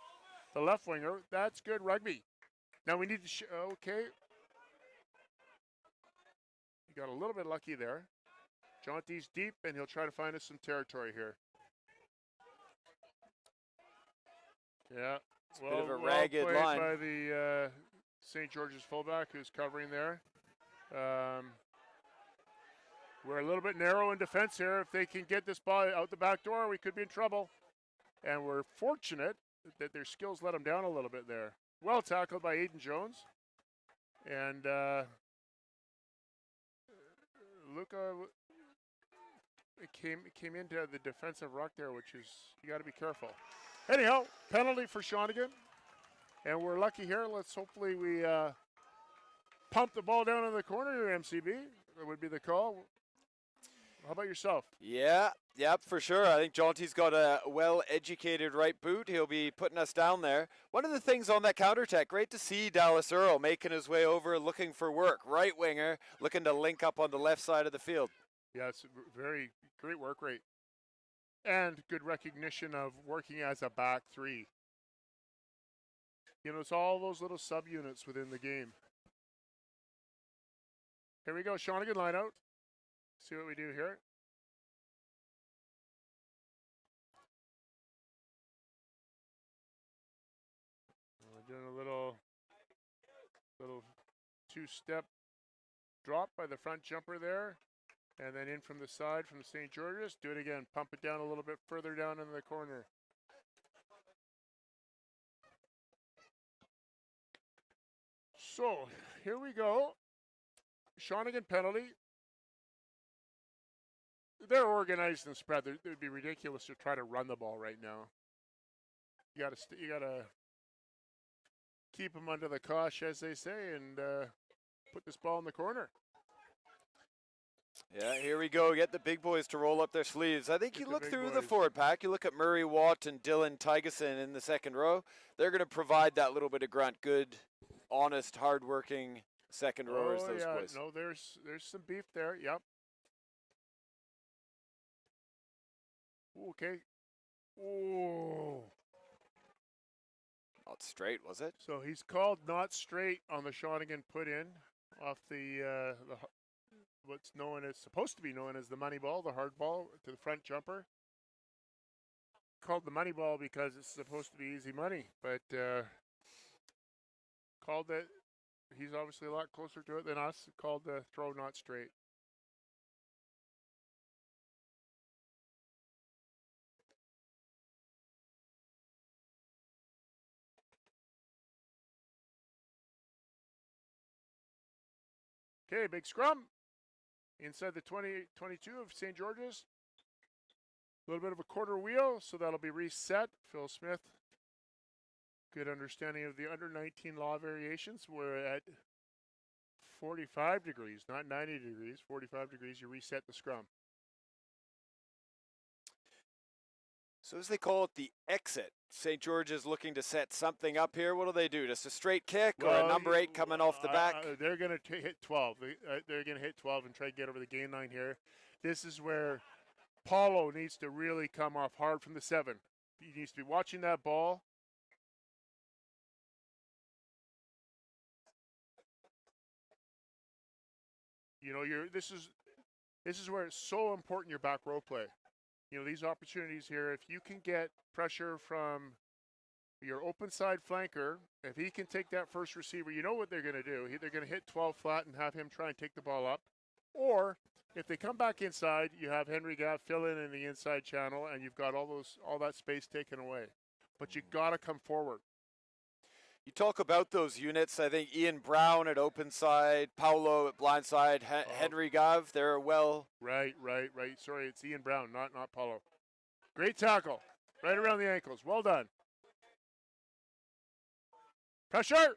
the left winger. That's good rugby. Now we need to okay. You got a little bit lucky there. Jaunty's deep, and he'll try to find us some territory here. Yeah. It's a bit of a ragged played line. by the St. George's fullback who's covering there. We're a little bit narrow in defense here. If they can get this ball out the back door, we could be in trouble. And we're fortunate that their skills let them down a little bit there. Well tackled by Aiden Jones. And Luca came into the defensive ruck there, which is, you got to be careful. Anyhow, penalty for Shawnigan. And we're lucky here. Let's hopefully we pump the ball down in the corner here, MCB. That would be the call. How about yourself? Yeah, for sure. I think Jaunty's got a well-educated right boot. He'll be putting us down there. One of the things on that counter-attack, great to see Dallas Earl making his way over, looking for work. Right winger, looking to link up on the left side of the field. Yeah, it's a very great work rate. And good recognition of working as a back three. You know, it's all those little subunits within the game. Here we go, Shawnigan line out. See what we do here. We're doing a little two-step drop by the front jumper there. And then in from the side from the St. George's. Do it again. Pump it down a little bit further down in the corner. So here we go. Shawnigan penalty. They're organized and spread. It would be ridiculous to try to run the ball right now. You gotta keep them under the cosh, as they say, and put this ball in the corner. Yeah, here we go. Get the big boys to roll up their sleeves. I think Get you the look big through the boys. forward pack. You look at Murray Watt and Dylan Tygeson in the second row. They're going to provide that little bit of grunt. Good, honest, hardworking second rowers, Oh those yeah, boys. no, there's some beef there. Yep. Okay. Oh. Not straight, was it? So he's called not straight on the Shawnigan put in off the what's supposed to be known as the money ball, the hard ball to the front jumper. Called the money ball because it's supposed to be easy money, but called it. He's obviously a lot closer to it than us. Called the throw not straight. Okay, big scrum. Inside the 22 of St. George's. A little bit of a quarter wheel, so that'll be reset. Phil Smith, good understanding of the under 19 law variations. We're at 45 degrees, not 90 degrees. 45 degrees, you reset the scrum. So as they call it, the exit. St. George is looking to set something up here. What do? Just a straight kick or a number 8 coming off the back? They're going to hit 12. They're going to hit 12 and try to get over the gain line here. This is where Paulo needs to really come off hard from the 7. He needs to be watching that ball. You know, this is where it's so important your back row play. You know, these opportunities here, if you can get pressure from your open side flanker, if he can take that first receiver, you know what they're going to do. They're going to hit 12 flat and have him try and take the ball up. Or if they come back inside, you have Henry Gaff fill in the inside channel, and you've got all that space taken away. But you got to come forward. You talk about those units. I think Ian Brown at open side, Paulo at blind side, Henry Gav, they're well. Right. Sorry, it's Ian Brown, not Paulo. Great tackle. Right around the ankles. Well done. Pressure.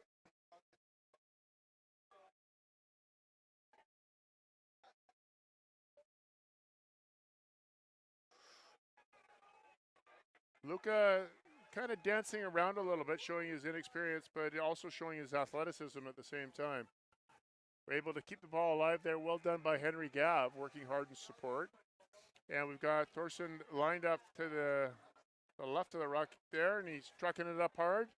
Luca kind of dancing around a little bit, showing his inexperience, but also showing his athleticism at the same time. We're able to keep the ball alive there. Well done by Henry Gav, working hard in support. And we've got Thorson lined up to the left of the ruck there, and he's trucking it up hard.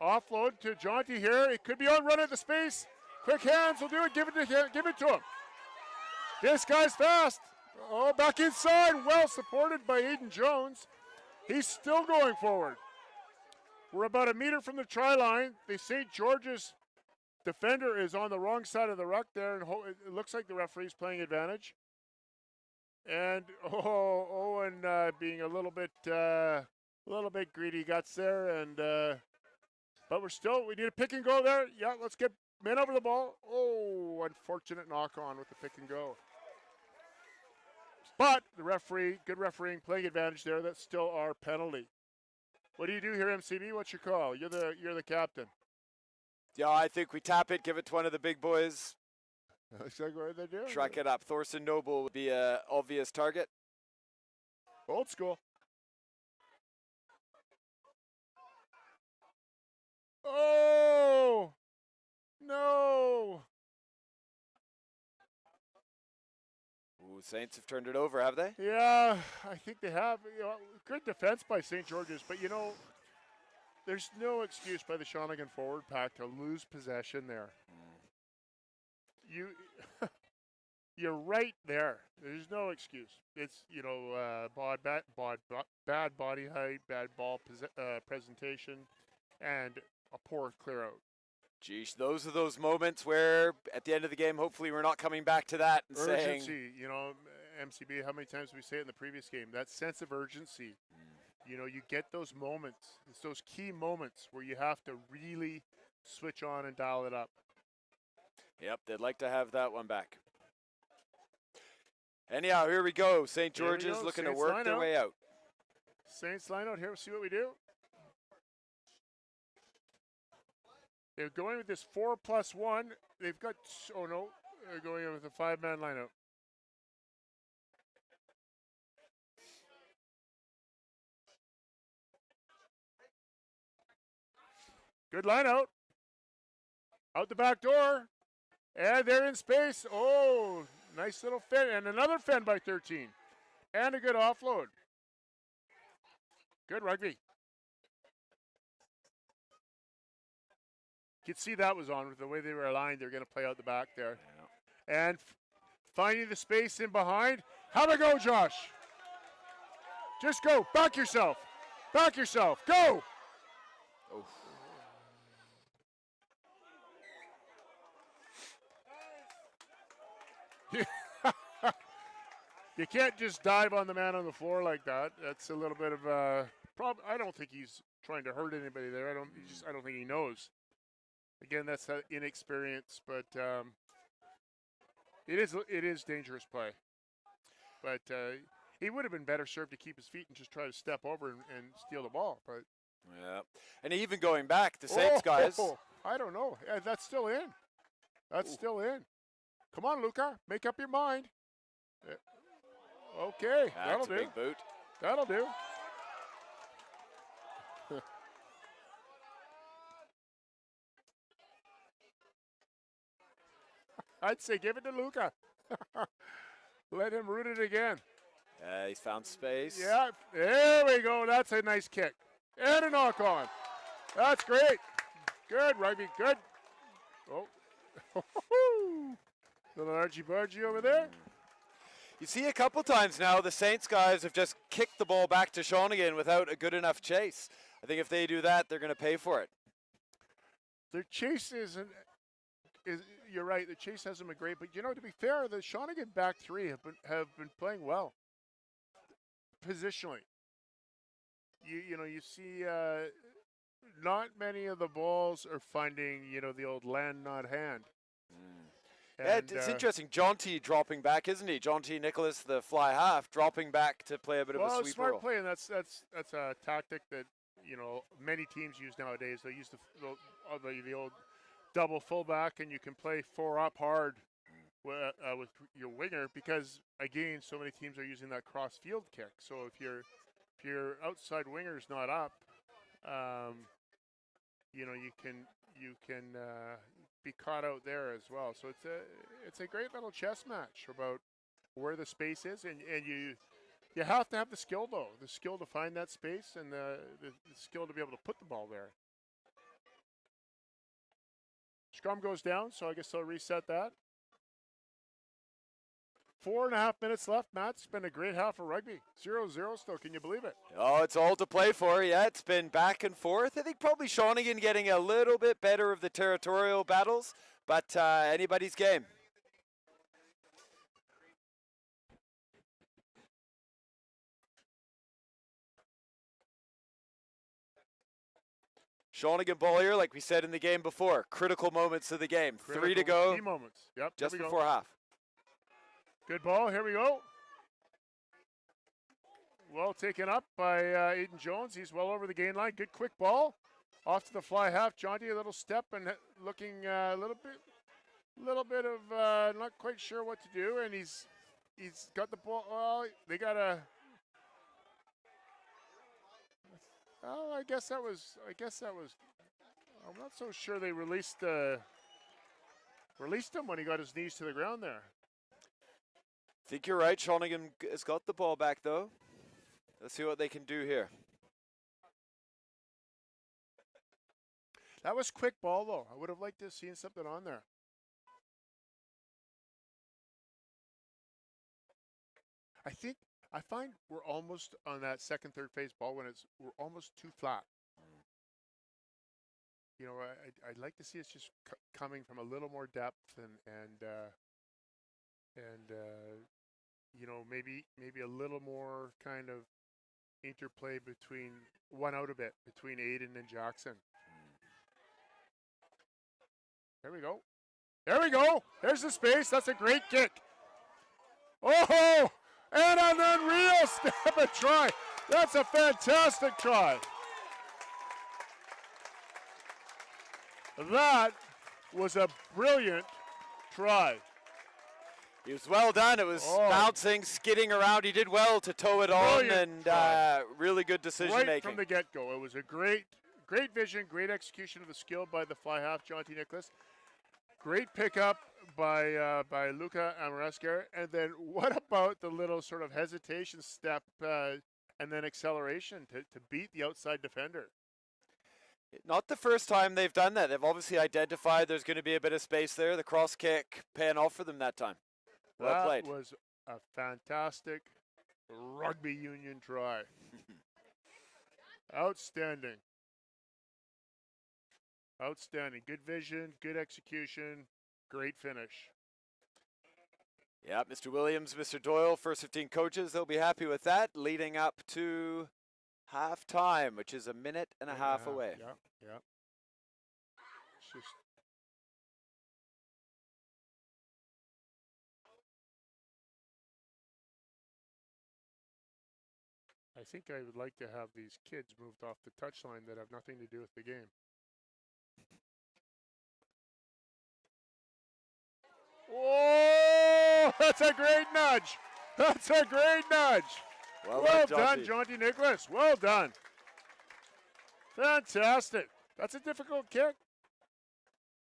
Offload to Jaunty here. It could be on run at the space. Quick hands will do it. Give it to him. This guy's fast. Oh, back inside. Well supported by Aiden Jones. He's still going forward. We're about a meter from the try line. The St. George's defender is on the wrong side of the ruck there, and it looks like the referee's playing advantage. And Owen being a little bit greedy guts there, and but we need a pick and go there. Yeah, let's get men over the ball. Oh, unfortunate knock on with the pick and go. But the referee, good refereeing, playing advantage there. That's still our penalty. What do you do here, MCB? What's your call? You're the captain. Yeah, I think we tap it, give it to one of the big boys. Looks like what they're doing. Truck it up. Thorson Noble would be an obvious target. Old school. Oh no! Ooh, Saints have turned it over, have they? Yeah, I think they have. You know, good defense by St. George's, but you know, there's no excuse by the Shawnigan forward pack to lose possession there. You're right there. There's no excuse. It's bad body height, bad ball presentation, and a poor clear out. Geesh, those are those moments where at the end of the game, hopefully we're not coming back to that and Urgency, saying, you know, MCB, how many times did we say it in the previous game? That sense of urgency. You know, you get those moments. It's those key moments where you have to really switch on and dial it up. Yep, they'd like to have that one back. Anyhow, here we go. St. Here we George's go. looking to Saints work line their out. way out. Saints line out here. We'll see what we do. They're going with this 4+1. They've got, oh no, they're going with a 5-man lineup. Good line out. Out the back door. And they're in space. Oh, nice little fin. And another fin by 13. And a good offload. Good rugby. You could see that was on with the way they were aligned. They're going to play out the back there. Yeah. And finding the space in behind. Have a go, Josh. Just go. Back yourself. Back yourself. Go. Oof. You can't just dive on the man on the floor like that. That's a little bit of a problem. I don't think he's trying to hurt anybody there. I don't think he knows. Again, that's inexperience, but it is dangerous play. But he would have been better served to keep his feet and just try to step over and steal the ball. But Yeah. And even going back, the Saints guys. I don't know. Yeah, that's still in. That's still in. Come on, Luca. Make up your mind. Okay, that'll That's a do. big boot. That'll do. I'd say give it to Luca. Let him root it again. He's found space. Yeah, there we go. That's a nice kick. And a knock on. That's great. Good, rugby. Good. Oh. Little Archie Bargy over there. You see a couple times now the Saints guys have just kicked the ball back to Shawnigan without a good enough chase. I think if they do that, they're going to pay for it. Their chase isn't. You're right. The chase hasn't been great, but to be fair, the Shawnigan back three have been playing well. Positionally, you see, not many of the balls are finding the old land not hand. Yeah, And, it's interesting. John T dropping back, isn't he? John T. Nicholas, the fly half, dropping back to play a bit of a sweep smart role. play, and that's a tactic that many teams use nowadays. They use the old double fullback, and you can play 4 up hard with your winger because again, so many teams are using that cross field kick. So if your outside winger's not up, you can be caught out there as well. So it's a great little chess match about where the space is, and you have to have the skill though, the skill to find that space and the skill to be able to put the ball there. Scrum goes down, so I guess they'll reset that. 4.5 minutes left, Matt. It's been a great half of rugby. 0-0 still. Can you believe it? Oh, it's all to play for. Yeah, it's been back and forth. I think probably Shawnigan getting a little bit better of the territorial battles, but anybody's game. Shawnigan ball here, like we said in the game before. Critical moments of the game. 3 to go. Key moments. Yep. Just before half. Good ball. Here we go. Well taken up by Aiden Jones. He's well over the gain line. Good quick ball. Off to the fly half. Jaunty, a little step and looking a little bit of not quite sure what to do. And he's got the ball. Well, they got a. Oh, I guess that was. I'm not so sure they released him when he got his knees to the ground there. I think you're right. Shawnigan has got the ball back, though. Let's see what they can do here. That was quick ball, though. I would have liked to have seen something on there. I find we're almost on that second, third phase ball when we're almost too flat. I'd like to see us just coming from a little more depth and maybe a little more kind of interplay between one out a bit between Aiden and Jackson. There we go. There we go. There's the space. That's a great kick. Oh, and an unreal step and try. That's a fantastic try. That was a brilliant try. He was well done. It was bouncing, skidding around. He did well to tow it on, Brilliant and really good decision Right making. from the get-go. It was a great vision, great execution of the skill by the fly half, Jonty Nicholas. Great pickup by Luca Amoresker. And then what about the little sort of hesitation step and then acceleration to beat the outside defender? Not the first time they've done that. They've obviously identified there's going to be a bit of space there. The cross kick paying off for them that time. Well played. That was a fantastic rugby union try. Outstanding. Outstanding. Good vision, good execution, great finish. Yeah, Mr. Williams, Mr. Doyle, first 15 coaches, they'll be happy with that, leading up to half-time, which is a minute and a half away. Yeah, yeah. It's just I think I would like to have these kids moved off the touchline that have nothing to do with the game. Oh, that's a great nudge. That's a great nudge. Well done, Jonty Nicholas. Well done. Fantastic. That's a difficult kick.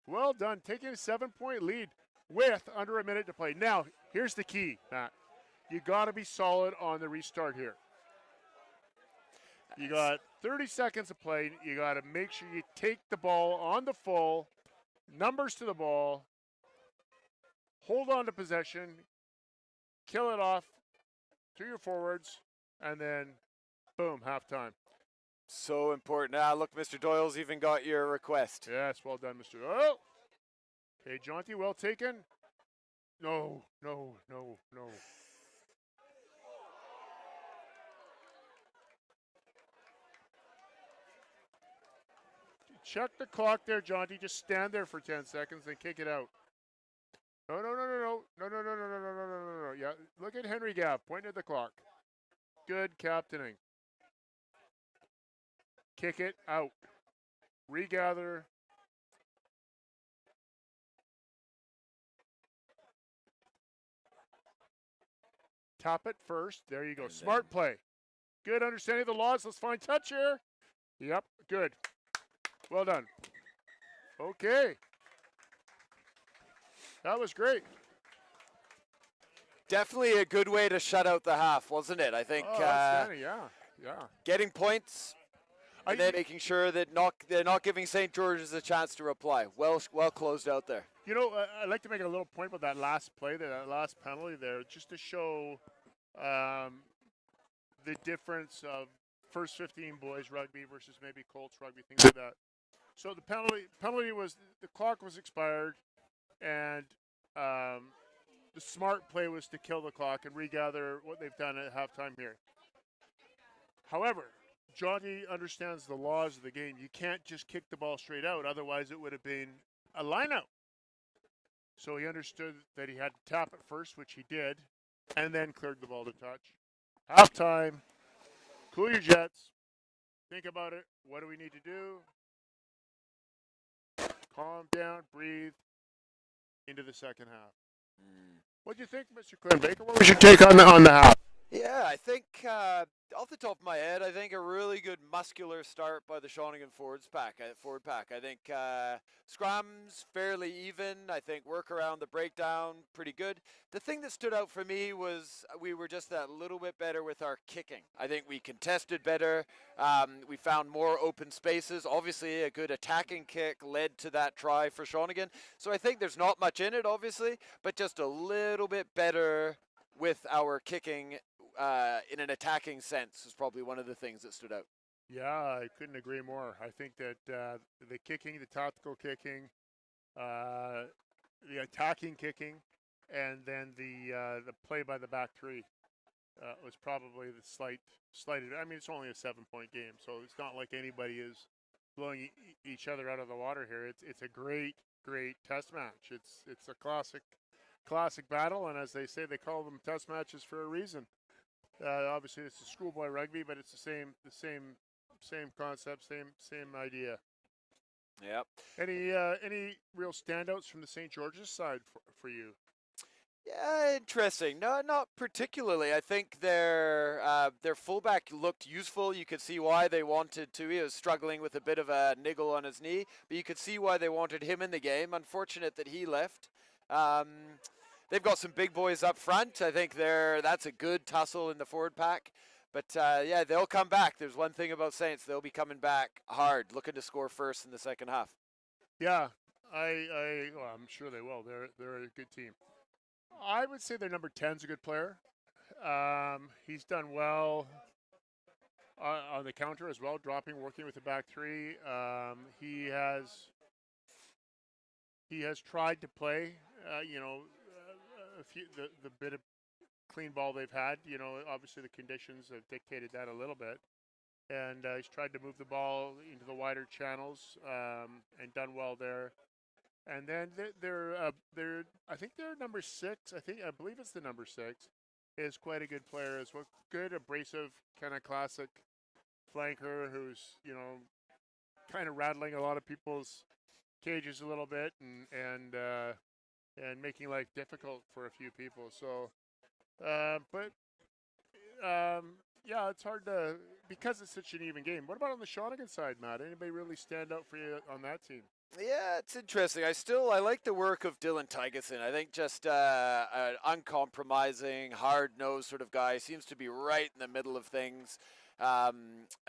Well done. Taking a 7-point lead with under a minute to play. Now, here's the key, Matt. You got to be solid on the restart here. You got 30 seconds to play. You got to make sure you take the ball on the full, numbers to the ball, hold on to possession, kill it off to your forwards, and then boom, halftime. So important. Look, Mr. Doyle's even got your request. Yes, well done, Mr. Doyle. Okay, Jonty, well taken. No. Check the clock there, Jonty. Just stand there for 10 seconds and kick it out. No. Yeah, look at Henry Gabb, pointing at the clock. Good captaining. Kick it out. Regather. Tap it first. There you go. Smart play. Good understanding of the laws. Let's find touch here. Yep, good. Well done. Okay. That was great. Definitely a good way to shut out the half, wasn't it? I think yeah. getting points and then making sure that they're not giving St. George's a chance to reply. Well closed out there. You know, I'd like to make a little point about that last play, that last penalty there, just to show the difference of first 15 boys rugby versus maybe Colts rugby, things like that. So the penalty was, the clock was expired, and the smart play was to kill the clock and regather what they've done at halftime here. However, Jonty understands the laws of the game. You can't just kick the ball straight out, otherwise it would have been a line-out. So he understood that he had to tap it first, which he did, and then cleared the ball to touch. Halftime, cool your jets, think about it. What do we need to do? Calm down, breathe into the second half. What do you think, Mr. Clint Baker? What was your take on the half? Yeah, I think off the top of my head, I think a really good muscular start by the Shawnigan forward pack. I think scrums fairly even. I think work around the breakdown pretty good. The thing that stood out for me was we were just that little bit better with our kicking. I think we contested better. We found more open spaces. Obviously, a good attacking kick led to that try for Shawnigan. So I think there's not much in it, obviously, but just a little bit better with our kicking in an attacking sense is probably one of the things that stood out. Yeah, I couldn't agree more. I think that the kicking, the tactical kicking, the attacking kicking, and then the play by the back three was probably the slight. I mean, it's only a 7-point game, so it's not like anybody is blowing each other out of the water here. It's a great great test match. It's a classic battle, and as they say, they call them test matches for a reason. Obviously, it's a schoolboy rugby, but it's the same concept, same idea. Yep. Any real standouts from the St. George's side for you? Yeah, interesting. No, not particularly. I think their fullback looked useful. You could see why they wanted to. He was struggling with a bit of a niggle on his knee, but you could see why they wanted him in the game. Unfortunate that he left. They've got some big boys up front. I think that's a good tussle in the forward pack. But yeah, they'll come back. There's one thing about Saints: they'll be coming back hard, looking to score first in the second half. Yeah, I'm sure they will. They're a good team. I would say their number 10's a good player. He's done well on the counter as well, working with the back three. He has tried to play, a few the bit of clean ball they've had. Obviously the conditions have dictated that a little bit, and he's tried to move the ball into the wider channels and done well there. And then they're I think they're number 6. I believe it's the number 6 is quite a good player as well. Good, abrasive, kind of classic flanker who's kind of rattling a lot of people's cages a little bit and making life difficult for a few people. So, yeah, it's hard to because it's such an even game. What about on the Shawnigan side, Matt? Anybody really stand out for you on that team? Yeah, it's interesting. I like the work of Dylan Tygeson. I think just an uncompromising, hard-nosed sort of guy. Seems to be right in the middle of things. I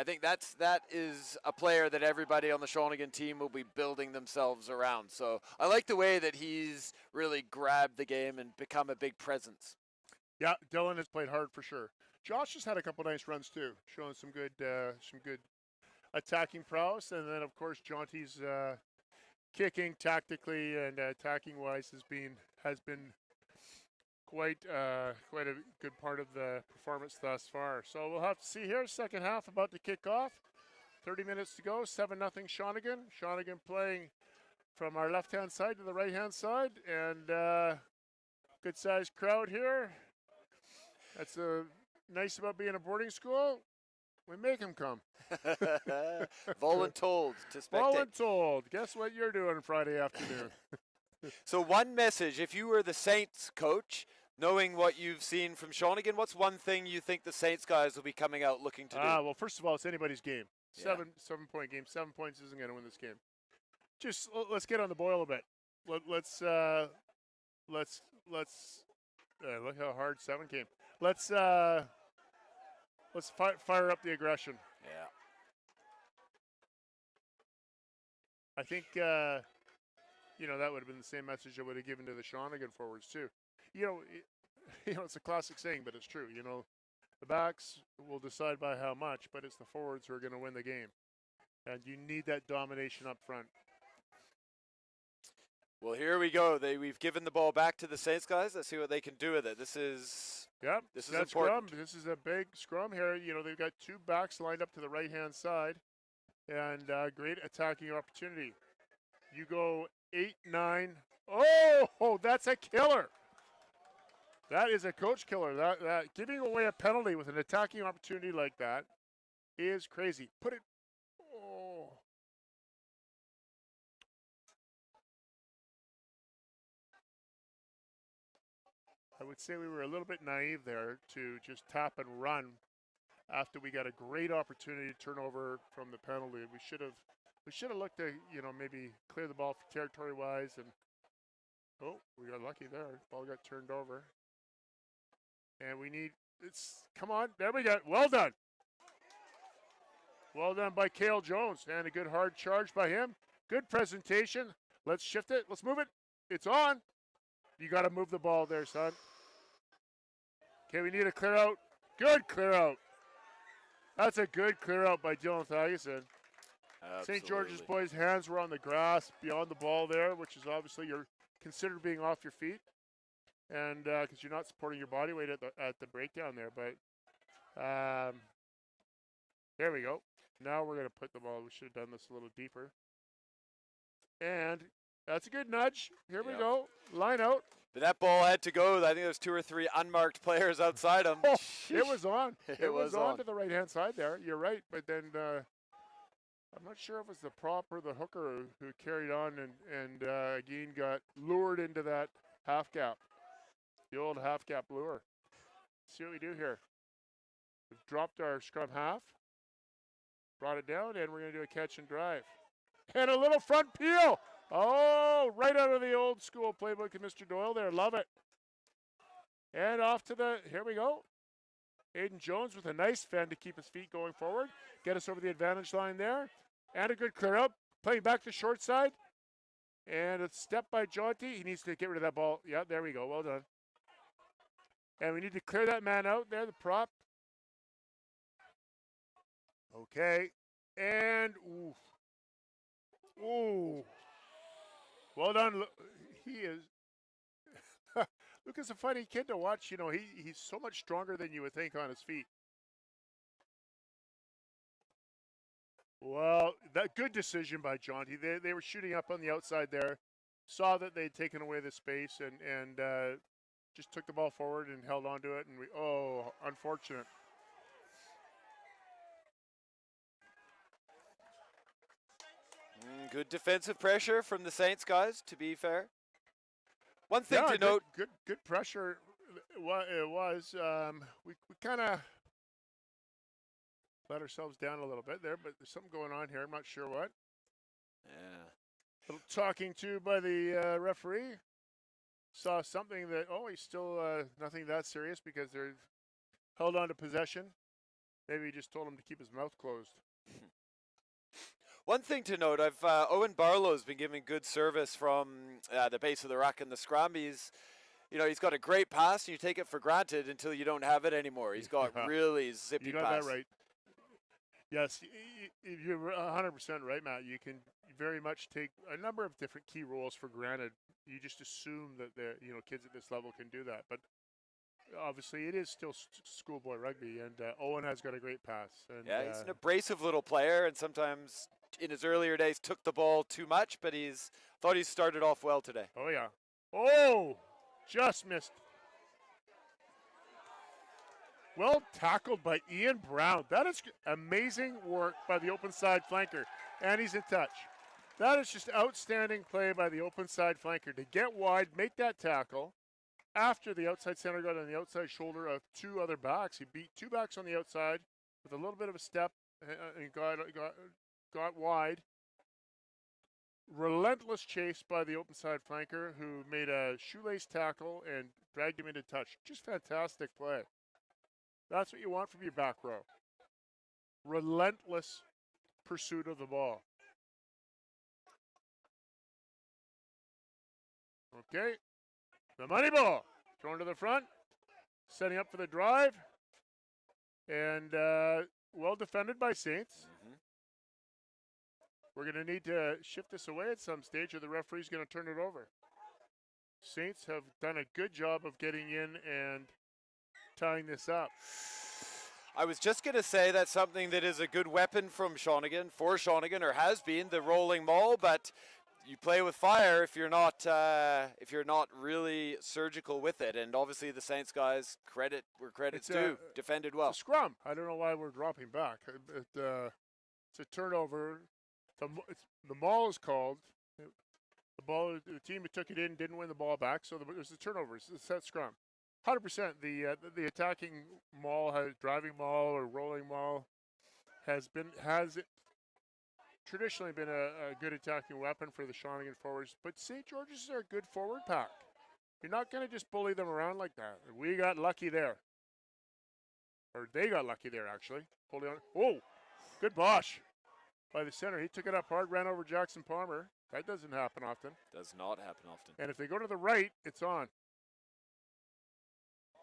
think that is a player that everybody on the Shawnigan team will be building themselves around. So I like the way that he's really grabbed the game and become a big presence. Yeah, Dylan has played hard for sure. Josh has had a couple nice runs too, showing some good attacking prowess, and then of course Jonty's kicking tactically and attacking wise has been quite a good part of the performance thus far. So we'll have to see here. Second half about to kick off. 30 minutes to go. 7-0 Shawnigan. Shawnigan playing from our left-hand side to the right-hand side, and good sized crowd here. That's nice about being a boarding school. We make them come. Voluntold to spectate. Voluntold. Guess what you're doing Friday afternoon? So one message, if you were the Saints coach, knowing what you've seen from Shawnigan, what's one thing you think the Saints guys will be coming out looking to do? Well, first of all, it's anybody's game. Yeah. 7-point game. 7 points isn't going to win this game. Just let's get on the boil a bit. Let's look how hard 7 came. Let's fire up the aggression. Yeah. I think that would have been the same message I would have given to the Shawnigan forwards too. It's a classic saying, but it's true. The backs will decide by how much, but it's the forwards who are going to win the game, and you need that domination up front. Well, here we go. We've given the ball back to the Saints guys. Let's see what they can do with it. This is important. Scrum. This is a big scrum here. They've got 2 backs lined up to the right-hand side, and great attacking opportunity. You go 8-9. Oh, that's a killer. That is a coach killer. That giving away a penalty with an attacking opportunity like that is crazy. Put it. Oh. I would say we were a little bit naive there to just tap and run after we got a great opportunity to turn over from the penalty. We should have looked to maybe clear the ball territory wise, and we got lucky there. Ball got turned over, and come on, there we go. Well done by Cale Jones, and a good hard charge by him. Good presentation. Let's shift it. Let's move it. It's on. You got to move the ball there, son. Okay, we need a clear out. Good clear out. That's a good clear out by Dylan Thageson. St. George's boys' hands were on the grass beyond the ball there, which is obviously you're considered being off your feet, and because you're not supporting your body weight at the breakdown there. But there we go. Now we're going to put the ball. We should have done this a little deeper. And That's a good nudge. Here we Yep. go. Line out. But that ball had to go. I think there's 2 or 3 unmarked players outside him. Oh, it was on. It was on on. to the right-hand side there. You're right. But then I'm not sure if it was the prop or the hooker who carried on and again got lured into that half gap. The old half gap lure. Let's see what we do here. We've dropped our scrum half. Brought it down, and we're going to do a catch and drive. And a little front peel. Oh, right out of the old school playbook of Mr. Doyle there. Love it. And off to the, here we go. Aiden Jones with a nice fend to keep his feet going forward. Get us over the advantage line there. And a good clear up. Playing back to short side. And a step by Jaunty. He needs to get rid of that ball. Yeah, there we go. Well done. And we need to clear that man out there, the prop. Okay. And, ooh. Ooh. Well done. He is. Luke is a funny kid to watch. You know, he's so much stronger than you would think on his feet. Well, that good decision by Jaunty. They were shooting up on the outside there. Saw that they'd taken away the space and just took the ball forward and held on to it. And unfortunate. Good defensive pressure from the Saints guys, to be fair. One thing to note. Good pressure. It was. We kind of let ourselves down a little bit there, but there's something going on here. I'm not sure what. Yeah. A little talking to by the referee. Saw something that, he's still nothing that serious because they're held on to possession. Maybe he just told him to keep his mouth closed. One thing to note, Owen Barlow's been giving good service from the base of the rack and the scrum. He's got a great pass, and you take it for granted until you don't have it anymore. He's got really zippy pass. You got that right. Yes, you're 100% right, Matt. You can very much take a number of different key roles for granted. You just assume that the kids at this level can do that, but obviously it is still schoolboy rugby, and Owen has got a great pass. And, yeah, he's an abrasive little player, and sometimes in his earlier days took the ball too much, but thought he started off well today. Oh yeah. Oh, just missed. Well tackled by Ian Brown. That is amazing work by the open side flanker, and he's in touch. That is just outstanding play by the open side flanker to get wide, make that tackle. After the outside center got on the outside shoulder of 2 other backs, he beat 2 backs on the outside with a little bit of a step and got wide. Relentless chase by the open side flanker, who made a shoelace tackle and dragged him into touch. Just fantastic play. That's what you want from your back row. Relentless pursuit of the ball. Okay. The money ball. Thrown to the front. Setting up for the drive. And well defended by Saints. Mm-hmm. We're going to need to shift this away at some stage, or the referee's going to turn it over. Saints have done a good job of getting in and tying this up. I was just going to say that's something that is a good weapon from Shawnigan, for Shawnigan, or has been, the rolling maul, but you play with fire if you're not really surgical with it. And obviously the Saints guys, credit where credit's due, defended well. It's a scrum. I don't know why we're dropping back. It's a turnover. The maul is called. The team who took it in didn't win the ball back, so there's a turnover. It's that scrum. 100%. The attacking maul, driving maul or rolling maul, has traditionally been a good attacking weapon for the Shawnigan forwards. But St. George's are a good forward pack. You're not going to just bully them around like that. We got lucky there, or they got lucky there actually. Holding on. Oh, good Bosch by the center. He took it up hard, ran over Jackson Palmer. That doesn't happen often. Does not happen often. And if they go to the right, it's on.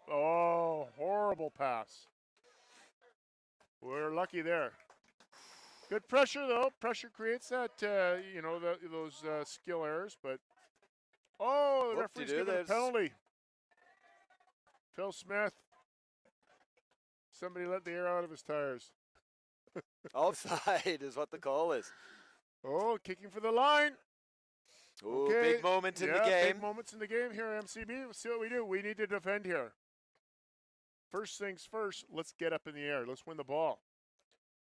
Oh, horrible pass. We're lucky there. Good pressure, though. Pressure creates that, those skill errors. But, the referee's giving a penalty. Phil Smith. Somebody let the air out of his tires. Offside is what the call is. Oh, kicking for the line. Ooh, Okay, big moment in the yeah, game. big moments in the game here, MCB. Let's see what we do. We need to defend here. First things first, let's get up in the air. Let's win the ball.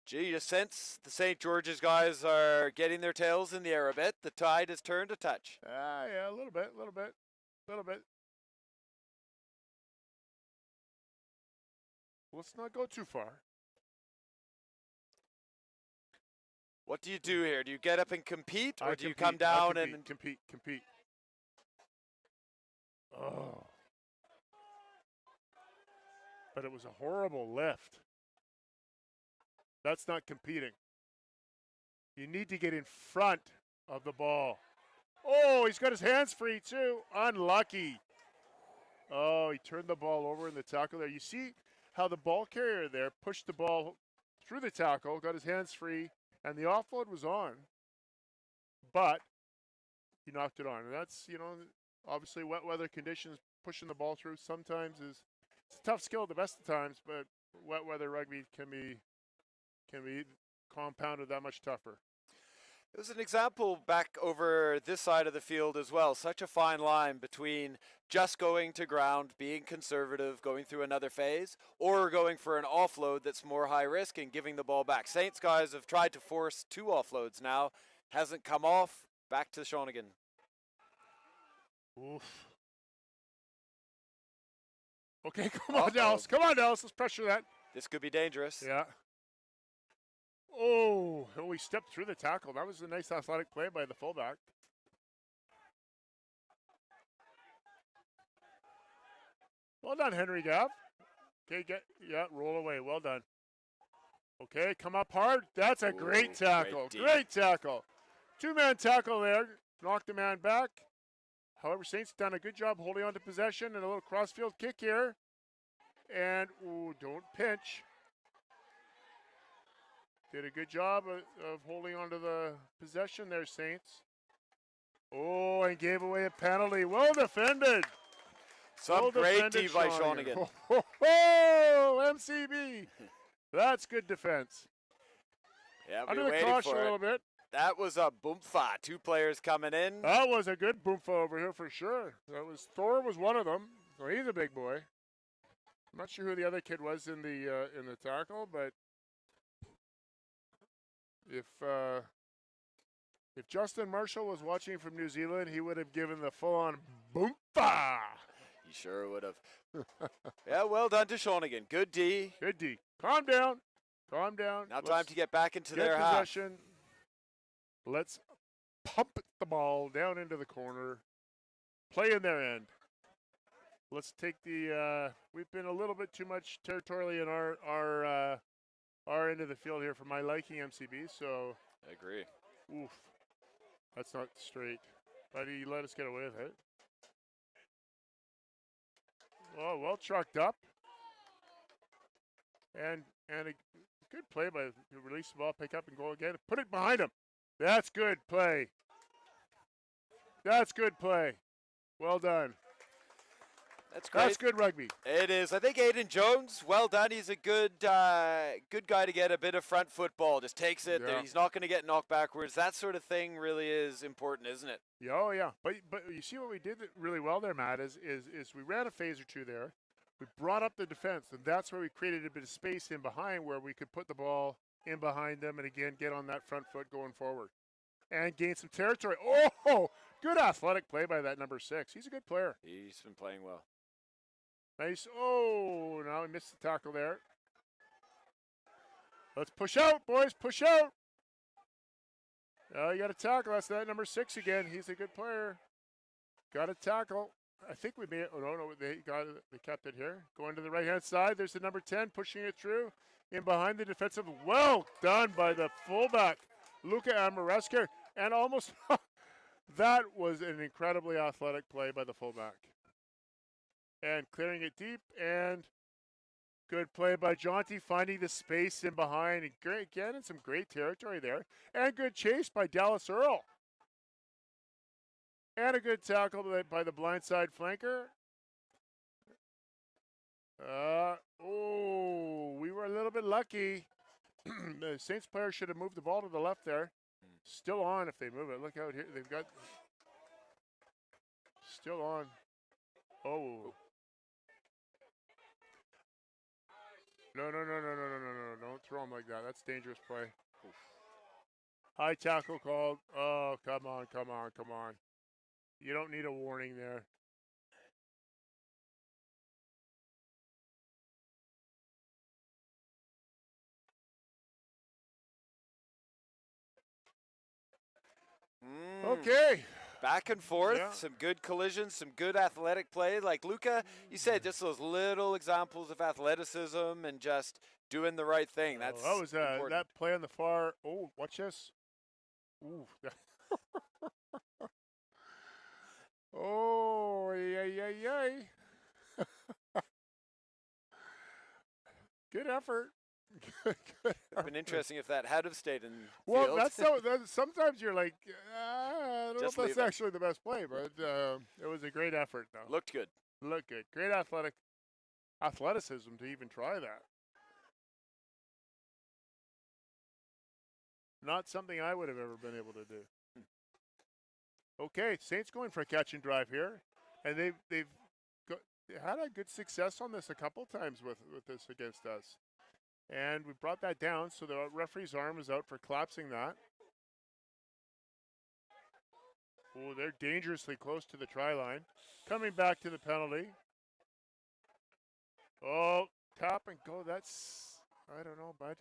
Gee, you sense the St. George's guys are getting their tails in the air a bit. The tide has turned a touch. Yeah, a little bit. Let's not go too far. What do you do here? Do you get up and compete, or I do you compete, come down and compete? Oh. But it was a horrible lift. That's not competing. You need to get in front of the ball. Oh, he's got his hands free too. Unlucky. Oh, he turned the ball over in the tackle there. You see how the ball carrier there pushed the ball through the tackle, got his hands free, and the offload was on. But he knocked it on. And that's, obviously wet weather conditions, pushing the ball through sometimes it's a tough skill the best of times, but wet weather rugby can be compounded that much tougher. It was an example back over this side of the field as well. Such a fine line between just going to ground, being conservative, going through another phase, or going for an offload that's more high risk and giving the ball back. Saints guys have tried to force 2 offloads now. Hasn't come off. Back to Shawnigan. Oof. Okay, come on, Dallas. Let's pressure that. This could be dangerous. Yeah. Oh, he stepped through the tackle. That was a nice athletic play by the fullback. Well done, Henry Gav. Okay, roll away. Well done. Okay, come up hard. That's a great tackle. Great tackle. 2-man tackle there. Knocked the man back. However, Saints done a good job holding on to possession and a little crossfield kick here. And, don't pinch. Did a good job of holding on to the possession there, Saints. Oh, and gave away a penalty. Well defended. Some great D by Shawnigan. Oh, MCB. That's good defense. Yeah, Under the caution a little bit. That was a boomfa. 2 players coming in. That was a good boomfa over here for sure. Thor was one of them. So he's a big boy. I'm not sure who the other kid was in the tackle, but if Justin Marshall was watching from New Zealand, he would have given the full-on boomfa. He sure would have. Yeah, well done to Shawnigan. Good D. Good D. Calm down. Now time to get back into their half. Possession. Let's pump the ball down into the corner. Play in their end. Let's take we've been a little bit too much territorially in our end of the field here for my liking, MCB, so. I agree. Oof. That's not straight. But he let us get away with it. Oh, well trucked up. And a good play by to release the ball, pick up and go again. Put it behind him. That's good play. Well done. That's great. That's good rugby. It is. I think Aiden Jones, well done. He's a good guy to get a bit of front football. Just takes it. Yeah. He's not going to get knocked backwards. That sort of thing really is important, isn't it? Yeah, oh yeah. But you see what we did really well there, Matt, is we ran a phase or two there. We brought up the defense, and that's where we created a bit of space in behind where we could put the ball in behind them and, again, get on that front foot going forward and gain some territory. Oh, good athletic play by that number 6. He's a good player. He's been playing well. Nice. Oh, now he missed the tackle there. Let's push out, boys. Push out. You got to tackle. That's that number 6 again. He's a good player. Got to tackle. I think we made it. Oh, no, they kept it here. Going to the right-hand side. There's the number 10 pushing it through. In behind the defensive. Well done by the fullback, Luca Amorescu. And almost, that was an incredibly athletic play by the fullback. And clearing it deep, and good play by Jonty, finding the space in behind, and great, getting some great territory there. And good chase by Dallas Earl. And a good tackle by the blindside flanker. We were a little bit lucky. The Saints player should have moved the ball to the left there. Still on if they move it. Look out here. They've got Still on. Oh. No. Don't throw him like that. That's dangerous play. High tackle called. Oh, come on. You don't need a warning there. Okay. Back and forth, Yeah. some good collisions, some good athletic play. Like Luca, you said, just those little examples of athleticism and just doing the right thing. That's that was important. that play on the far. Oh, watch this. Ooh. Oh, yay. Good effort. Good It'd have been interesting if that had have stayed in Well, field. that's sometimes you're like, I don't know Just if that's leave it. actually the best play, but it was a great effort, though. Looked good. Looked good. Great athleticism to even try that. Not something I would have ever been able to do. Okay, Saints going for a catch and drive here, and they've had a good success on this a couple times with this against us. And we brought that down, so the referee's arm is out for collapsing that. Oh, they're dangerously close to the try line. Coming back to the penalty. Oh, tap and go. That's, I don't know, bud.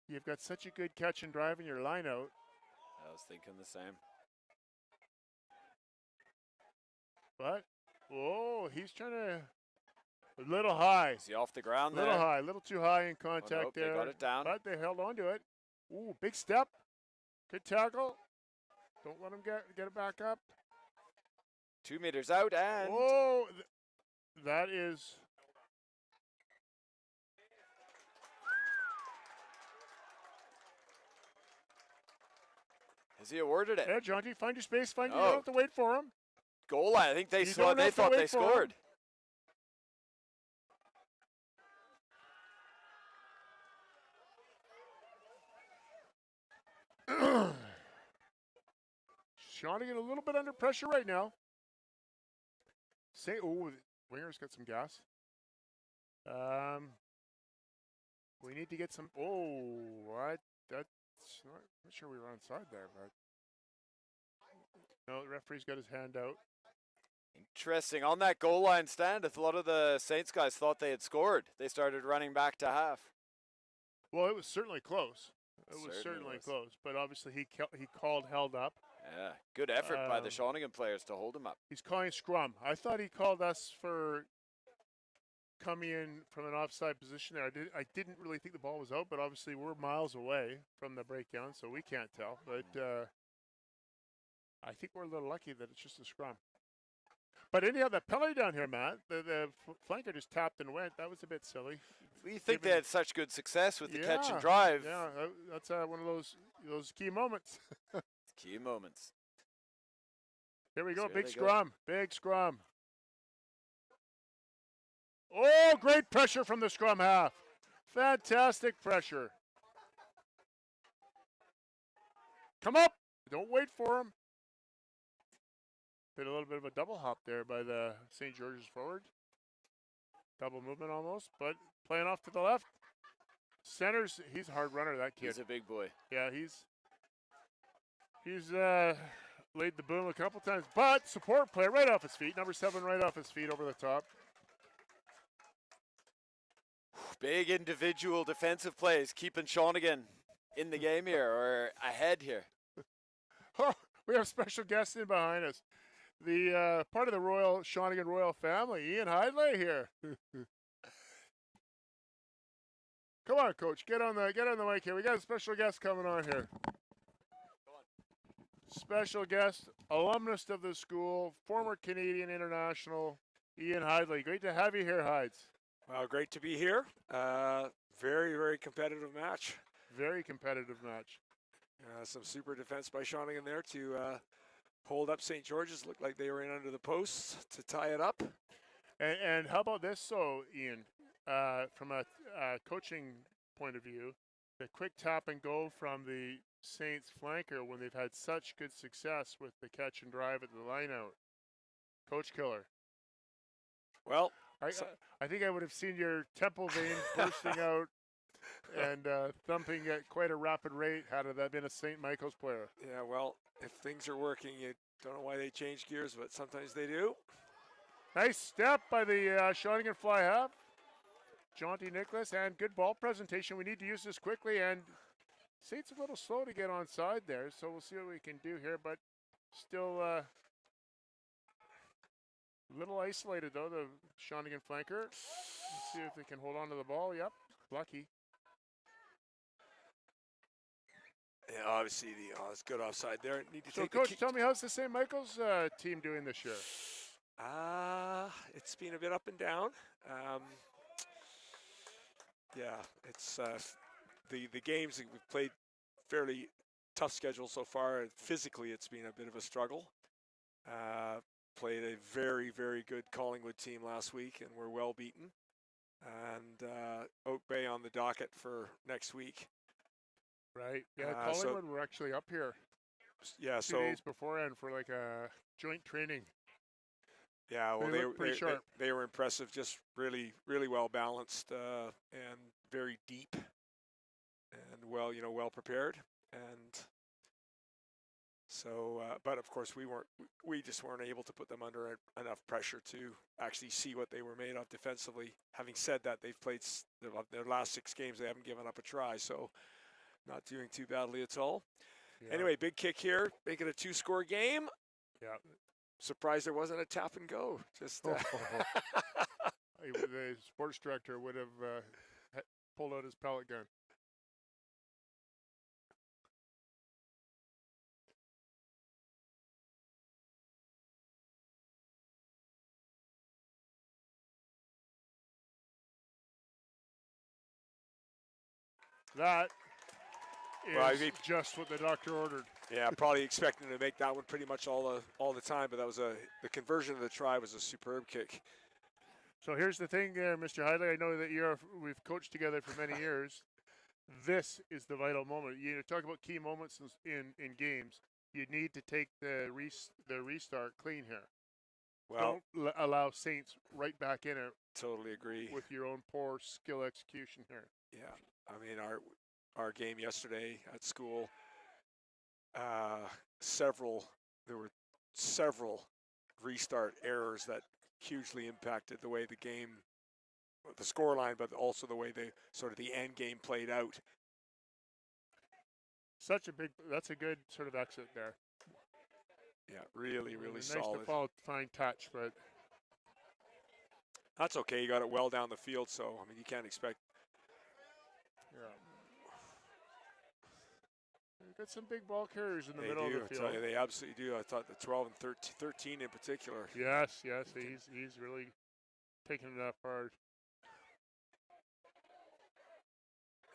You've got such a good catch and drive in your line out. I was thinking the same. But, whoa, he's trying to, a little high. Is he off the ground A there? little high, a little too high in contact nope, there. they got it down. But they held on to it. Ooh, big step. Good tackle. Don't let him get it back up. 2 meters out and Whoa, that is. has he awarded it? Yeah, Jonty, find your space. You Oh. don't have to wait for him. Goal line. I think they You saw. don't They have to thought wait they for him. scored. Shawnigan a little bit under pressure right now. Winger's got some gas. We need to get some. Oh, what? That's not sure we were onside there, but no, the referee's got his hand out. Interesting. On that goal line stand, a lot of the Saints guys thought they had scored. They started running back to half. Well, it was certainly close. It was Certainly certainly was. close, but obviously he called held up. Yeah, good effort by the Um, Shawnigan players to hold him up. He's calling scrum. I thought he called us for coming in from an offside position there. I didn't really think the ball was out, but obviously we're miles away from the breakdown, so we can't tell. But I think we're a little lucky that it's just a scrum. But anyhow, that penalty down here, Matt, the flanker just tapped and went. That was a bit silly. We think they given- had such good success with the catch Yeah, and drive. Yeah, that's one of those key moments. Key moments. Here we go, So here big they go. scrum, big scrum. Oh, great pressure from the scrum half. Fantastic pressure. Come up. Don't wait for him. Did a little bit of a double hop there by the St. George's forward. Double movement almost, but playing off to the left. Centers, he's a hard runner, that kid. He's a big boy. Yeah, he's laid the boom a couple times, but support play right off his feet. Number 7 right off his feet over the top. Big individual defensive plays, keeping Shawnigan in the game here or ahead here. Oh, we have special guests in behind us. The part of the Shawnigan Royal family, Ian Hyde-Lay here. Come on, Coach, get on the mic here. We got a special guest coming on here. Special guest, alumnus of the school, former Canadian international, Ian Hyde-Lay. Great to have you here, Hides. Well, great to be here. Very, very competitive match. Very competitive match. Some super defense by Shawnigan there to hold up St. George's. Looked like they were in under the posts to tie it up. And how about this, Ian? From a coaching point of view, the quick tap and go from the Saints flanker when they've had such good success with the catch and drive at the line out. Coach Killer. Well, I think I would have seen your temple vein bursting out and thumping at quite a rapid rate had that been a St. Michael's player. yeah, well, if things are working, you don't know why they change gears, but sometimes they do. Nice step by the Shawnigan fly half. Jaunty Nicholas, and good ball presentation. We need to use this quickly, and Saints a little slow to get on side there, so we'll see what we can do here, but still a little isolated, though, the Shawnigan flanker. Let's see if they can hold on to the ball. Yep, lucky. Yeah, obviously, it's good offside there. Need to So, take Coach, tell me, how's the St. Michael's team doing this year? It's been a bit up and down. Yeah, it's the games that we've played fairly tough schedule so far. Physically, it's been a bit of a struggle. Played a very, very good Collingwood team last week, and we're well beaten. And Oak Bay on the docket for next week. Right. Yeah, so- Collingwood were actually up here Yeah, 2 so days beforehand for like a joint training. yeah, well, They look pretty sharp. they were impressive, just really, really well balanced and very deep, and well prepared. And so, but of course, we just weren't able to put them under enough pressure to actually see what they were made of defensively. Having said that, they've played their last 6 games; they haven't given up a try, so not doing too badly at all. Yeah. Anyway, big kick here, make it a 2-score game. Yeah. Surprised there wasn't a tap and go. Just The sports director would have pulled out his pellet gun. That is Well, I mean- just what the doctor ordered. yeah, probably expecting to make that one pretty much all the time, but that was the conversion of the try was a superb kick. So here's the thing, Mr. Hyde-Lay. I know that we've coached together for many years. This is the vital moment. You talk about key moments in games. You need to take the restart clean here. Well, Don't allow Saints right back in it totally agree. with your own poor skill execution here. Yeah, I mean our game yesterday at school, there were several restart errors that hugely impacted the way the game, the scoreline, but also the way the end game played out. That's a good sort of exit there. Yeah, really, really Nice solid. to follow fine touch, but That's okay. You got it well down the field, so I mean you can't expect. yeah. We've got some big ball carriers in the They middle do. of the I field. tell you, they absolutely do. I thought the 12 and 13 in particular. Yes, he's really taking it up hard.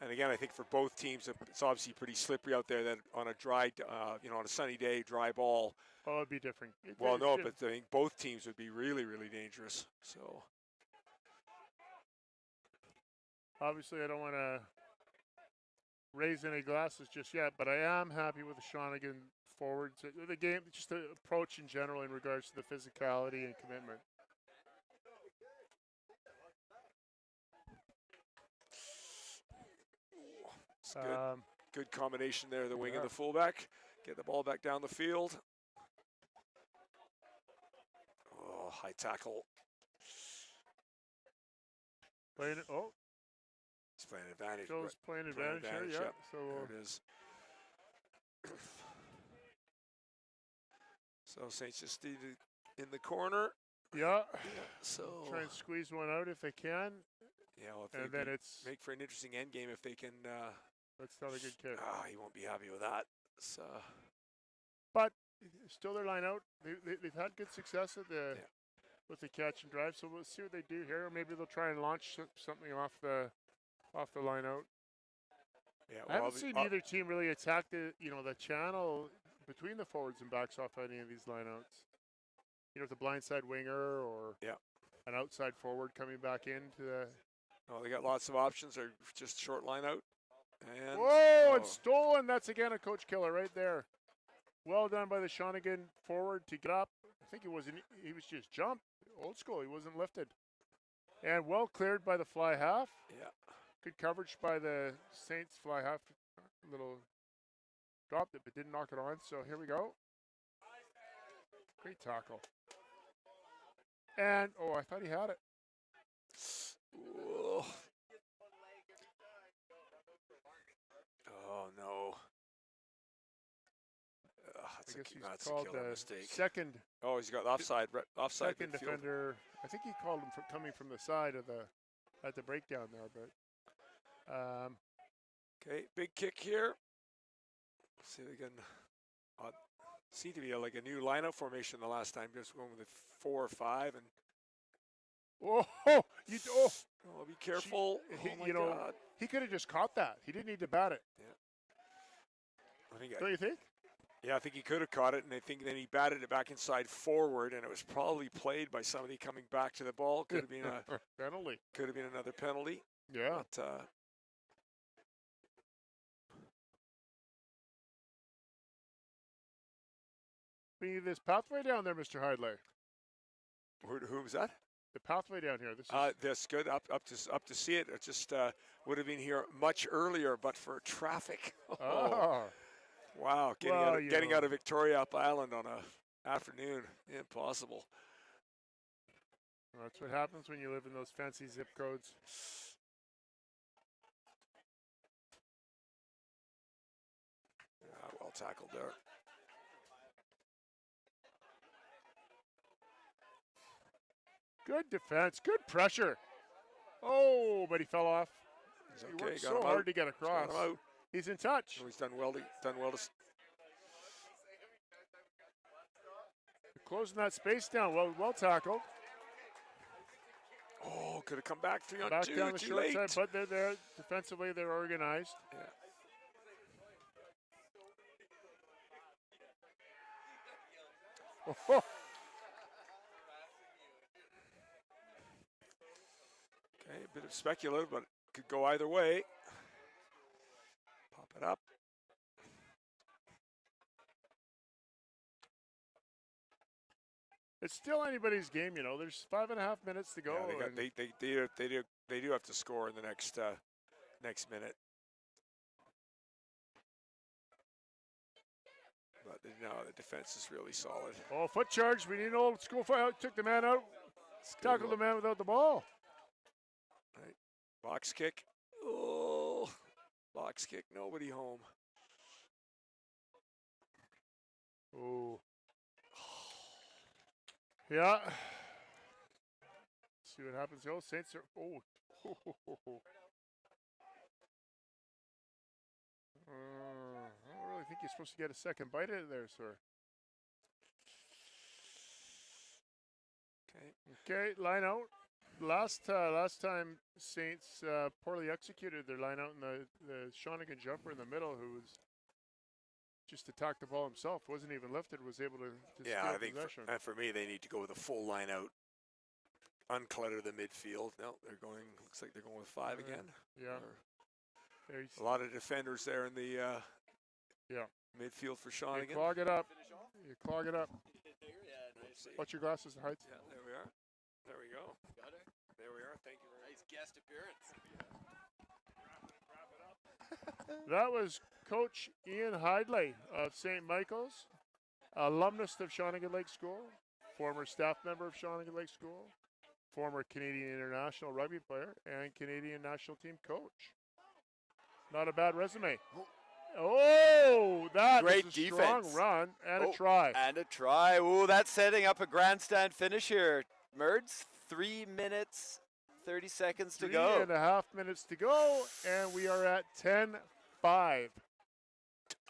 And again, I think for both teams, it's obviously pretty slippery out there. That on a dry, on a sunny day, dry ball. Oh, it'd be different. Well, no, but I think both teams would be really, really dangerous. So obviously, I don't want to raise any glasses just yet, but I am happy with the Shawnigan forwards. The game, just the approach in general in regards to the physicality and commitment. it's good. Good combination there, the wing and Yeah. the fullback. Get the ball back down the field. Oh, high tackle. Playing it. Oh, He's playing advantage. Joe's right. playing Playing advantage here. advantage, Yeah. yep. So There it is. So Saints just need to in the corner. yeah, So try and squeeze one out if they can, yeah, well, if and they then can it's make for an interesting end game if they can. that's not a good kick. He won't be happy with that. So But still, their line out. They've had good success at the Yeah. with the catch and drive. So we'll see what they do here. Or maybe they'll try and launch something off the line out. yeah, I haven't seen either team really attack the channel between the forwards and backs off any of these lineouts. With the blindside winger or Yeah. an outside forward coming back into the. No, they got lots of options. They're just short line out. And Whoa, and stolen. That's again a coach killer right there. Well done by the Shawnigan forward to get up. I think he was just jumped. Old school. He wasn't lifted. And well cleared by the fly half. Yeah. Good coverage by the Saints fly half. Little dropped it, but didn't knock it on. So here we go. Great tackle. And, I thought he had it. Whoa. Oh, no. I guess he's That's a called killer the mistake. second Oh, he's got offside second midfield. defender. I think he called him coming from the side of at the breakdown there, but Okay, big kick here. See if they can seem to be like a new lineup formation the last time, just going with 4 or 5 and oh, be careful. He, oh my God. he could have just caught that. He didn't need to bat it. Don't you think? Yeah, I think he could have caught it, and I think then he batted it back inside forward, and it was probably played by somebody coming back to the ball. Could have been a penalty. Could have been another penalty. Yeah. But, we need this pathway down there, Mr. Hyde-Lay. who was that? The pathway down here. This is That's good. Up to see it. It just would have been here much earlier, but for traffic. Wow, getting out of Victoria up Island on a afternoon, impossible. That's what happens when you live in those fancy zip codes. Well tackled there. Good defense, good pressure. Oh, but he fell off. He's He okay. worked Got so him hard out. to get across. Got him out. He's in touch. Oh, he's done well. Closing that space down. Well tackled. Oh, could have come back 3 on Back 2. down the Too short late. side, but they're there defensively. They're organized. Yeah. Oh. Okay, a bit of speculative, but could go either way. Pop it up. It's still anybody's game, There's 5.5 minutes to go. Yeah, they do have to score in the next minute. But the defense is really solid. Oh, foot charge. We need an old school foot. Took the man out. Tackled the man without the ball. Right. Box kick. Oh, box kick. Nobody home. Oh. Yeah. See what happens. Oh, Saints are. Oh. I don't really think you're supposed to get a second bite at it there, sir. Okay, line out. Last time Saints poorly executed their line out, and the Shawnigan jumper in the middle, who was just attacked the ball himself, wasn't even lifted, was able to Yeah, steal I think possession. for me, they need to go with a full line out. Unclutter the midfield. No, they're going. Looks like they're going with 5 again. Yeah. A lot of defenders there in the midfield for You Shawnigan. clog it up. You clog it up. What's your glasses, Heights? Yeah, there we are. There we go. There we are. Thank you very much. Nice guest appearance. That was Coach Ian Hyde-Lay of St. Michael's, alumnus of Shawnigan Lake School, former staff member of Shawnigan Lake School, former Canadian international rugby player, and Canadian national team coach. Not a bad resume. Oh, that Great is a defense. strong run and a Oh, try. And a try. Ooh, that's setting up a grandstand finish here. Merds, 3 minutes, 30 seconds to go. 3.5 minutes to go, and we are at 10-5.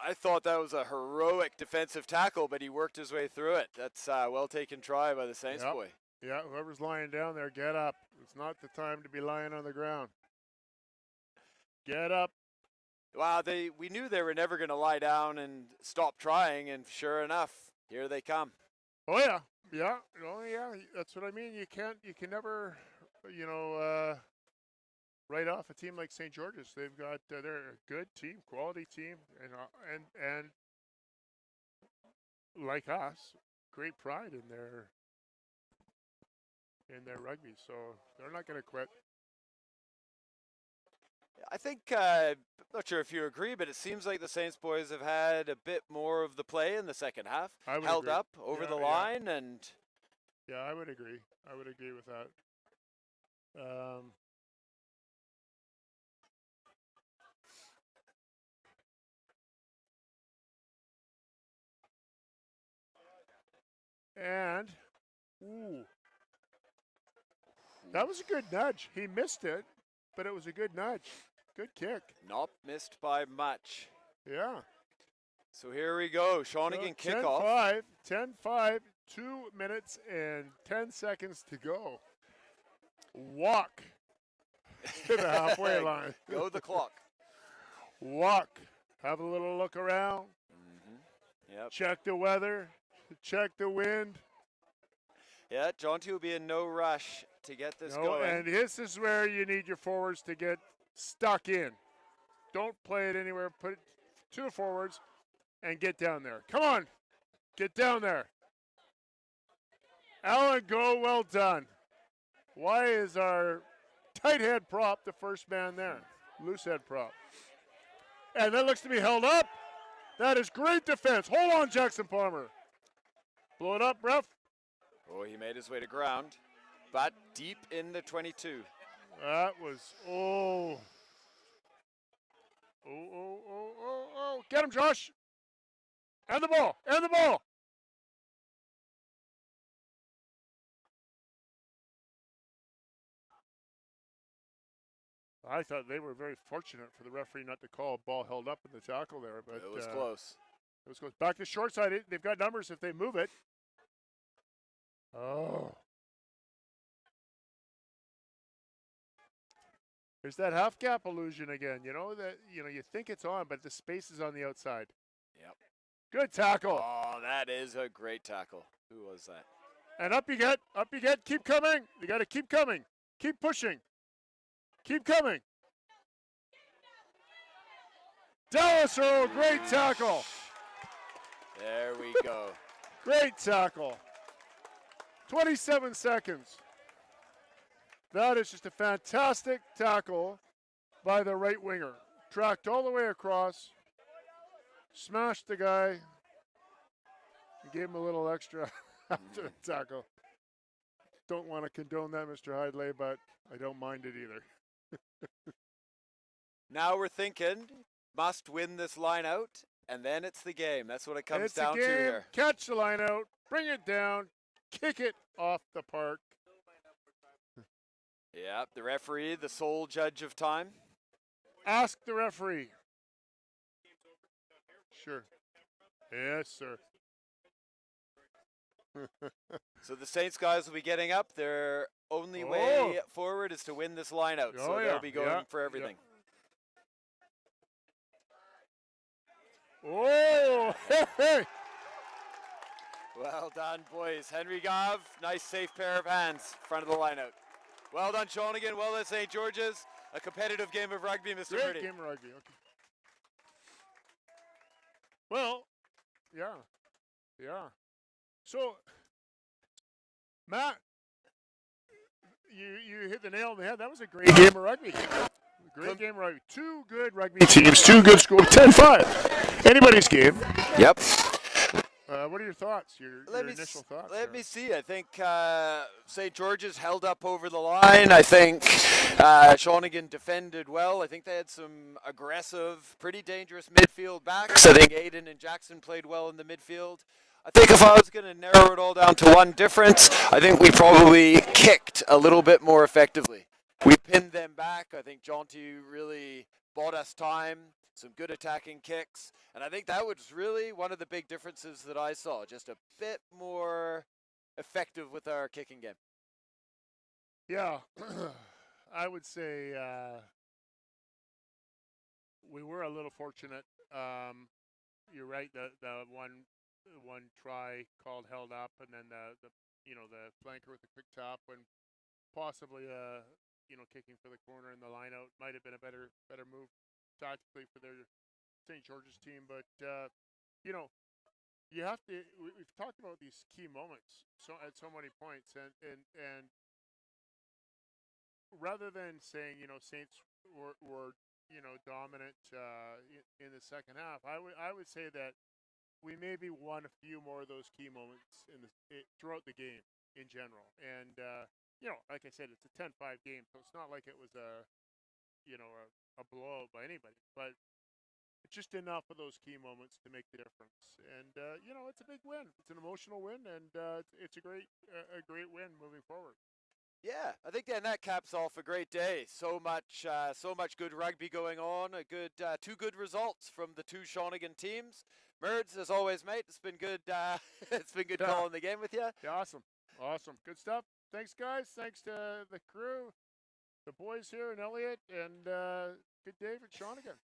I thought that was a heroic defensive tackle, but he worked his way through it. That's a well-taken try by the Saints Yep. boy. Yeah, whoever's lying down there, get up. It's not the time to be lying on the ground. Get up. Wow, we knew they were never going to lie down and stop trying, and sure enough, here they come. Oh yeah, yeah, oh yeah. That's what I mean. You can never, write off a team like St. George's. They've got they're a good team, quality team, and like us, great pride in their rugby. So they're not going to quit. I think, not sure if you agree, but it seems like the Saints boys have had a bit more of the play in the second half. I would Held agree. up over Yeah, the yeah. line, and Yeah, I would agree. I would agree with that. And, ooh, that was a good nudge. He missed it, but it was a good nudge. Good kick. not missed by much. Yeah. So here we go, Shawnigan So kickoff. 10-5, 2 minutes and 10 seconds to go. Walk to the halfway line. Go the clock. Walk. Have a little look around. Yep. Check the weather. Check the wind. Yeah, Jaunty will be in no rush to get this No, going. and this is where you need your forwards to get stuck in. Don't play it anywhere. Put it to the forwards and get down there. Come on. Get down there. Alan, go. Well done. Why is our tight head prop the first man there? Loose head prop. And that looks to be held up. That is great defense. Hold on, Jackson Palmer. Blow it up, ref. Oh, he made his way to ground, but deep in the 22. That was, oh. Oh. Get him, Josh. And the ball. I thought they were very fortunate for the referee not to call a ball held up in the tackle there, but It was close. It was close. Back to short side. They've got numbers if they move it. Oh. There's that half gap illusion again. You think it's on, but the space is on the outside. Yep. Good tackle. Oh, that is a great tackle. Who was that? And up you get. Keep coming. You got to keep coming. Keep pushing. Keep coming. Dallas Earl, great tackle. There we go. Great tackle. 27 seconds. That is just a fantastic tackle by the right winger. Tracked all the way across, smashed the guy, and gave him a little extra after the tackle. Don't want to condone that, Mr. Hyde-Lay, but I don't mind it either. Now we're thinking, must win this line out, and then it's the game. That's what it comes It's a down game. to here. Catch the line out, bring it down, kick it off the park. Yeah, the referee, the sole judge of time. Ask the referee. Sure. Yes, sir. So the Saints guys will be getting up. Their only Oh. way forward is to win this line out. So Oh, they'll yeah, be going yeah, for everything. Oh, hey. Well done, boys. Henry Gav, nice safe pair of hands, front of the line out. Well done, Shawnigan. Well done, St. George's. A competitive game of rugby, Mr. Great Purdy. game of rugby. Okay. Well, yeah. So, Matt, you hit the nail on the head. That was a great game of rugby. Great game of rugby. Two good rugby teams, two good scores. 10-5. Anybody's game. Yep. What are your thoughts? Your initial thoughts? Let me see. I think St. George's held up over the line. I think Shawnigan defended well. I think they had some aggressive, pretty dangerous midfield backs. I think Aiden and Jackson played well in the midfield. I think if I was going to narrow it all down to one difference, I think we probably kicked a little bit more effectively. We pinned them back. I think Jaunty really bought us time, some good attacking kicks. And I think that was really one of the big differences that I saw, just a bit more effective with our kicking game. Yeah, I would say we were a little fortunate. You're right. The one try called held up, and then the flanker with the quick top when possibly kicking for the corner and the line out might have been a better move tactically for their St. George's team. But you have to. We've talked about these key moments at so many points, and rather than saying Saints were dominant in the second half, I would say that we maybe won a few more of those key moments throughout the game in general. And like I said, it's a 10-5 game, so it's not like it was a blowout by anybody, but it's just enough of those key moments to make the difference. And it's a big win. It's an emotional win, and it's a great win moving forward. Yeah, I think then that caps off a great day. So much good rugby going on. Two good results from the two Shawnigan teams. Merds, as always, mate. It's been good. It's been good calling the game with you. Yeah, awesome, good stuff. Thanks, guys. Thanks to the crew, the boys here, and Elliot. And good day for Shawnigan.